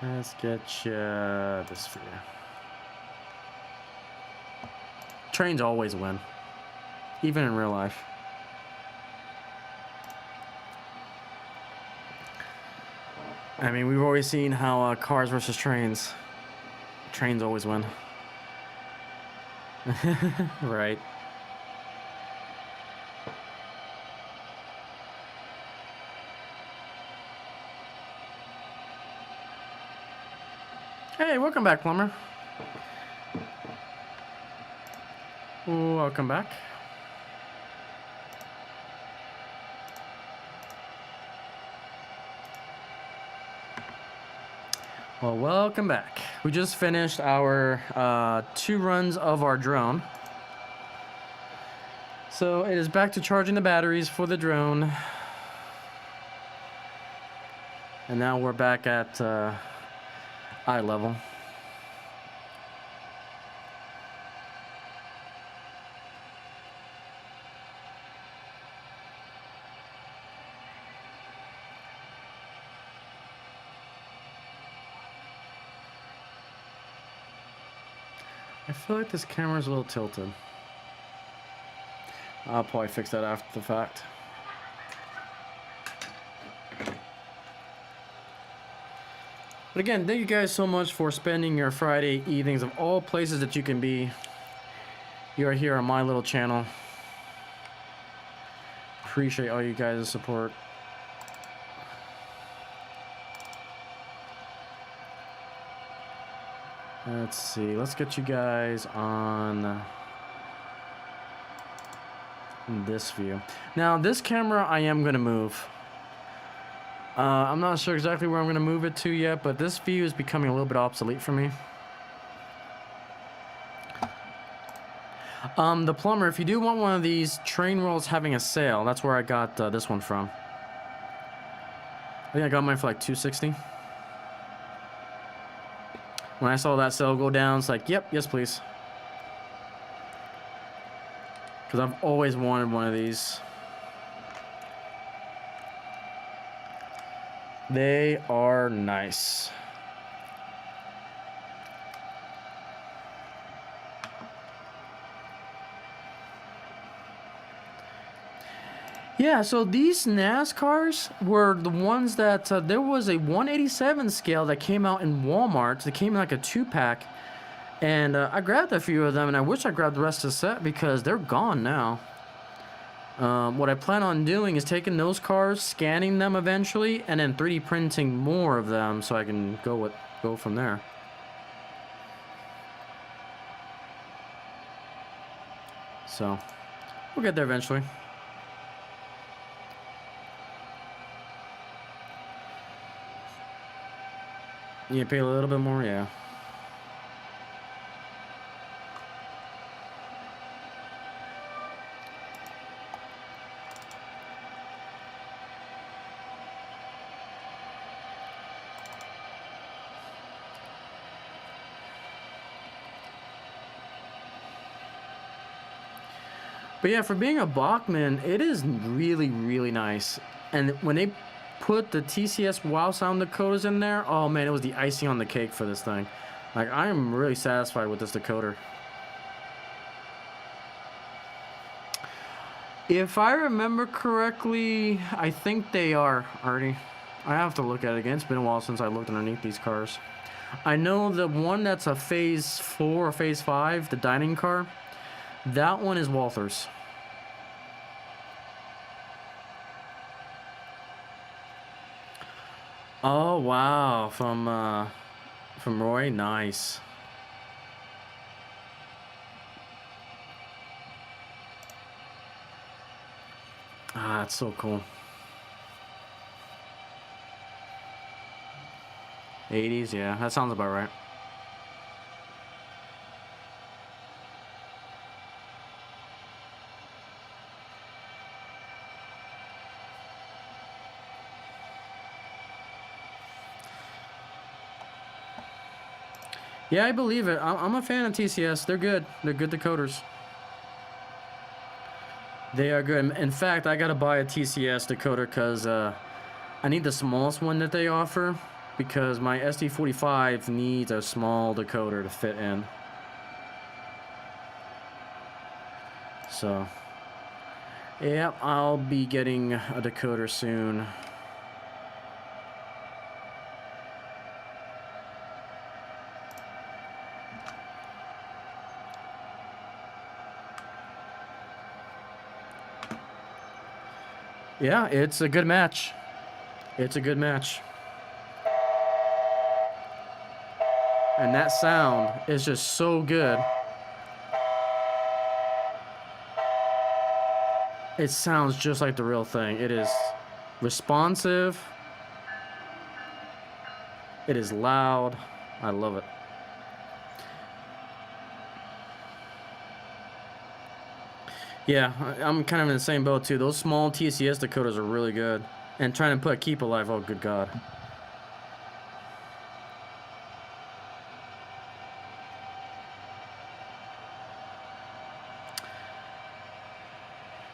Speaker 1: Let's get you this for you. Trains always win, even in real life. I mean, we've always seen how cars versus trains. Trains always win. Right. Hey, welcome back, plumber. Welcome back. Well, welcome back. We just finished our 2 runs of our drone. So it is back to charging the batteries for the drone. And now we're back at eye level. I feel like this camera's a little tilted. I'll probably fix that after the fact. But again, thank you guys so much for spending your Friday evenings of all places that you can be. You are here on my little channel. Appreciate all you guys' support. Let's see, let's get you guys on this view. Now, this camera I am going to move. I'm not sure exactly where I'm going to move it to yet, but this view is becoming a little bit obsolete for me. The plumber, if you do want one of these train rolls having a sale, that's where I got this one from. I think I got mine for like $260. When I saw that sale go down, it's like, yep, yes please. Because I've always wanted one of these. They are nice. Yeah, so these NASCARs were the ones that there was a 187 scale that came out in Walmart. They came in like a 2-pack, and I grabbed a few of them, and I wish I grabbed the rest of the set because they're gone now. What I plan on doing is taking those cars, scanning them eventually, and then 3D printing more of them so I can go from there. So we'll get there eventually. You pay a little bit more, yeah. But yeah, for being a Bachmann, it is really, really nice. And when they put the TCS wow sound decoders in there, oh man, it was the icing on the cake for this thing. Like, I am really satisfied with this decoder. If I remember correctly, I think they are, Artie. I have to look at it again. It's been a while since I looked underneath these cars. I know the one that's a phase 4 or phase 5, the dining car, that one is Walther's. Oh wow, from Roy, nice. Ah, that's so cool. 80s, yeah, that sounds about right. Yeah, I believe it. I'm a fan of TCS. They're good. They're good decoders. They are good. In fact, I gotta buy a TCS decoder because I need the smallest one that they offer because my SD45 needs a small decoder to fit in. So, yeah, I'll be getting a decoder soon. Yeah, it's a good match. It's a good match. And that sound is just so good. It sounds just like the real thing. It is responsive. It is loud. I love it. Yeah, I'm kind of in the same boat too. Those small TCS decoders are really good. And trying to put Keep Alive, oh good God.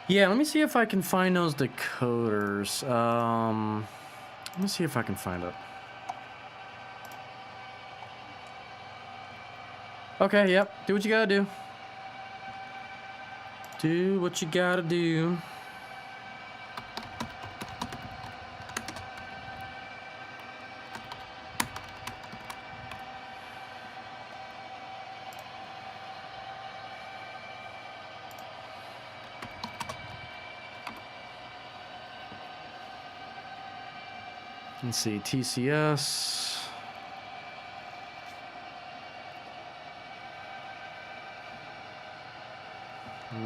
Speaker 1: Yeah, let me see if I can find those decoders. Let me see if I can find it. Okay, yep. Do what you gotta do. Do what you gotta do. Let's see, TCS.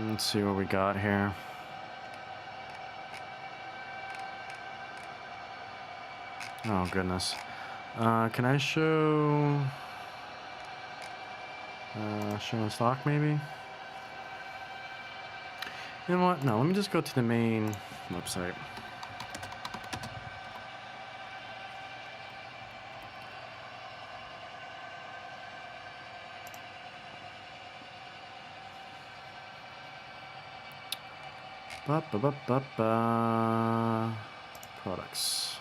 Speaker 1: Let's see what we got here. Oh, goodness. Can I show... show in stock, maybe? You know what? No, let me just go to the main website. Products.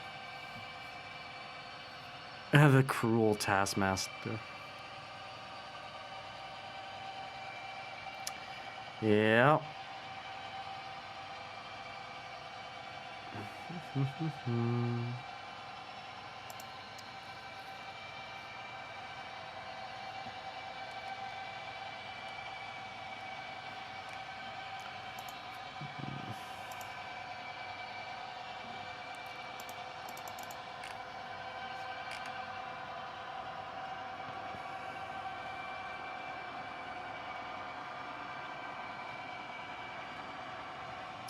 Speaker 1: The cruel taskmaster. Yeah.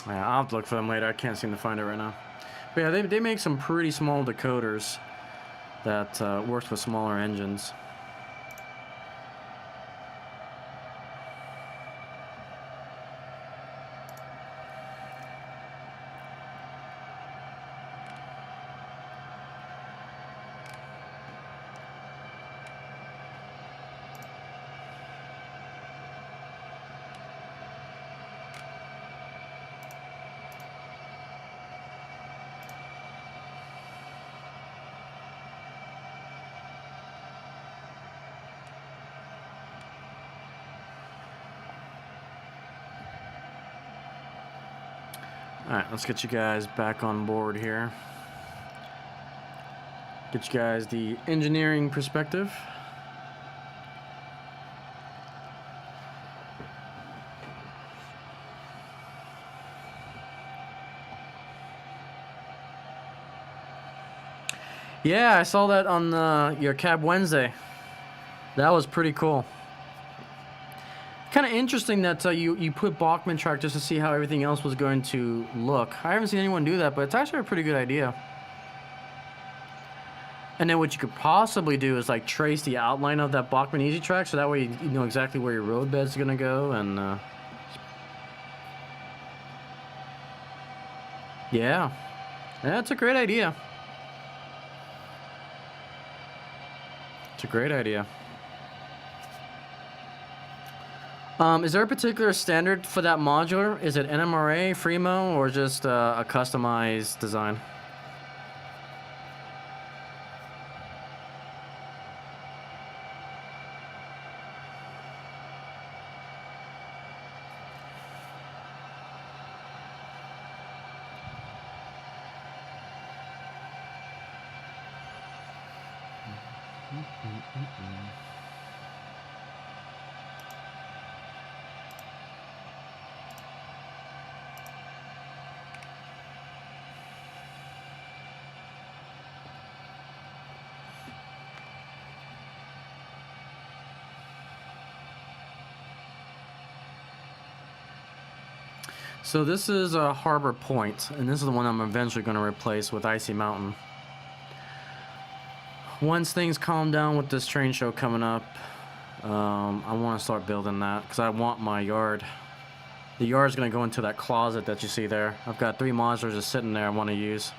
Speaker 1: Yeah, I'll have to look for them later. I can't seem to find it right now. But yeah, they make some pretty small decoders that works with smaller engines. Alright, let's get you guys back on board here. Get you guys the engineering perspective. Yeah, I saw that on your Cab Wednesday. That was pretty cool. Kind of interesting that you put Bachmann track just to see how everything else was going to look. I haven't seen anyone do that, but it's actually a pretty good idea. And then what you could possibly do is like trace the outline of that Bachmann Easy Track, so that way you know exactly where your roadbed's gonna go. And yeah, that's a great idea. It's a great idea. Is there a particular standard for that modular? Is it NMRA, Fremo, or just a customized design? So this is Harbor Point, and this is the one I'm eventually going to replace with Icy Mountain. Once things calm down with this train show coming up, I want to start building that because I want my yard. The yard's going to go into that closet that you see there. I've got 3 modulars just sitting there I want to use.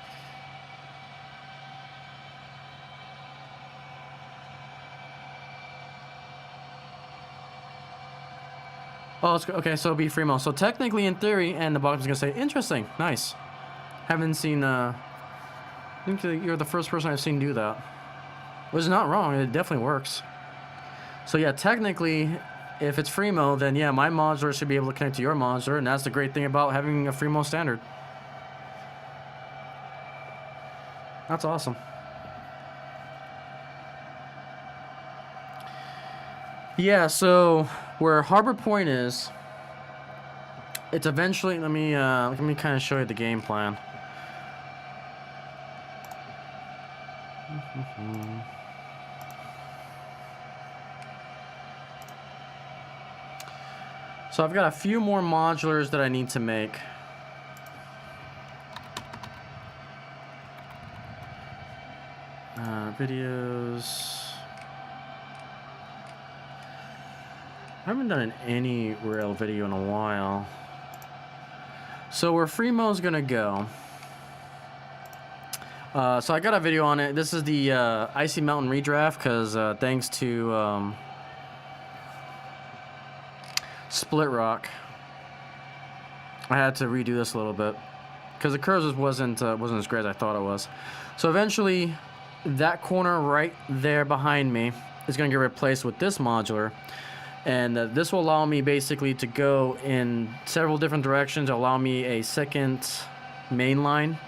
Speaker 1: Oh, okay, so it'll be Fremo. So technically, in theory, and the box is going to say, interesting, nice. Haven't seen, I think you're the first person I've seen do that. Which is not wrong, it definitely works. So yeah, technically, if it's Fremo, then yeah, my modular should be able to connect to your modular, and that's the great thing about having a Fremo standard. That's awesome. Yeah, so where Harbor Point is, it's eventually, let me kind of show you the game plan. So I've got a few more modulars that I need to make. Videos. I haven't done any rail video in a while. So where Fremo's gonna go. So I got a video on it. This is the Icy Mountain redraft because thanks to Split Rock, I had to redo this a little bit because the curves wasn't as great as I thought it was. So eventually, that corner right there behind me is gonna get replaced with this modular. And this will allow me basically to go in several different directions, allow me a second main line.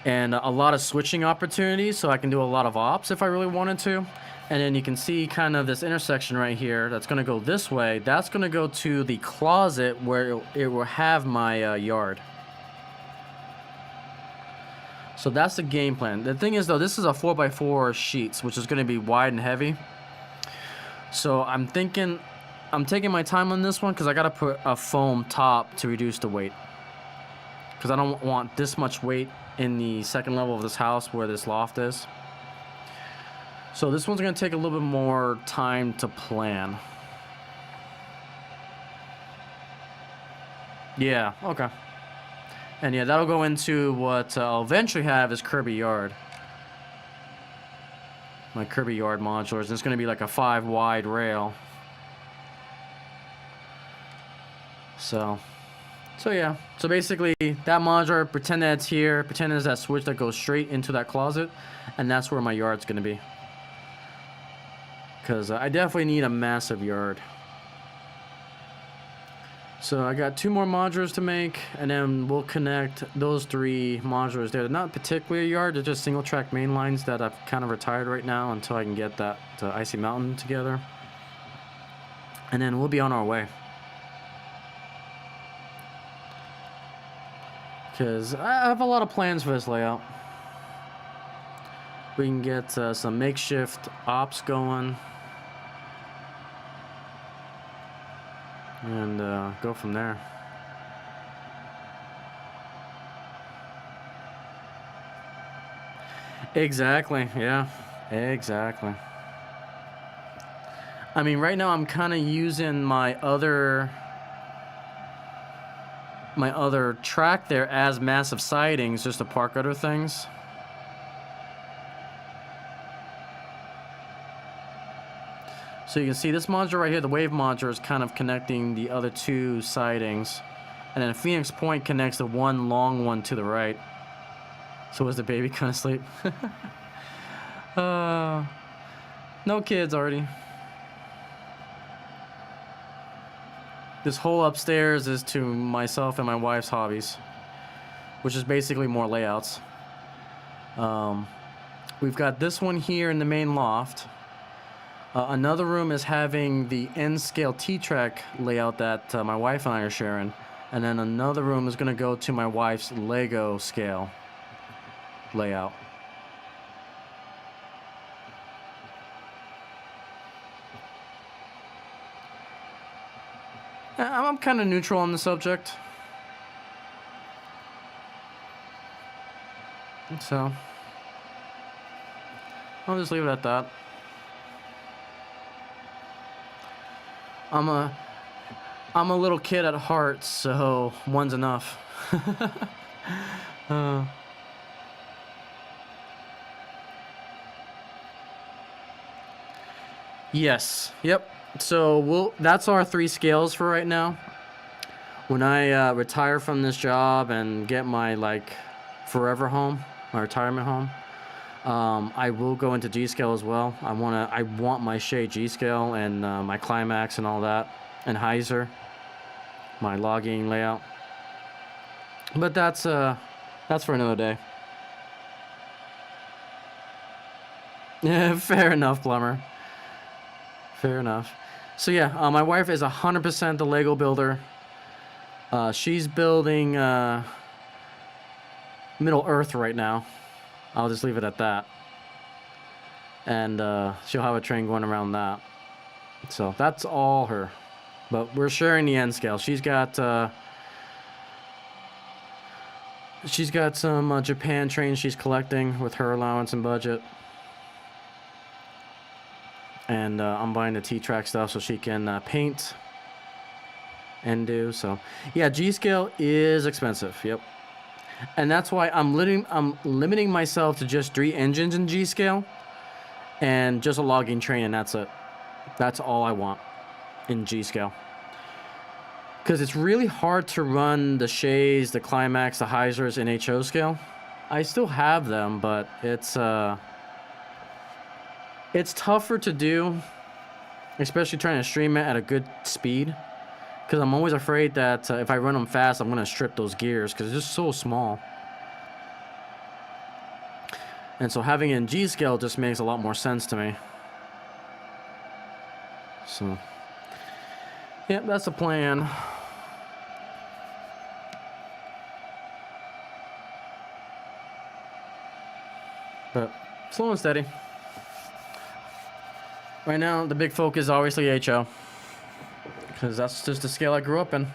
Speaker 1: And a lot of switching opportunities, so I can do a lot of ops if I really wanted to. And then you can see kind of this intersection right here that's going to go this way. That's going to go to the closet where it will have my yard. So that's the game plan. The thing is, though, this is a 4x4 sheets, which is going to be wide and heavy. So I'm thinking, I'm taking my time on this one because I got to put a foam top to reduce the weight. Because I don't want this much weight in the second level of this house where this loft is. So this one's going to take a little bit more time to plan. Yeah, okay. And yeah, that'll go into what I'll eventually have is Kirby Yard. My Kirby Yard modulars. It's going to be like a 5 wide rail. So yeah. So basically, that modular, pretend that it's here. Pretend there's that switch that goes straight into that closet. And that's where my yard's going to be. Because I definitely need a massive yard. So I got 2 more modulars to make, and then we'll connect those 3 modulars there. They're not particularly a yard, they're just single track main lines that I've kind of retired right now until I can get that Icy Mountain together. And then we'll be on our way. Because I have a lot of plans for this layout. We can get some makeshift ops going. And go from there. Exactly, yeah, exactly. I mean, right now I'm kind of using my other track there as massive sidings just to park other things. So you can see this modular right here, the wave modular, is kind of connecting the other 2 sidings. And then Phoenix Point connects the one long one to the right. So was the baby kind of asleep? No kids already. This whole upstairs is to myself and my wife's hobbies, which is basically more layouts. We've got this one here in the main loft. Another room is having the N-scale T-track layout that my wife and I are sharing. And then another room is going to go to my wife's Lego scale layout. I'm kind of neutral on the subject. So, I'll just leave it at that. I'm a little kid at heart, so one's enough. Yes. Yep. So that's our 3 scales for right now. When I retire from this job and get my like forever home, my retirement home, I will go into G scale as well. I want my Shea G scale and my Climax and all that, and Heiser, my logging layout. But that's for another day. Yeah, fair enough, plumber. Fair enough. So yeah, my wife is 100% the Lego builder. She's building Middle Earth right now. I'll just leave it at that. And she'll have a train going around that. So that's all her. But we're sharing the end scale. She's got some Japan trains she's collecting with her allowance and budget. And I'm buying the T-Track stuff so she can paint and do. So yeah, G scale is expensive. Yep. And that's why I'm limiting myself to just 3 engines in G scale and just a logging train, and that's it. That's all I want in G scale. Because it's really hard to run the Shays, the Climax, the Heisers in HO scale. I still have them, but it's tougher to do, especially trying to stream it at a good speed. Because I'm always afraid that if I run them fast, I'm going to strip those gears because it's just so small. And so having it in G scale just makes a lot more sense to me. So, yeah, that's the plan. But slow and steady. Right now, the big focus is obviously HO. Because that's just the scale I grew up in.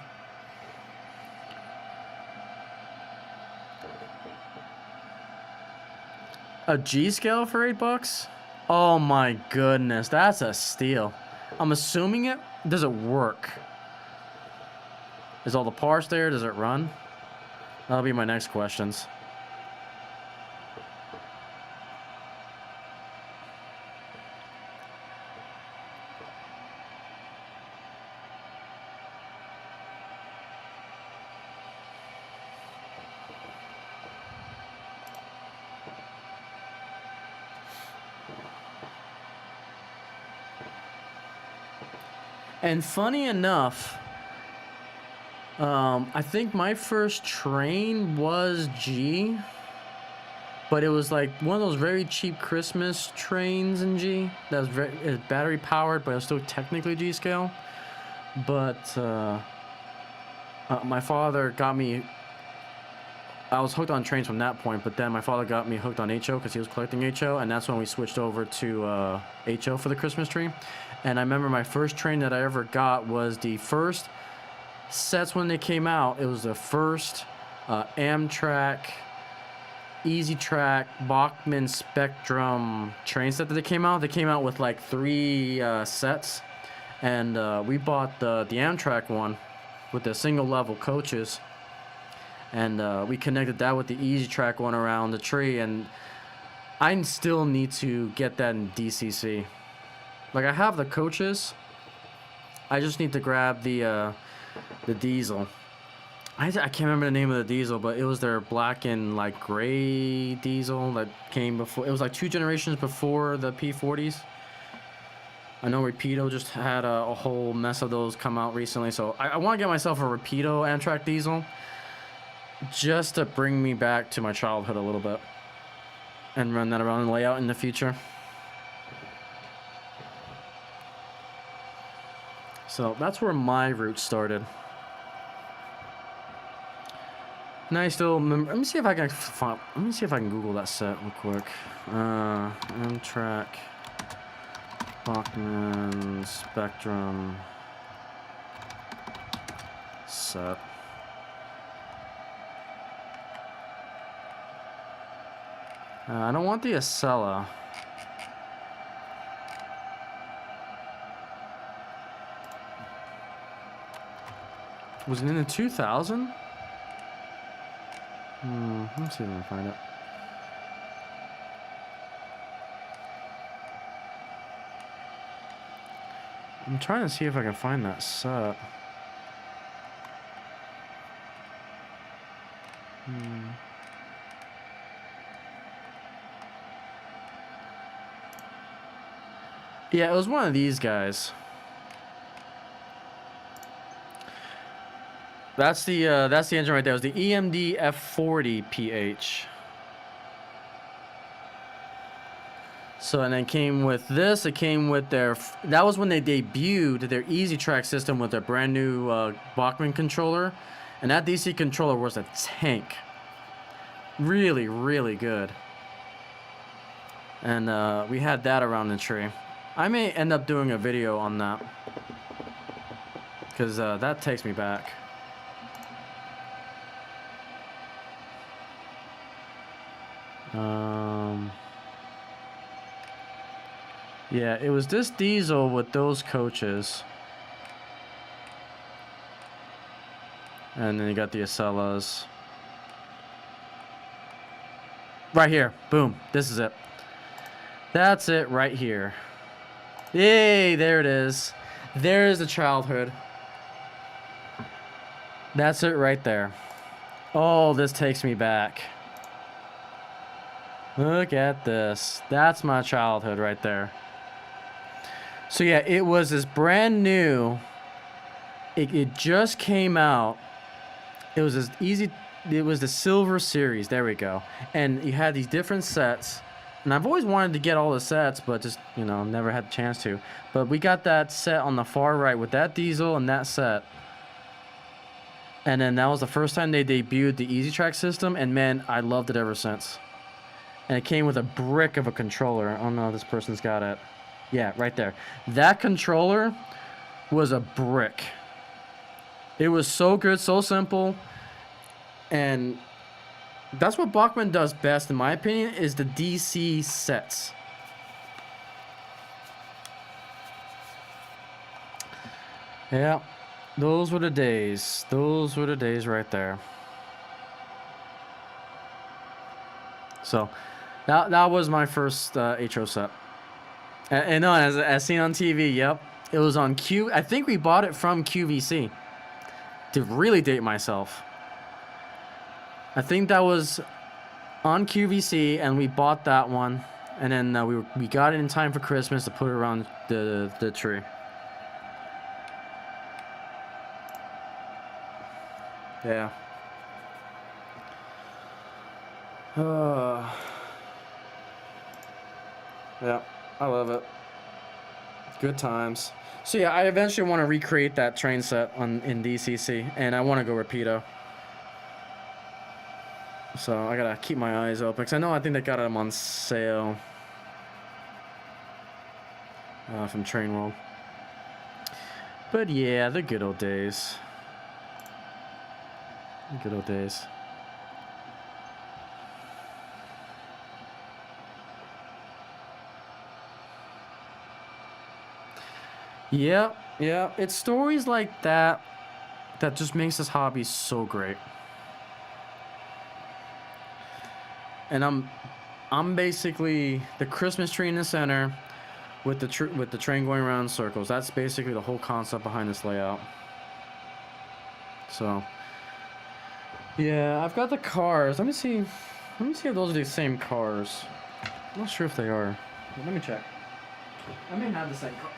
Speaker 1: A G scale for $8? Oh my goodness, that's a steal. I'm assuming it. Does it work? Is all the parts there? Does it run? That'll be my next questions. And funny enough, I think my first train was G, but it was like one of those very cheap Christmas trains in G that was battery powered, but it was still technically G scale. But my father got me. I was hooked on trains from that point, but then my father got me hooked on HO because he was collecting HO, and that's when we switched over to HO for the Christmas tree. And I remember my first train that I ever got was the first sets when they came out. It was the first Amtrak, Easy Track, Bachmann Spectrum train set that they came out. They came out with like 3 sets, and we bought the Amtrak one with the single level coaches. And we connected that with the Easy Track one around the tree, and I still need to get that in DCC. Like, I have the coaches. I just need to grab the diesel. I can't remember the name of the diesel, but it was their black and like gray diesel that came before. It was like 2 generations before the P40s. I know Rapido just had a whole mess of those come out recently, so I want to get myself a Rapido Amtrak diesel just to bring me back to my childhood a little bit and run that around and layout in the future. So that's where my roots started. And I still remember. Let me see if I can Google that set real quick. Amtrak Bachmann Spectrum set. I don't want the Acela. Was it in the 2000? Let's see if I can find it. I'm trying to see if I can find that set. Yeah, it was one of these guys. That's the engine right there. It was the EMD F40 PH. So, and then came with this. It came with their. That was when they debuted their Easy Track system with their brand new Bachmann controller, and that DC controller was a tank. Really, really good. And we had that around the tree. I may end up doing a video on that because that takes me back. Yeah, it was this diesel with those coaches. And then you got the Acelas. Right here. Boom. This is it. That's it right here. Yay, there it is. There's the childhood. That's it right there. Oh, this takes me back. Look at this. That's my childhood right there. So yeah, it was this brand new. It just came out. It was this easy. It was the Silver Series. There we go. And you had these different sets. And I've always wanted to get all the sets, but just, you know, never had the chance to. But we got that set on the far right with that diesel and that set. And then that was the first time they debuted the Easy Track system. And man, I loved it ever since. And it came with a brick of a controller. Oh no, this person's got it. Yeah, right there. That controller was a brick. It was so good, so simple. And that's what Bachmann does best, in my opinion, is the DC sets. Yeah, those were the days. Those were the days right there. So, that was my first HO set. And no, as seen on TV, yep. It was on Q. I think we bought it from QVC. To really date myself. I think that was on QVC, and we bought that one. And then we got it in time for Christmas to put it around the tree. Yeah. Yeah, I love it. Good times. So yeah, I eventually want to recreate that train set in DCC, and I want to go Rapido. So I gotta keep my eyes open, because I think they got them on sale from Train World. But yeah, the good old days. The good old days. Yeah, yeah. It's stories like that that just makes this hobby so great. And I'm basically the Christmas tree in the center with the train going around in circles. That's basically the whole concept behind this layout. So yeah, I've got the cars. Let me see if those are the same cars. I'm not sure if they are. Let me check. I may have the same cars.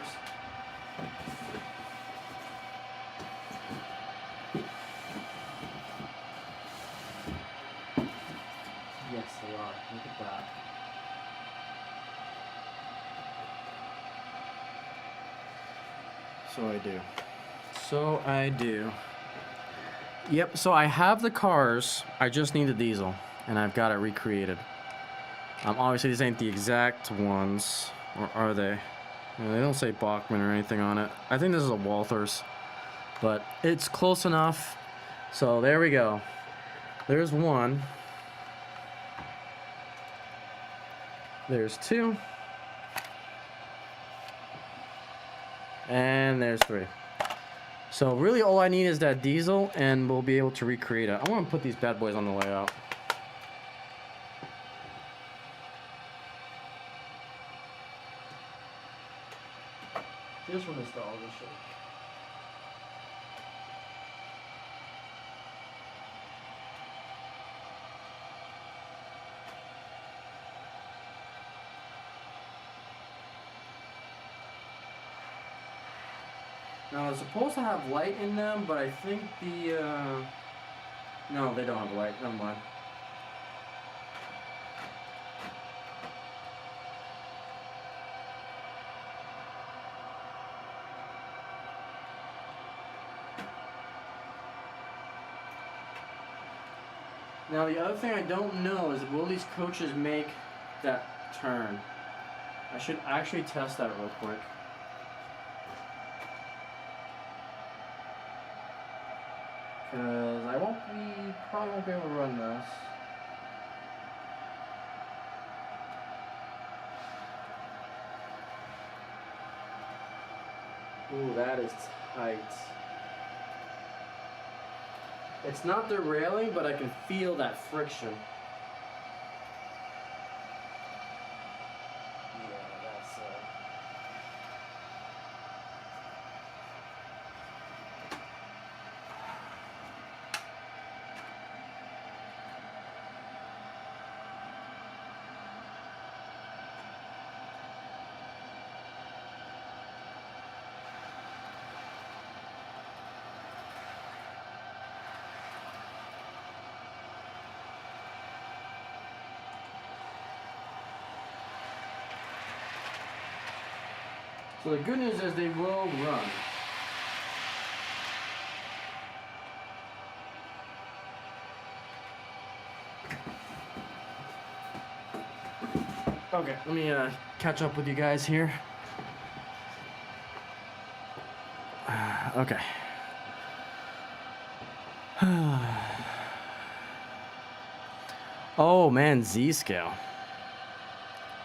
Speaker 1: Yes, they are. Look at that. So I do. So I do. Yep, so I have the cars. I just need the diesel, and I've got it recreated. Obviously, these ain't the exact ones, or are they? They don't say Bachmann or anything on it. I think this is a Walthers, but it's close enough. So there we go. There's one. There's two. And there's three. So really all I need is that diesel and we'll be able to recreate it. I want to put these bad boys on the layout. This one is the older shit. Now, it's supposed to have light in them, but I think the, no, they don't have light. Never mind. Now, the other thing I don't know is, will these coaches make that turn? I should actually test that real quick. Because I probably won't be able to run this. Ooh, that is tight. It's not derailing, but I can feel that friction. So the good news is they will run. Okay, let me catch up with you guys here. Okay. Oh man, Z scale.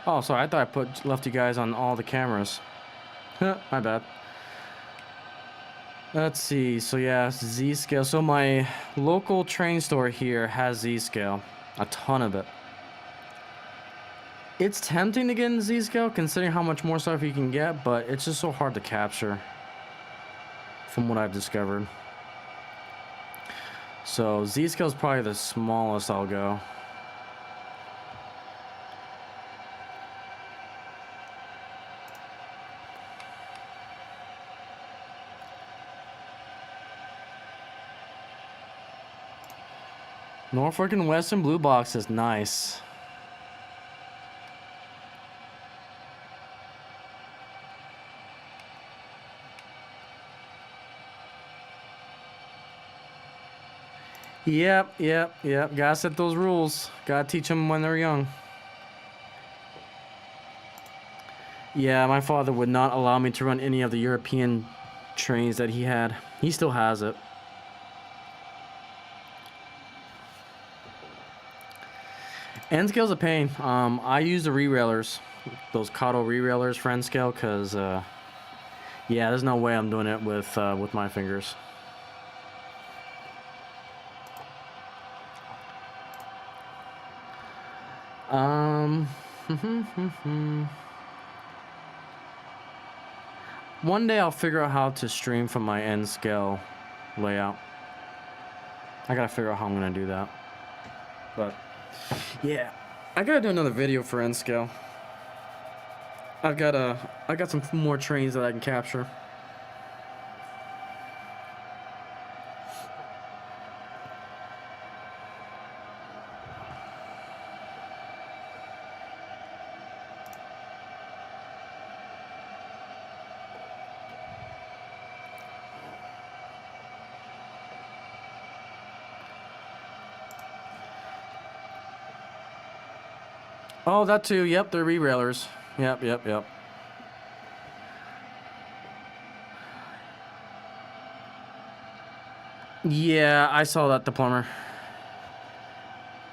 Speaker 1: Oh, sorry, I thought I left you guys on all the cameras. My bad. Let's see. So yeah, Z scale. So my local train store here has Z scale, a ton of it. It's tempting to get in Z scale considering how much more stuff you can get, but it's just so hard to capture from what I've discovered. So Z scale is probably the smallest I'll go. Norfolk and Western blue box is nice. Yep. Gotta set those rules. Gotta teach them when they're young. Yeah, my father would not allow me to run any of the European trains that he had. He still has it. End scale's a pain. I use the re-railers, those Kato re-railers for end scale, cause yeah, there's no way I'm doing it with my fingers. One day I'll figure out how to stream from my end scale layout. I gotta figure out how I'm gonna do that, but. Yeah, I gotta do another video for end scale. I got some more trains that I can capture. Oh, that too. Yep, they're re-railers. Yep. Yeah, I saw that, the plumber.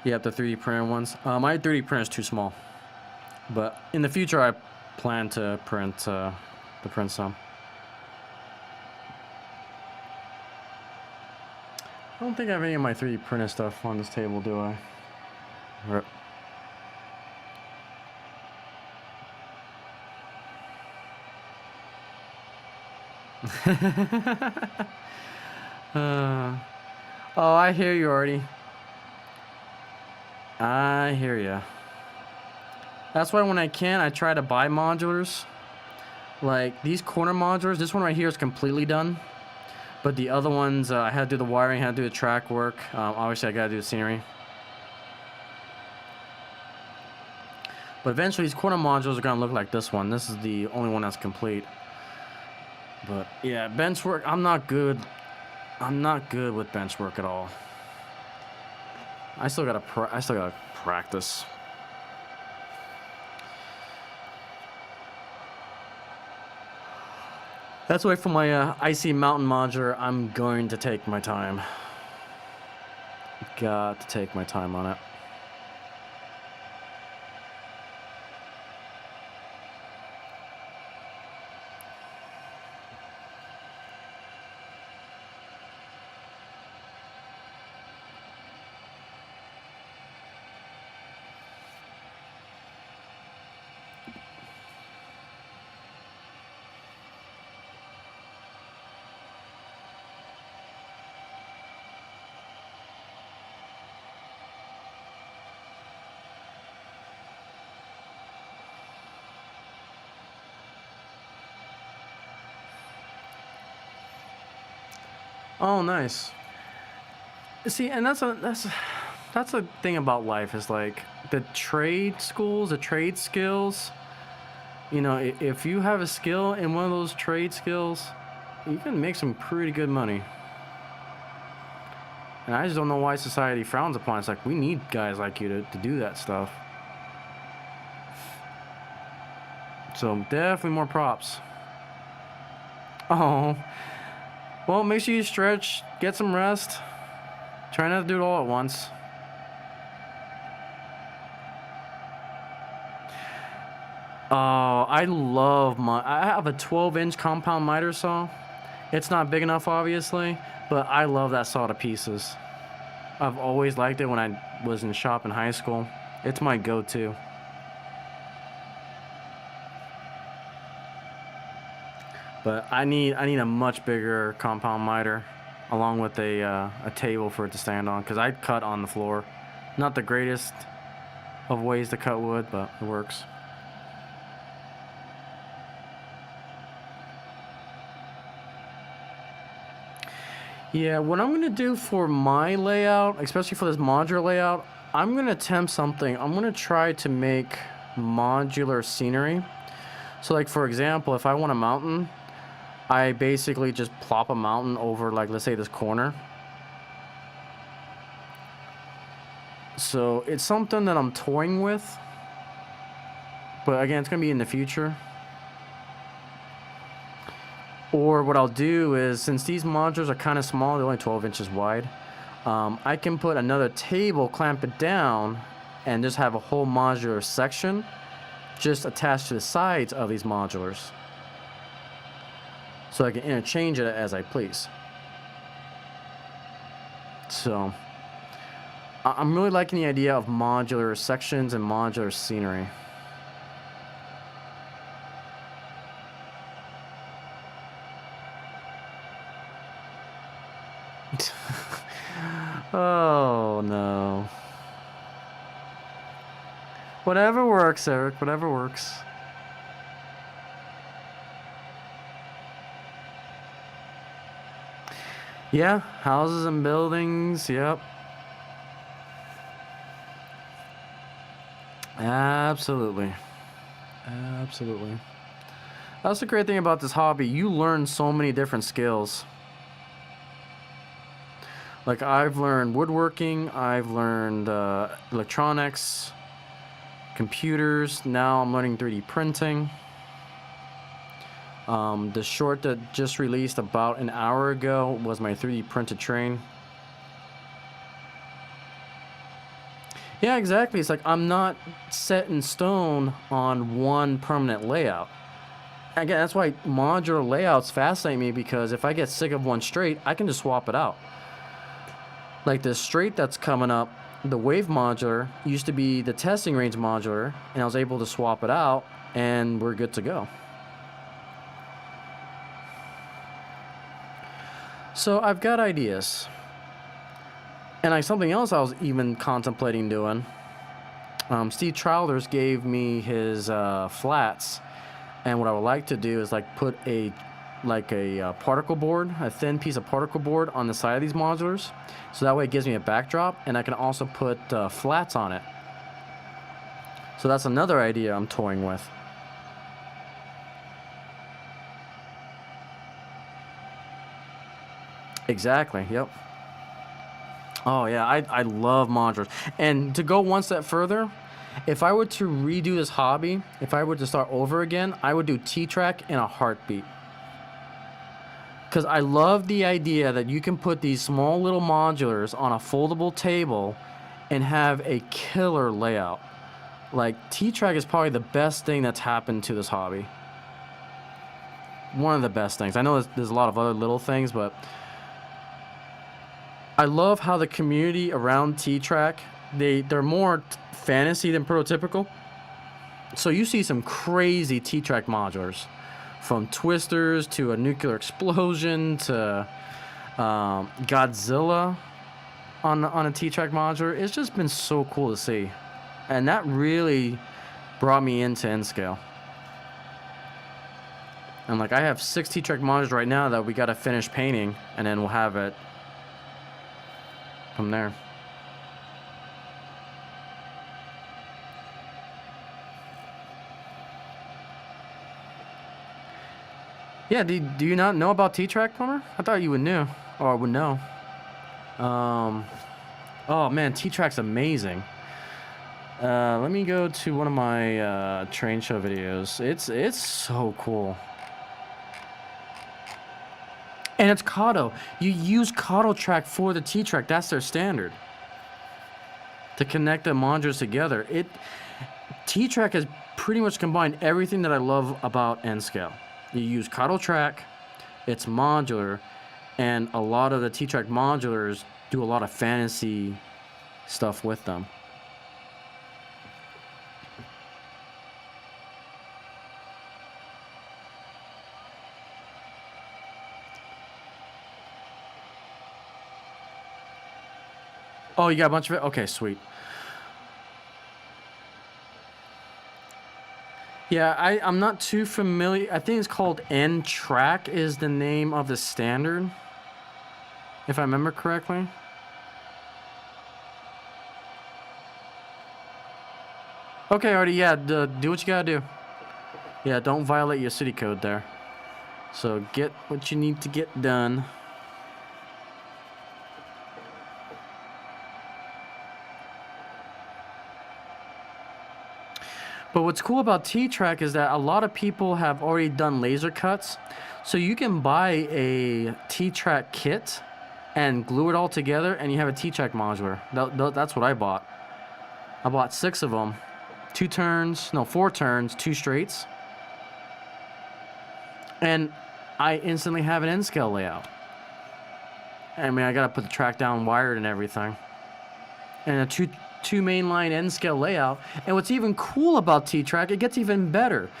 Speaker 1: Yep, the 3D printer ones. My 3D printer is too small. But in the future, I plan to print some. I don't think I have any of my 3D printed stuff on this table, do I? Rip. Oh, I hear you already. I hear ya. That's why when I can, I try to buy modulars. Like these corner modulars, this one right here is completely done. But the other ones, I had to do the wiring, had to do the track work. Obviously, I gotta do the scenery. But eventually, these corner modules are gonna look like this one. This is the only one that's complete. But yeah, bench work, I'm not good. I'm not good with bench work at all. I still gotta practice. That's why for my Icey mountain modular, I'm going to take my time. Got to take my time on it. Oh, nice. See, and that's a thing about life is like the trade schools, the trade skills. You know, if you have a skill in one of those trade skills, you can make some pretty good money. And I just don't know why society frowns upon it. It's like, we need guys like you to do that stuff. So definitely more props. Oh. Well, make sure you stretch, get some rest. Try not to do it all at once. Oh, I have a 12-inch compound miter saw. It's not big enough, obviously, but I love that saw to pieces. I've always liked it when I was in shop in high school. It's my go-to. But I need a much bigger compound miter, along with a table for it to stand on, because I cut on the floor. Not the greatest of ways to cut wood, but it works. Yeah, what I'm gonna do for my layout, especially for this modular layout, I'm gonna attempt something. I'm gonna try to make modular scenery. So like for example, if I want a mountain, I basically just plop a mountain over, like, let's say this corner. So it's something that I'm toying with. But again, it's gonna be in the future. Or what I'll do is, since these modules are kind of small, they're only 12 inches wide, I can put another table, clamp it down, and just have a whole modular section just attached to the sides of these modulars. So I can interchange it as I please. So I'm really liking the idea of modular sections and modular scenery. Oh no. Whatever works, Eric, whatever works. Yeah, houses and buildings, yep. Absolutely. Absolutely. That's the great thing about this hobby. You learn so many different skills. Like, I've learned woodworking, I've learned electronics, computers, now I'm learning 3D printing. The short that just released about an hour ago was my 3D printed train. Yeah, exactly. It's like I'm not set in stone on one permanent layout. Again, that's why modular layouts fascinate me, because if I get sick of one straight, I can just swap it out. Like this straight that's coming up, the wave modular used to be the testing range modular, and I was able to swap it out, and we're good to go. So I've got ideas. And something else I was even contemplating doing. Steve Trouters gave me his flats, and what I would like to do is like put a particle board, a thin piece of particle board on the side of these modulars, so that way it gives me a backdrop, and I can also put flats on it. So that's another idea I'm toying with. Exactly. Yep. Oh yeah, I love modulars. And to go one step further, if I were to redo this hobby, if I were to start over again, I would do T-Track in a heartbeat. Because I love the idea that you can put these small little modulars on a foldable table and have a killer layout. Like, T-Track is probably the best thing that's happened to this hobby. One of the best things. I know there's a lot of other little things, but I love how the community around T-Track, they're more fantasy than prototypical. So you see some crazy T-Track modulars, from twisters to a nuclear explosion to Godzilla on a T-Track modular. It's just been so cool to see, and that really brought me into N-Scale. And like, I have 6 T-Track modulars right now that we got to finish painting, and then we'll have it from there. Yeah, do you not know about T-Track, Plumber? I thought you would know, or would know. Oh man, T-Track's amazing. Let me go to one of my train show videos. It's so cool. And it's Kato. You use Kato track for the T-Track. That's their standard. To connect the modulars together. T-Track has pretty much combined everything that I love about N-Scale. You use Kato track, it's modular, and a lot of the T-Track modulars do a lot of fantasy stuff with them. Oh, you got a bunch of it? Okay, sweet. Yeah, I'm not too familiar. I think it's called N-Track is the name of the standard, if I remember correctly. Okay, Artie, yeah, do what you gotta do. Yeah, don't violate your city code there. So get what you need to get done. But what's cool about T-Track is that a lot of people have already done laser cuts. So you can buy a T-Track kit and glue it all together, and you have a T-Track modular. That's what I bought. I bought 6 of them. 4 turns, 2 straights. And I instantly have an N-Scale layout. I mean, I gotta put the track down wired and everything. And a two mainline N-Scale layout. And what's even cool about T-Track, it gets even better,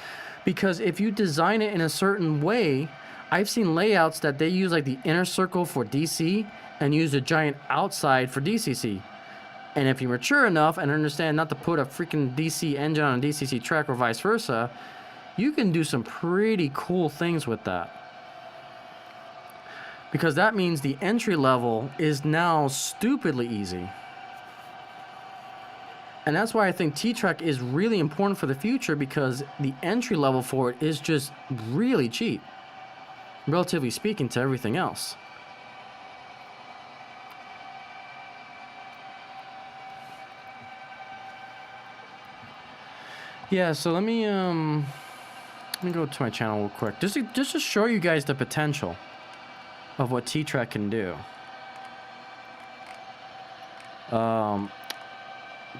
Speaker 1: because if you design it in a certain way, I've seen layouts that they use like the inner circle for DC and use a giant outside for DCC. And if you're mature enough and understand not to put a freaking DC engine on a DCC track or vice versa, you can do some pretty cool things with that. Because that means the entry level is now stupidly easy. And that's why I think T-Track is really important for the future, because the entry level for it is just really cheap, relatively speaking to everything else. Yeah, so let me Let me go to my channel real quick. Just to show you guys the potential of what T-Track can do. The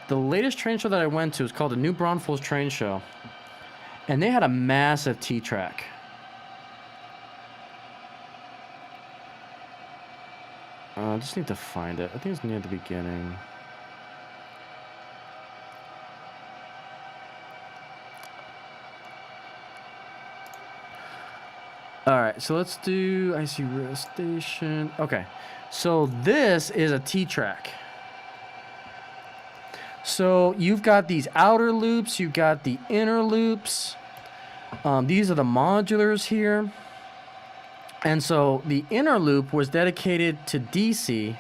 Speaker 1: latest train show that I went to is called the New Braunfels Train Show. And they had a massive T-Track. I just need to find it. I think it's near the beginning. Alright, so let's do Icey Rail Station. Okay, so this is a T-Track. So you've got these outer loops, you've got the inner loops. These are the modulars here. And so the inner loop was dedicated to DC,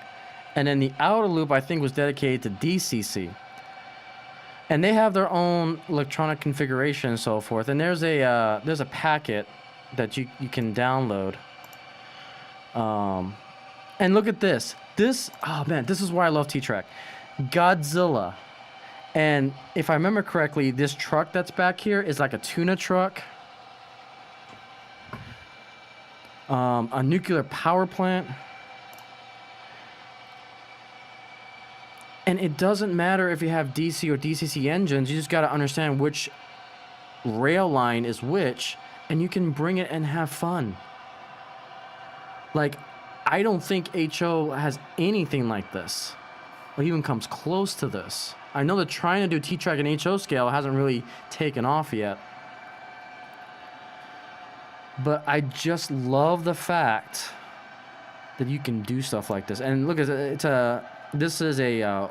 Speaker 1: and then the outer loop I think was dedicated to DCC. And they have their own electronic configuration and so forth. And there's a packet that you can download. And look at this. Oh man, this is why I love T-Track. Godzilla. And if I remember correctly, this truck that's back here is like a tuna truck. A nuclear power plant. And it doesn't matter if you have DC or DCC engines, you just got to understand which rail line is which, and you can bring it and have fun. Like, I don't think HO has anything like this, or even comes close to this. I know they're trying to do T-Track and HO scale, hasn't really taken off yet. But I just love the fact that you can do stuff like this. And look, this is a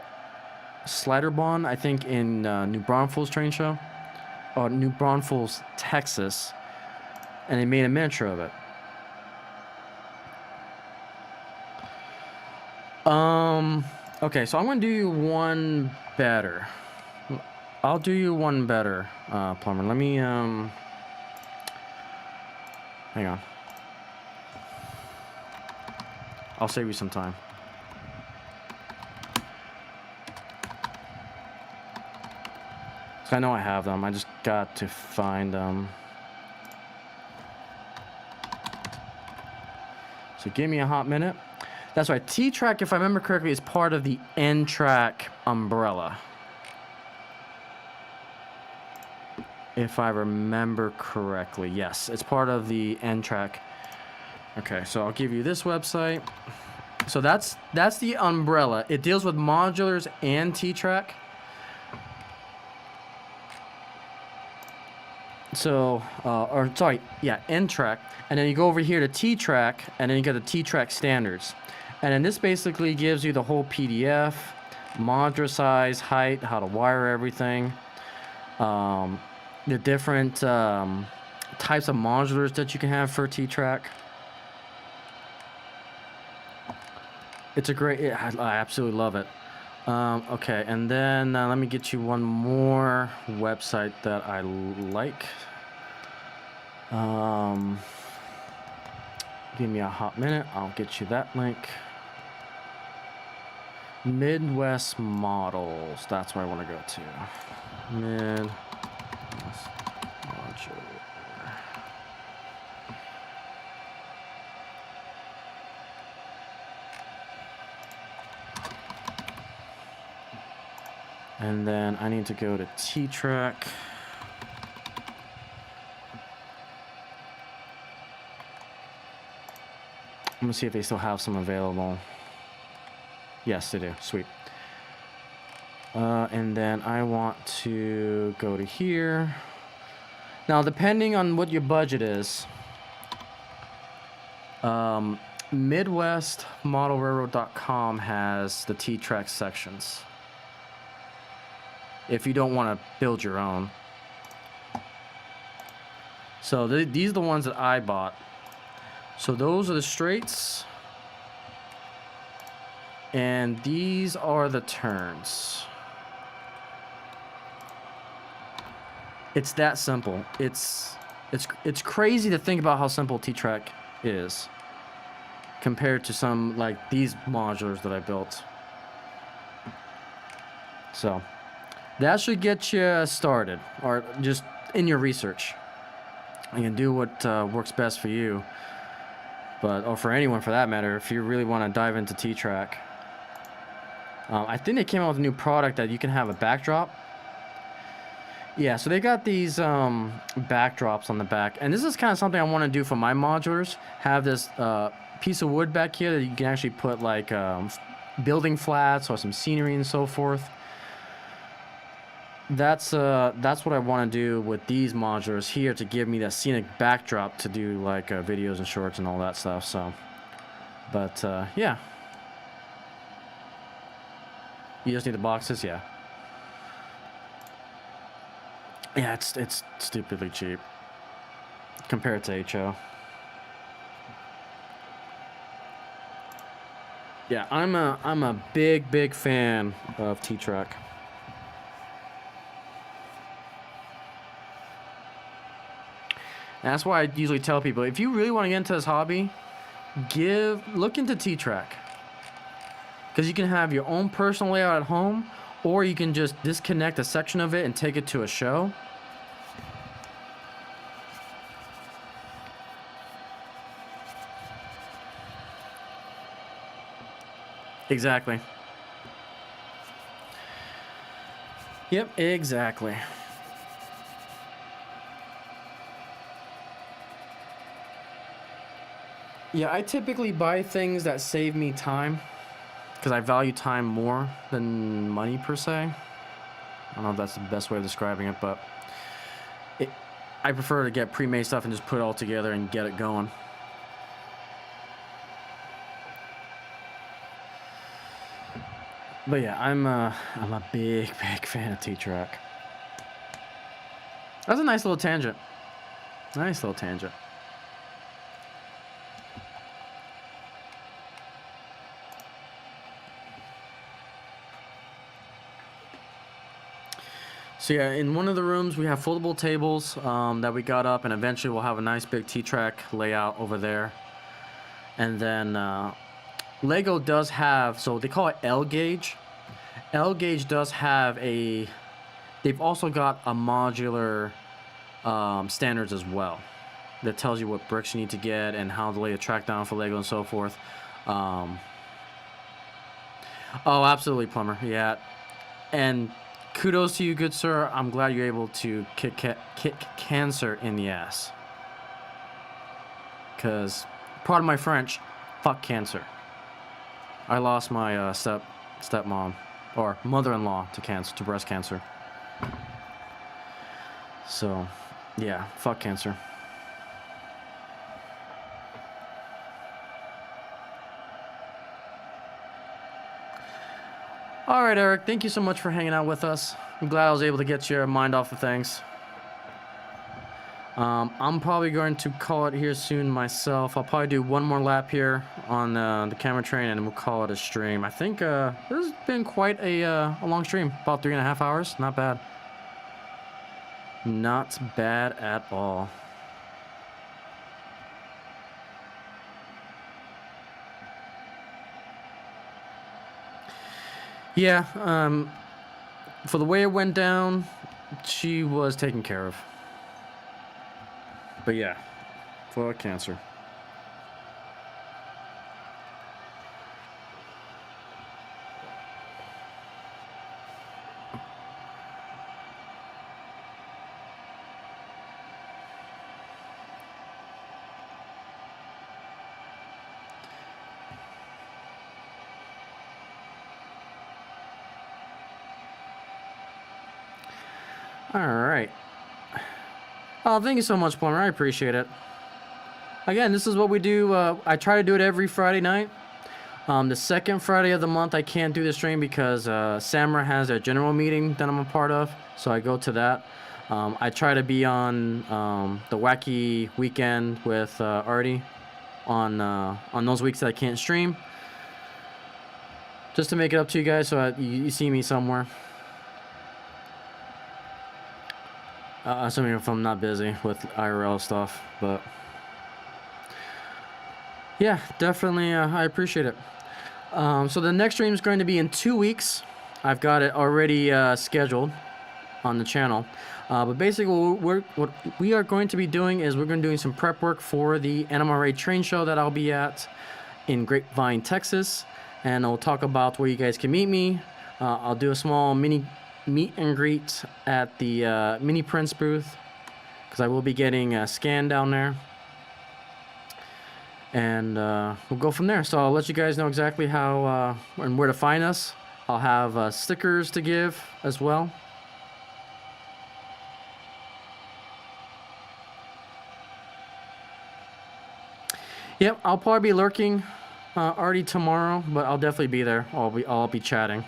Speaker 1: slider bond, I think, in New Braunfels train show, or New Braunfels, Texas, and they made a miniature of it. Okay, so I'm gonna do you one better. I'll do you one better, Plumber. Let me hang on. I'll save you some time. So I know I have them. I just got to find them. So give me a hot minute. That's right. T-Track, if I remember correctly, is part of the N-Track umbrella. If I remember correctly, yes, it's part of the N-Track. Okay, so I'll give you this website. So that's the umbrella. It deals with modulars and T-Track. So, N-Track, and then you go over here to T-Track, and then you get the T-Track standards. And then this basically gives you the whole PDF, modular size, height, how to wire everything, the different types of modulars that you can have for T-Track. It's a great, I absolutely love it. Okay, and then let me get you one more website that I like. Give me a hot minute, I'll get you that link. Midwest Models, that's where I want to go to. Midwest Modular. And then I need to go to T-Track. I'm gonna see if they still have some available. Yes, they do. Sweet. And then I want to go to here. Now, depending on what your budget is, MidwestModelRailroad.com has the T-Track sections. If you don't want to build your own. So these are the ones that I bought. So those are the straights. And these are the turns. It's that simple. It's crazy to think about how simple T-Track is compared to some like these modulars that I built. So that should get you started, or just in your research. You can do what works best for you, or for anyone for that matter. If you really want to dive into T-Track, I think they came out with a new product that you can have a backdrop. Yeah, so they got these backdrops on the back, and this is kind of something I want to do for my modulars. Have this piece of wood back here that you can actually put like building flats or some scenery and so forth. That's what I want to do with these modulars here to give me that scenic backdrop to do like videos and shorts and all that stuff. So, but yeah, you just need the boxes, yeah. Yeah, it's stupidly cheap compared to HO. Yeah, I'm a big fan of T-Track. And that's why I usually tell people, if you really want to get into this hobby, look into T-Track. Because you can have your own personal layout at home, or you can just disconnect a section of it and take it to a show. Exactly. Yep, exactly. Yeah, I typically buy things that save me time, because I value time more than money per se. I don't know if that's the best way of describing it, but I prefer to get pre-made stuff and just put it all together and get it going. But yeah, I'm a big fan of T-Track. That's a nice little tangent. Nice little tangent. So yeah, in one of the rooms we have foldable tables that we got up, and eventually we'll have a nice big T-Track layout over there. And then Lego does have, so they call it L gauge. L gauge does have they've also got a modular standards as well that tells you what bricks you need to get and how to lay a track down for Lego and so forth. Oh, absolutely, plumber. Yeah, and kudos to you, good sir. I'm glad you're able to kick cancer in the ass. Because, pardon my French, fuck cancer. I lost my stepmom, or mother-in-law, to breast cancer. So, yeah, fuck cancer. Alright, Eric, thank you so much for hanging out with us. I'm glad I was able to get your mind off of things. I'm probably going to call it here soon myself. I'll probably do one more lap here on the camera train, and we'll call it a stream. I think this has been quite a long stream, about 3.5 hours. Not bad. Not bad at all. Yeah, for the way it went down, she was taken care of. But yeah, for cancer. All right. Oh, thank you so much, Plumber. I appreciate it. Again, this is what we do. I try to do it every Friday night. The second Friday of the month, I can't do the stream because Samra has a general meeting that I'm a part of, so I go to that. I try to be on the wacky weekend with Artie on those weeks that I can't stream, just to make it up to you guys, so you see me somewhere. Assuming if I'm not busy with IRL stuff, but yeah, definitely, I appreciate it. So the next stream is going to be in 2 weeks. I've got it already scheduled. on the channel. But basically, what we are going to be doing is we're going to be doing some prep work for the NMRA train show that I'll be at in Grapevine, Texas. And I'll talk about where you guys can meet me. I'll do a small mini meet and greet at the Mini Prince booth, because I will be getting a scan down there. And we'll go from there. So I'll let you guys know exactly how and where to find us. I'll have stickers to give as well. Yep, I'll probably be lurking already tomorrow, but I'll definitely be there. I'll be chatting.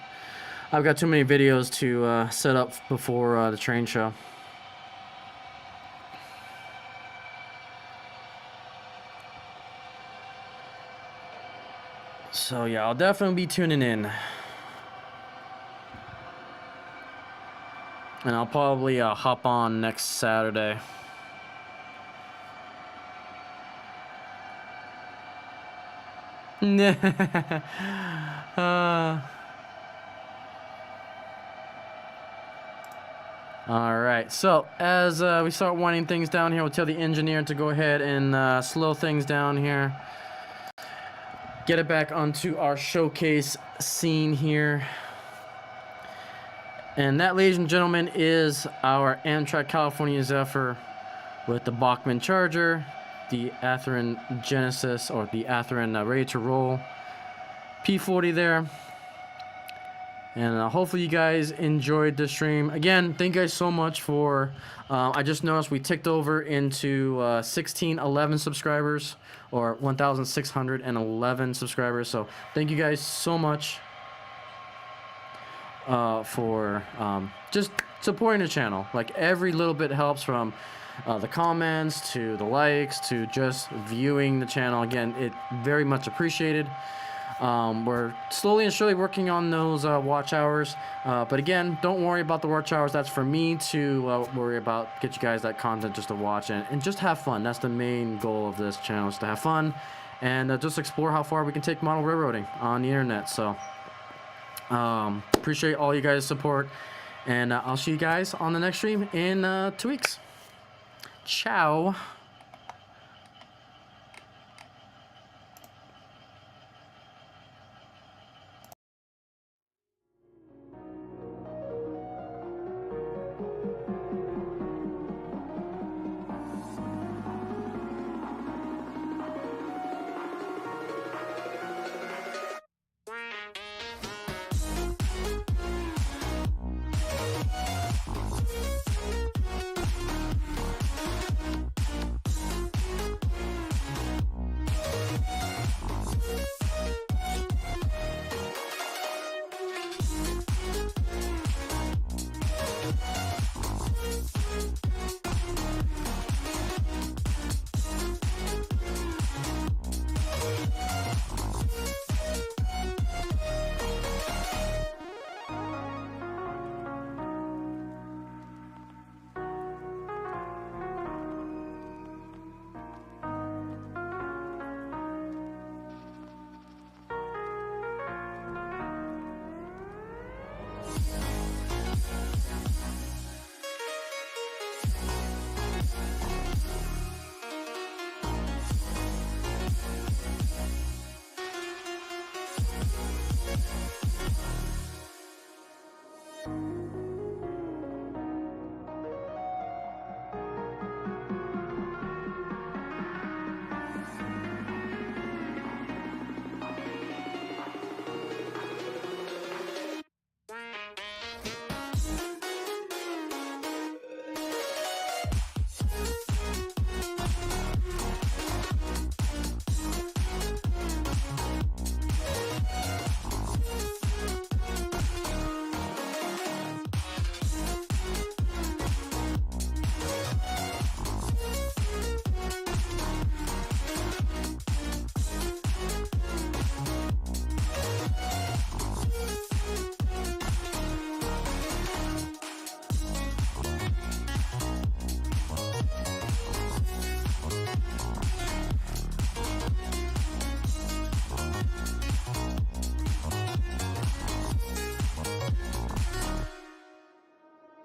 Speaker 1: I've got too many videos to set up before the train show. So yeah, I'll definitely be tuning in. And I'll probably hop on next Saturday. Alright, so as we start winding things down here, we'll tell the engineer to go ahead and slow things down here. Get it back onto our showcase scene here. And that, ladies and gentlemen, is our Amtrak California Zephyr with the Bachmann Charger, the Athearn Genesis, or the Athearn Ready to Roll P40 there. And hopefully you guys enjoyed the stream. Again, thank you guys so much for... I just noticed we ticked over into 1611 subscribers, or 1,611 subscribers. So thank you guys so much for just supporting the channel. Like, every little bit helps, from the comments to the likes to just viewing the channel. Again, it very much appreciated. We're slowly and surely working on those watch hours, but again, don't worry about the watch hours. That's for me to worry about. Get you guys that content just to watch and just have fun. That's the main goal of this channel, is to have fun and just explore how far we can take model railroading on the internet. So appreciate all you guys' support, and I'll see you guys on the next stream in 2 weeks. Ciao.